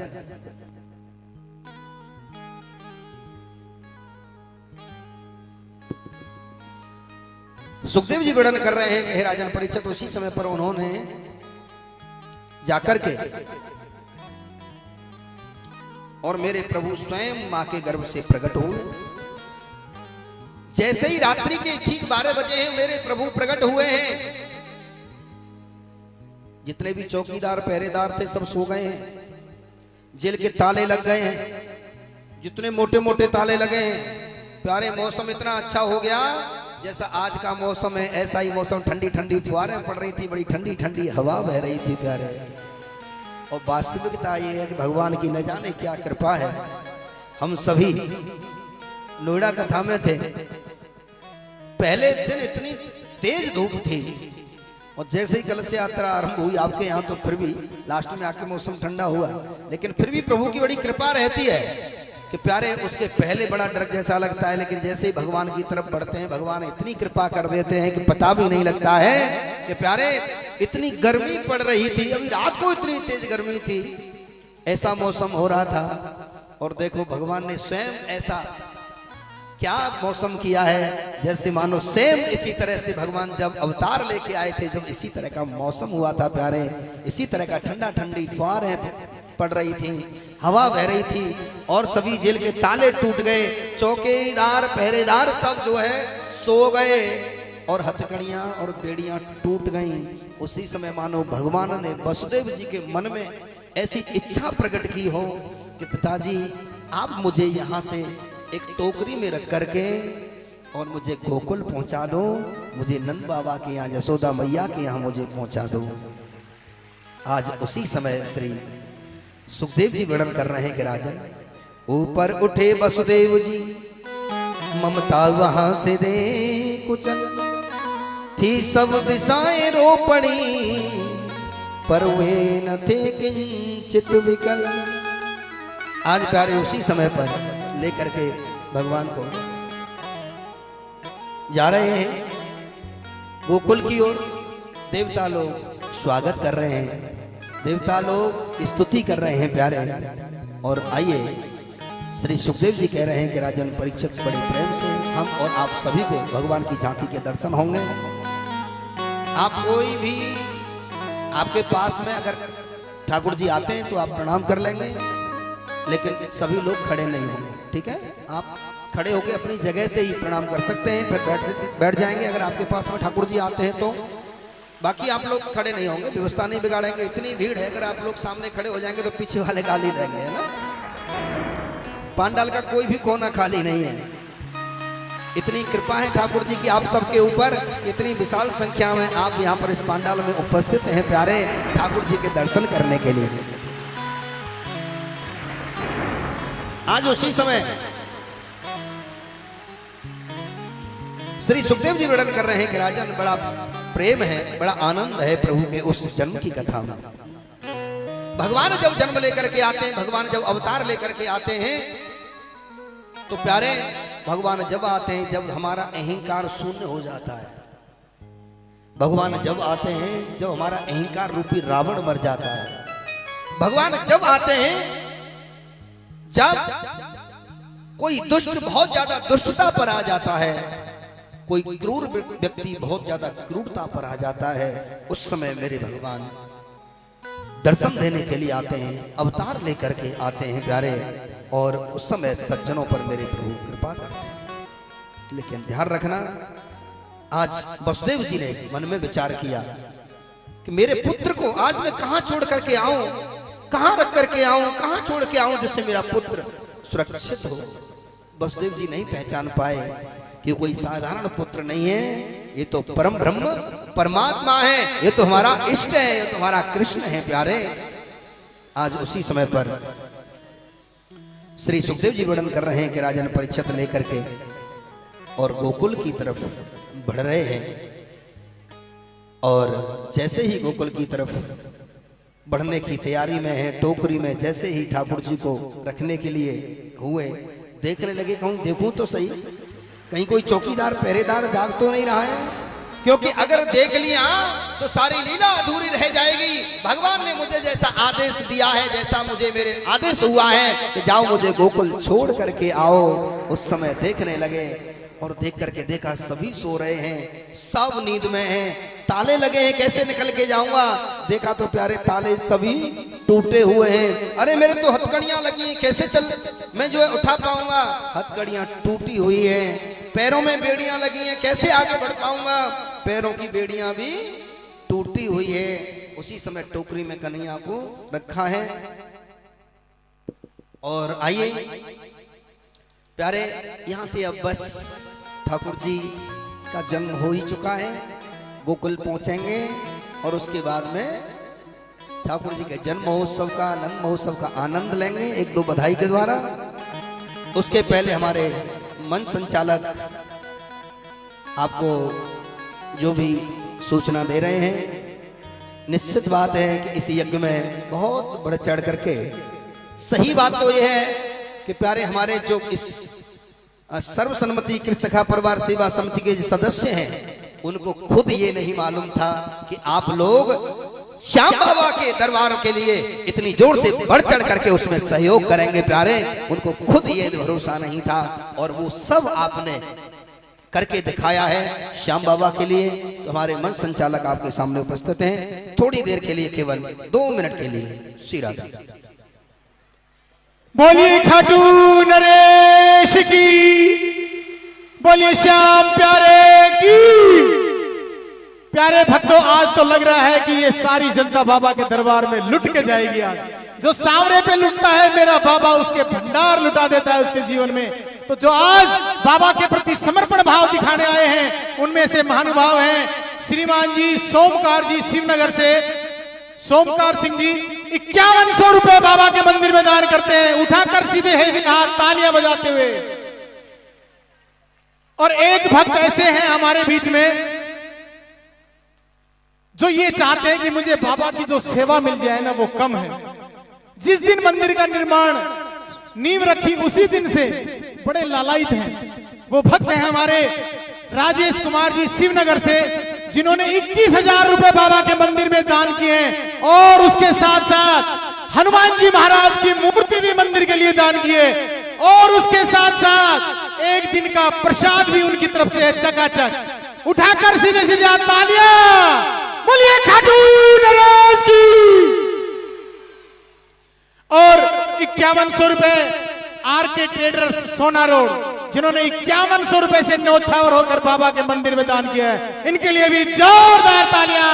सुखदेव जी वर्णन कर रहे हैं कि हे राजन परीक्षित, उसी समय पर उन्होंने जाकर के और मेरे प्रभु स्वयं मां के गर्भ से प्रकट हुए। जैसे ही रात्रि के ठीक 12 बजे हैं मेरे प्रभु प्रकट हुए हैं। जितने भी चौकीदार पहरेदार थे सब सो गए हैं, जेल के ताले लग गए हैं, जितने मोटे मोटे ताले लगे हैं। प्यारे मौसम इतना अच्छा हो गया, जैसा आज का मौसम है ऐसा ही मौसम, ठंडी ठंडी फुहारें पड़ रही थी, बड़ी ठंडी ठंडी हवा बह रही थी प्यारे। और वास्तविकता ये है कि भगवान की न जाने क्या कृपा है। हम सभी नोएडा कथा में थे, पहले दिन इतनी तेज धूप थी, और जैसे ही कलश यात्रा आरंभ हुई आपके यहाँ तो फिर भी लास्ट में आके मौसम ठंडा हुआ। लेकिन फिर भी प्रभु की बड़ी कृपा रहती है कि प्यारे उसके पहले बड़ा डर जैसा लगता है, लेकिन जैसे ही भगवान की तरफ बढ़ते हैं भगवान इतनी कृपा कर देते हैं कि पता भी नहीं लगता है कि प्यारे इतनी गर्मी पड़ रही थी, अभी रात को इतनी तेज गर्मी थी, ऐसा मौसम हो रहा था। और देखो भगवान ने स्वयं ऐसा क्या मौसम किया है, जैसे मानो सेम इसी तरह से भगवान जब अवतार लेके आए थे, जब इसी तरह का मौसम हुआ था प्यारे, इसी तरह का ठंडा ठंडी फुहारें पड़ रही थी, हवा बह रही थी, और सभी जेल के ताले टूट गए, चौकीदार पहरेदार सब जो है सो गए, और हथकड़ियां और बेड़ियां टूट गईं। उसी समय मानो भगवान ने वसुदेव जी के मन में ऐसी इच्छा प्रकट की हो कि पिताजी आप मुझे यहाँ से एक टोकरी में रख करके और मुझे गोकुल पहुंचा दो, मुझे नंद बाबा के यहाँ यशोदा मैया के यहाँ मुझे पहुंचा दो। आज उसी समय श्री सुखदेव जी वर्णन कर रहे हैं कि राजन, ऊपर उठे वसुदेव जी ममता वहां से दे कुचल, थी सब दिशाएं रो पड़ी पर वे न थे किंचित विकल। आज प्यारे उसी समय पर लेकर के भगवान को जा रहे हैं गोकुल की ओर। देवता लोग स्वागत कर रहे हैं, देवता लोग स्तुति कर रहे हैं प्यारे। और आइए श्री सुखदेव जी कह रहे हैं कि राजन परीक्षित बड़े प्रेम से हम और आप सभी को भगवान की झांकी के दर्शन होंगे। आप कोई भी आपके पास में अगर ठाकुर जी आते हैं तो आप प्रणाम कर लेंगे, लेकिन सभी लोग खड़े नहीं होंगे, ठीक है? आप खड़े होकर अपनी जगह से ही प्रणाम कर सकते हैं, फिर बैठ जाएंगे अगर आपके पास में ठाकुर जी आते हैं तो। बाकी आप लोग खड़े नहीं होंगे, व्यवस्था नहीं बिगाड़ेंगे। इतनी भीड़ है, अगर आप लोग सामने खड़े हो जाएंगे तो पीछे वाले गाली देंगे, है ना? पांडाल का कोई भी कोना खाली नहीं है। इतनी कृपा है ठाकुर जी की आप सबके ऊपर, इतनी विशाल संख्या में आप यहाँ पर इस पांडाल में उपस्थित हैं प्यारे ठाकुर जी के दर्शन करने के लिए। आज उसी समय श्री सुखदेव जी वर्णन कर रहे हैं कि राजन बड़ा प्रेम है, बड़ा आनंद है प्रभु के उस जन्म की कथा में। भगवान जब जन्म लेकर के आते हैं, भगवान जब अवतार लेकर के आते हैं, तो प्यारे भगवान जब आते हैं जब हमारा अहंकार शून्य हो जाता है। भगवान जब आते हैं जब हमारा अहंकार रूपी रावण मर जाता है। भगवान जब आते हैं जब कोई दुष्ट बहुत ज्यादा दुष्टता पर आ जाता है, कोई क्रूर व्यक्ति बहुत ज्यादा क्रूरता पर आ जाता है, उस समय मेरे भगवान दर्शन देने के लिए आते हैं, अवतार लेकर के आते हैं प्यारे। और उस समय सज्जनों पर मेरे प्रभु कृपा करते हैं। लेकिन ध्यान रखना, आज वसुदेव जी ने मन में विचार किया कि मेरे पुत्र को आज मैं कहां छोड़ करके आऊं, कहां रख करके आऊं, कहां छोड़ के आऊं जिससे मेरा पुत्र सुरक्षित हो। वसुदेव जी नहीं पहचान पाए कि कोई साधारण पुत्र नहीं है, ये तो परम ब्रह्म परमात्मा है, ये तो हमारा इष्ट है, ये तो हमारा कृष्ण है प्यारे। आज उसी समय पर श्री सुखदेव जी वर्णन कर रहे हैं कि राजन परीक्षित लेकर के और गोकुल की तरफ बढ़ रहे हैं। और जैसे ही गोकुल की तरफ बढ़ने की तैयारी में है, टोकरी में जैसे ही ठाकुर जी को रखने के लिए हुए, देखने लगे कहूं देखूं तो सही कहीं कोई चौकीदार पहरेदार जाग तो नहीं रहा है, क्योंकि अगर देख लिया तो सारी लीला अधूरी रह जाएगी। भगवान ने मुझे जैसा आदेश दिया है, जैसा मुझे मेरे आदेश हुआ है कि जाओ मुझे गोकुल छोड़ करके आओ, उस समय देखने लगे और देख करके देखा सभी सो रहे हैं, सब नींद में हैं, ताले लगे हैं, कैसे निकल के जाऊंगा। देखा तो प्यारे ताले सभी टूटे हुए हैं। अरे मेरे तो हथकड़ियां लगी हैं, कैसे चल मैं जो है उठा पाऊंगा, हथकड़ियां टूटी हुई है। पैरों में बेड़ियां लगी हैं, कैसे आगे बढ़ पाऊंगा, पैरों की बेड़ियां भी टूटी हुई है। उसी समय टोकरी में कन्हैया को रखा है। और आइए प्यारे यहां से अब बस ठाकुर जी का जन्म हो ही चुका है, गोकुल पहुंचेंगे और उसके बाद में ठाकुर जी के जन्म महोत्सव का, नंद महोत्सव का आनंद लेंगे एक दो बधाई के द्वारा। उसके पहले हमारे मंच संचालक आपको जो भी सूचना दे रहे हैं, निश्चित बात है कि इस यज्ञ में बहुत बढ़ चढ़ करके, सही बात तो यह है कि प्यारे हमारे जो इस सर्वसम्मति कृष्ण सखा परिवार सेवा समिति के जो सदस्य हैं, उनको खुद ये नहीं मालूम था कि आप लोग श्याम बाबा के दरबार के लिए इतनी जोर से बढ़ चढ़ करके उसमें सहयोग करेंगे प्यारे। उनको खुद ये भरोसा नहीं था और वो सब आपने करके दिखाया है श्याम बाबा के लिए। तो हमारे मंच संचालक आपके सामने उपस्थित हैं, थोड़ी देर के लिए, केवल 2 मिनट के लिए। श्री राधा। बोलिए खाटू नरेश की, बोलिए श्याम प्यारे की। प्यारे भक्तों, आज तो लग रहा है कि ये सारी जनता बाबा के दरबार में लुट के जाएगी। आज जो सांवरे पे लुटता है मेरा बाबा उसके भंडार लुटा देता है उसके जीवन में। तो जो आज बाबा के प्रति समर्पण भाव दिखाने आए हैं, उनमें से महानुभाव हैं श्रीमान जी सोमकार जी शिवनगर से, सोमकार सिंह जी 5100 रुपए बाबा के मंदिर में दान करते हैं, उठाकर सीधे है हाथ तालियां बजाते हुए। और एक भक्त ऐसे हैं हमारे बीच में जो ये चाहते हैं कि मुझे बाबा की जो सेवा मिल जाए ना वो कम है। जिस दिन मंदिर का निर्माण नींव रखी उसी दिन से बड़े लालायित हैं। वो भक्त हैं हमारे राजेश कुमार जी शिवनगर से, जिन्होंने 21,000 रुपए बाबा के मंदिर में दान किए हैं। और उसके साथ साथ हनुमान जी महाराज की मूर्ति भी मंदिर के लिए दान किए और उसके साथ साथ एक दिन का प्रसाद भी उनकी तरफ से है चकाचक। उठाकर सीधे सीधे तालियां बोलिए खाटू नरेश की। और 5100 रुपए आरके ट्रेडर्स सोना रोड, जिन्होंने 5100 रुपए से न्यौछावर होकर बाबा के मंदिर में दान किया है, इनके लिए भी जोरदार तालियां।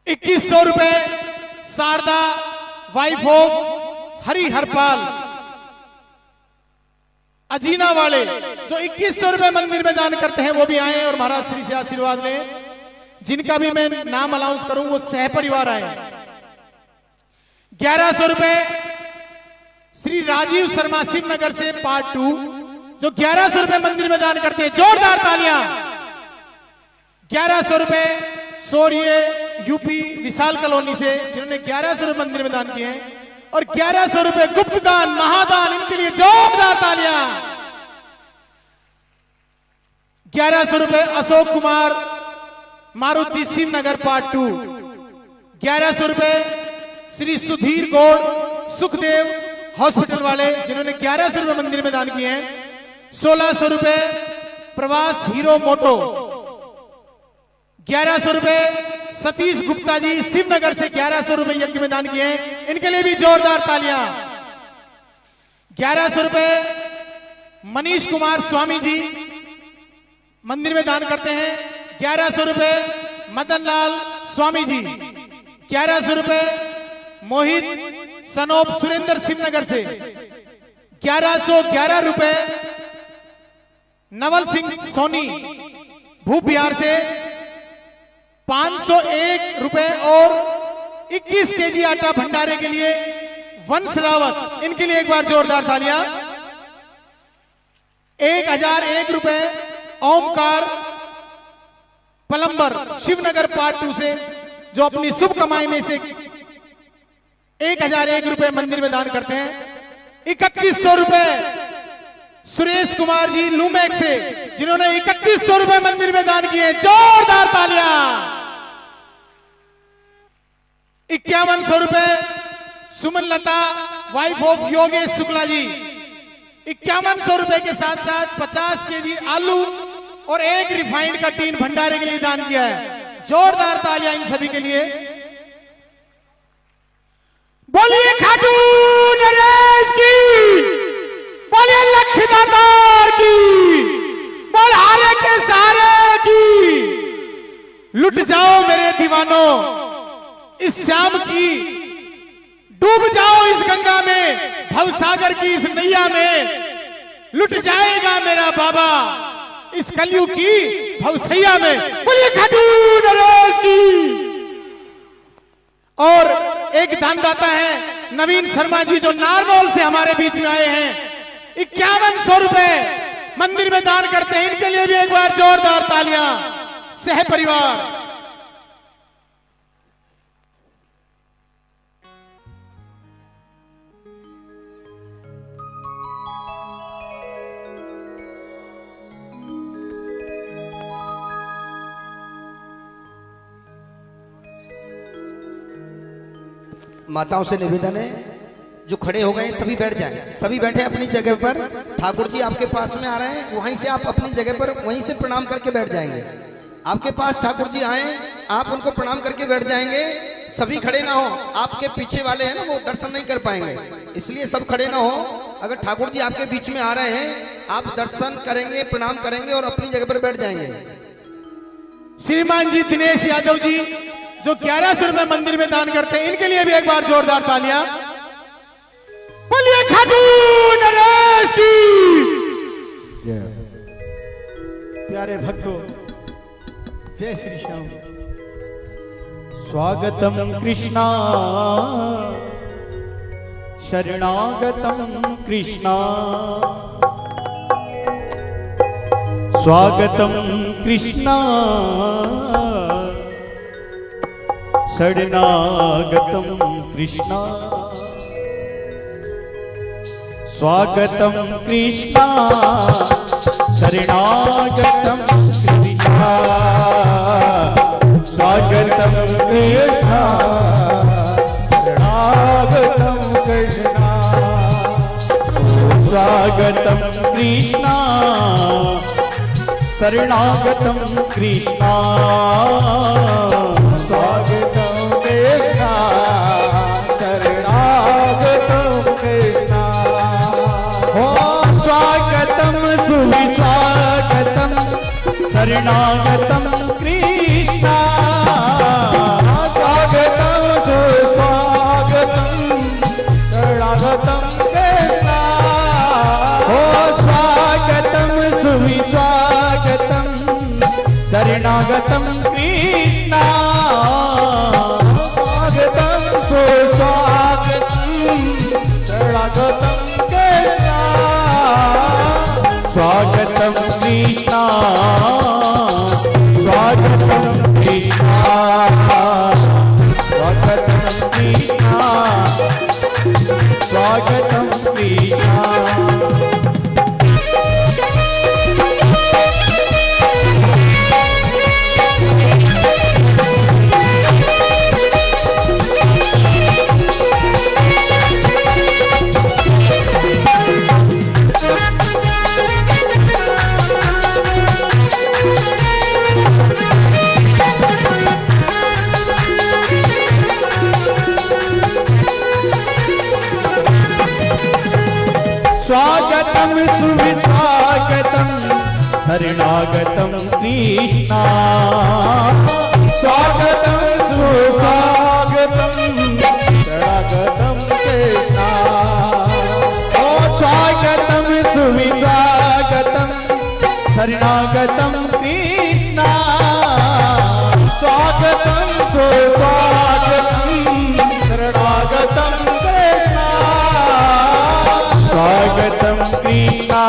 2100 रुपए शारदा वाइफ ऑफ हरि हरपाल अजीना वाले, जो 2100 रुपए मंदिर में दान करते हैं, वो भी आए और महाराज श्री से आशीर्वाद लें। जिनका भी मैं नाम अनाउंस करूं वो सह परिवार आए। 1100 रुपए श्री राजीव शर्मा शिवनगर से पार्ट 2, जो 1100 रुपए मंदिर में दान करते हैं, जोरदार तालियां। 1100 रुपए सौर्य यूपी विशाल कॉलोनी से, जिन्होंने 1100 रुपए मंदिर में दान किए हैं, और 1100 रुपए गुप्त दान महादान, इनके लिए जोरदार तालियां। 1100 रुपए अशोक कुमार मारुति शिवनगर पार्ट 2। 1100 रुपए श्री सुधीर गौड़ सुखदेव हॉस्पिटल वाले, जिन्होंने 1100 रुपए मंदिर में दान किए हैं। 1600 रुपए प्रवास हीरो मोटो। 1100 रुपए सतीश गुप्ता जी शिवनगर से 1100 रुपए यज्ञ में दान किए हैं, इनके लिए भी जोरदार तालियां। 1100 रुपए मनीष कुमार स्वामी जी मंदिर में दान करते हैं। 1100 रुपए मदन लाल स्वामी जी। 1100 रुपए मोहित सनोप सुरेंद्र शिवनगर से। 1111 रुपए नवल सिंह सोनी भूप बिहार से। 501 रुपए और 21 केजी आटा भंडारे के लिए वंश रावत, इनके लिए एक बार जोरदार तालियां। 1001 रुपए ओमकार पलंबर शिवनगर पार्ट 2 से, जो अपनी शुभ कमाई में से 1001 रुपए मंदिर में दान करते हैं। 3100 रुपए सुरेश कुमार जी लूमेक से, जिन्होंने 3100 रुपए मंदिर में दान किए, जोरदार तालियां। 5100 रुपए सुमन लता वाइफ ऑफ योगेश शुक्ला जी। 5100 रुपए के साथ साथ 50 केजी आलू और 1 रिफाइंड का टीन भंडारे के लिए दान किया है। जोरदार तालियां इन सभी के लिए। बोलिए खाटू नरेश की, बोलिए लक्ष्मी दातार की, बोल हारे के सहारे की। लुट जाओ मेरे दीवानों इस श्याम की, डूब जाओ इस गंगा में, भवसागर की इस नैया में। लुट जाएगा मेरा बाबा इस कलयुग की भवसैया में। बोलिए खाटू नरेश की। और एक दानदाता है नवीन शर्मा जी, जो नारनौल से हमारे बीच में आए हैं। 5100 रुपए मंदिर में दान करते हैं, इनके लिए भी एक बार जोरदार तालियां। सह परिवार। माताओं से निवेदन है, जो खड़े हो गए सभी बैठ जाएं, सभी बैठे अपनी जगह पर। ठाकुर जी आपके पास में आ रहे हैं, वहीं से आप अपनी जगह पर वहीं से प्रणाम करके बैठ जाएंगे। आपके पास ठाकुर जी आए, आप उनको प्रणाम करके बैठ जाएंगे। सभी खड़े ना हो, आपके पीछे वाले हैं ना, वो दर्शन नहीं कर पाएंगे, इसलिए सब खड़े ना हो। अगर ठाकुर जी आपके बीच में आ रहे हैं, आप दर्शन करेंगे, प्रणाम करेंगे और अपनी जगह पर बैठ जाएंगे। श्रीमान जी दिनेश यादव जी, जो 1100 रुपए मंदिर में दान करते हैं, इनके लिए भी एक बार जोरदार तालियां। बोलिए खाटू नरेश की। प्यारे भक्तों, जय श्री श्याम। स्वागतम कृष्णा शरणागतम कृष्णा, स्वागतम कृष्णा शरणागतम कृष्णा, स्वागतम कृष्णा शरणागतम कृष्णा। स्वागतम कृष्णा शरणागतम कृष्णा स्वागतम कृष्णा शरणागतम कृष्णा स्वागतम कृष्णा शरणागतम कृष्णा हो स्वागतम सुविस्वागतम शरणागतम कृष्णा स्वागतम सुस्वागतम शरणागतम कृष्णा हो स्वागतम सुविस्वागतम शरणागतम कृष्णा स्वागतम सुस्वागतम शरणागतम कृष्णा स्वागतम कृष्णा स्वागतम कृष्णा स्वागतम कृष्णा स्वागतम कृष्णा स्वागतम सुविस्वागतम शरणागतम कृष्णा स्वागतम सुस्वागतम शरणागतम कृष्णा ओ स्वागतम सुविस्वागतम शरणागतम कृष्णा स्वागतम सुस्वागतम शरणागतम कृष्णा स्वागतम कृष्णा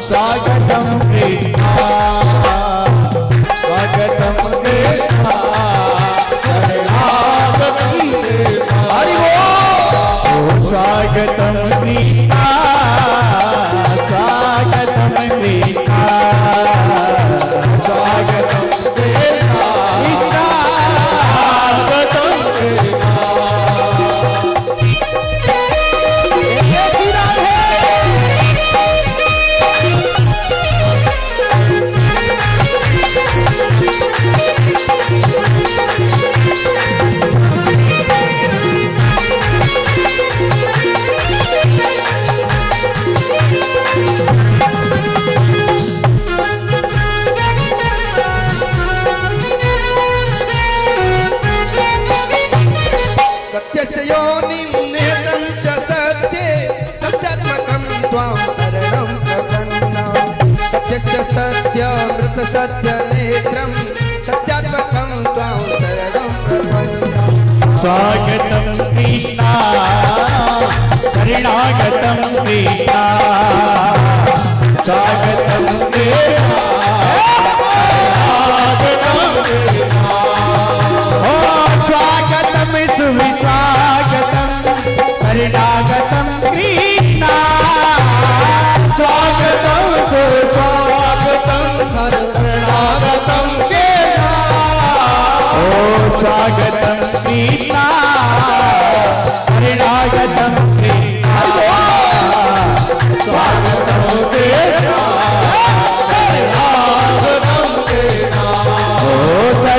स्वागतम कृष्णा स्वागतम कृष्णा शरणागतम कृष्णा हरि बोल स्वागतम कृष्णा स्वागतम कृष्णा स्वागतम कृष्णा स्वागतम कृष्णा सत्यस्य योनिं नेतं च सत्ये सत्यात्मकं त्वां शरणं प्रपन्ना सत्यस्य सत्यामृतसत्यनेत्रं सत्यात्मकं त्वां शरणं प्रपन्ना स्वागतम कृष्णा शरणागतम कृष्णा स्वागतम कृष्णा शरणागतम कृष्णा ओ स्वागतम सुविस्वागतम शरणागतम कृष्णा स्वागतम सुस्वागतम शरणागतम कृष्णा ओ स्वागतम कृष्णा शरणागतम कृष्णा स्वागतम कृष्णा शरणागतम कृष्णा ओ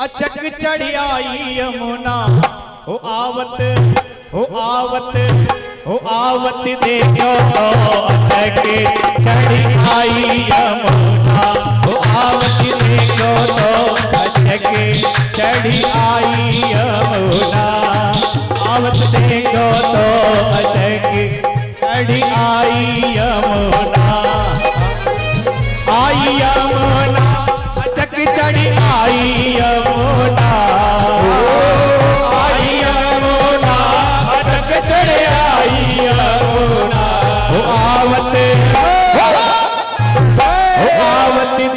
अचक चढ़ी आई यमुना हो आवत देखो तो अचक चढ़ी आई यमुना हो आवत देखो तो अचक चढ़ी आई यमुना आवत देखो तो अचक चढ़ी आई यमुना अचक चढ़ी आई यमुना अचक चढ़ी आई यमुना आवत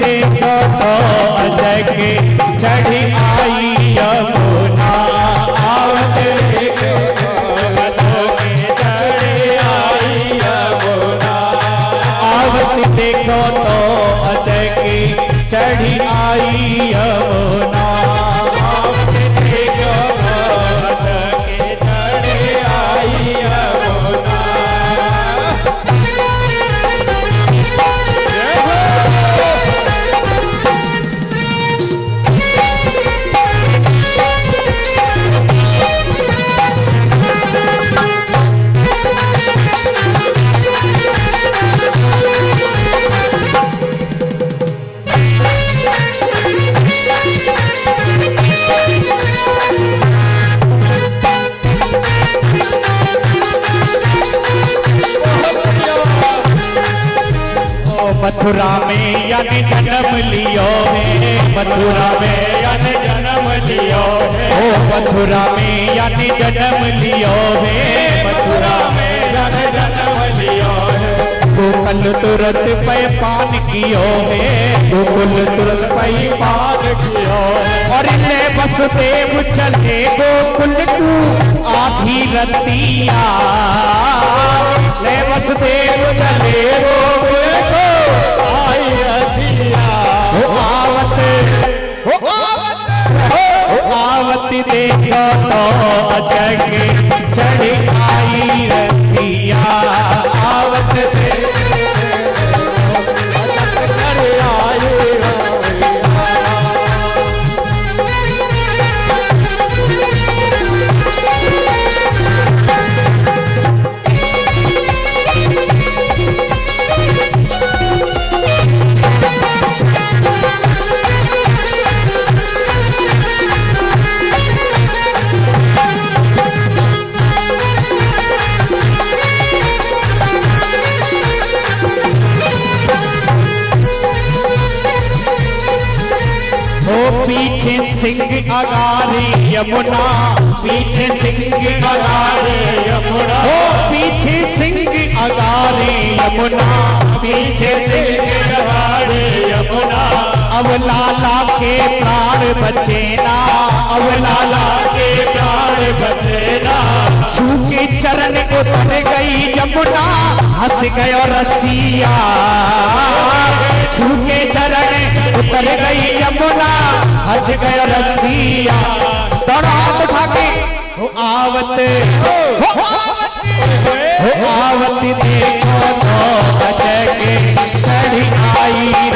देखो तो अचक चढ़ी आई यमुना आवत देखो अचक चढ़ी आई यमुना आवत देखो तो अचक चढ़ी आई यमुना आवत देखो तो अचक चढ़ी आई यमुना मथुरा में यानी जन्म लियो है मथुरा में यानी जन्म लियो है ओ मथुरा में यानी जन्म लियो है मथुरा में यानी जन्म लियो है गोकुल तुरंत पे पान कियो है गोकुल तुरंत पे पान कियो और ले वसुदेव चले गोकुल को आधी रतिया ले वसुदेव चले गोकुल को आई रतिया आवत देखो तो अचक चढ़ी आई रतिया आवत देखो अचक चढ़ी आई पीछे सिंह अगारी यमुना पीछे सिंह अगारी यमुना ओ पीछे सिंह अगारी यमुना पीछे सिंह अगारी यमुना अब लाला के प्राण बचे ना अब लाला के प्राण बचे ना छूके चरण उतर गई यमुना हंस गयो रसिया छूके चरण उतर गई यमुना हंस गयो रसिया दौड़ात भागे हो आवत देखो तो अचक चढ़ी आई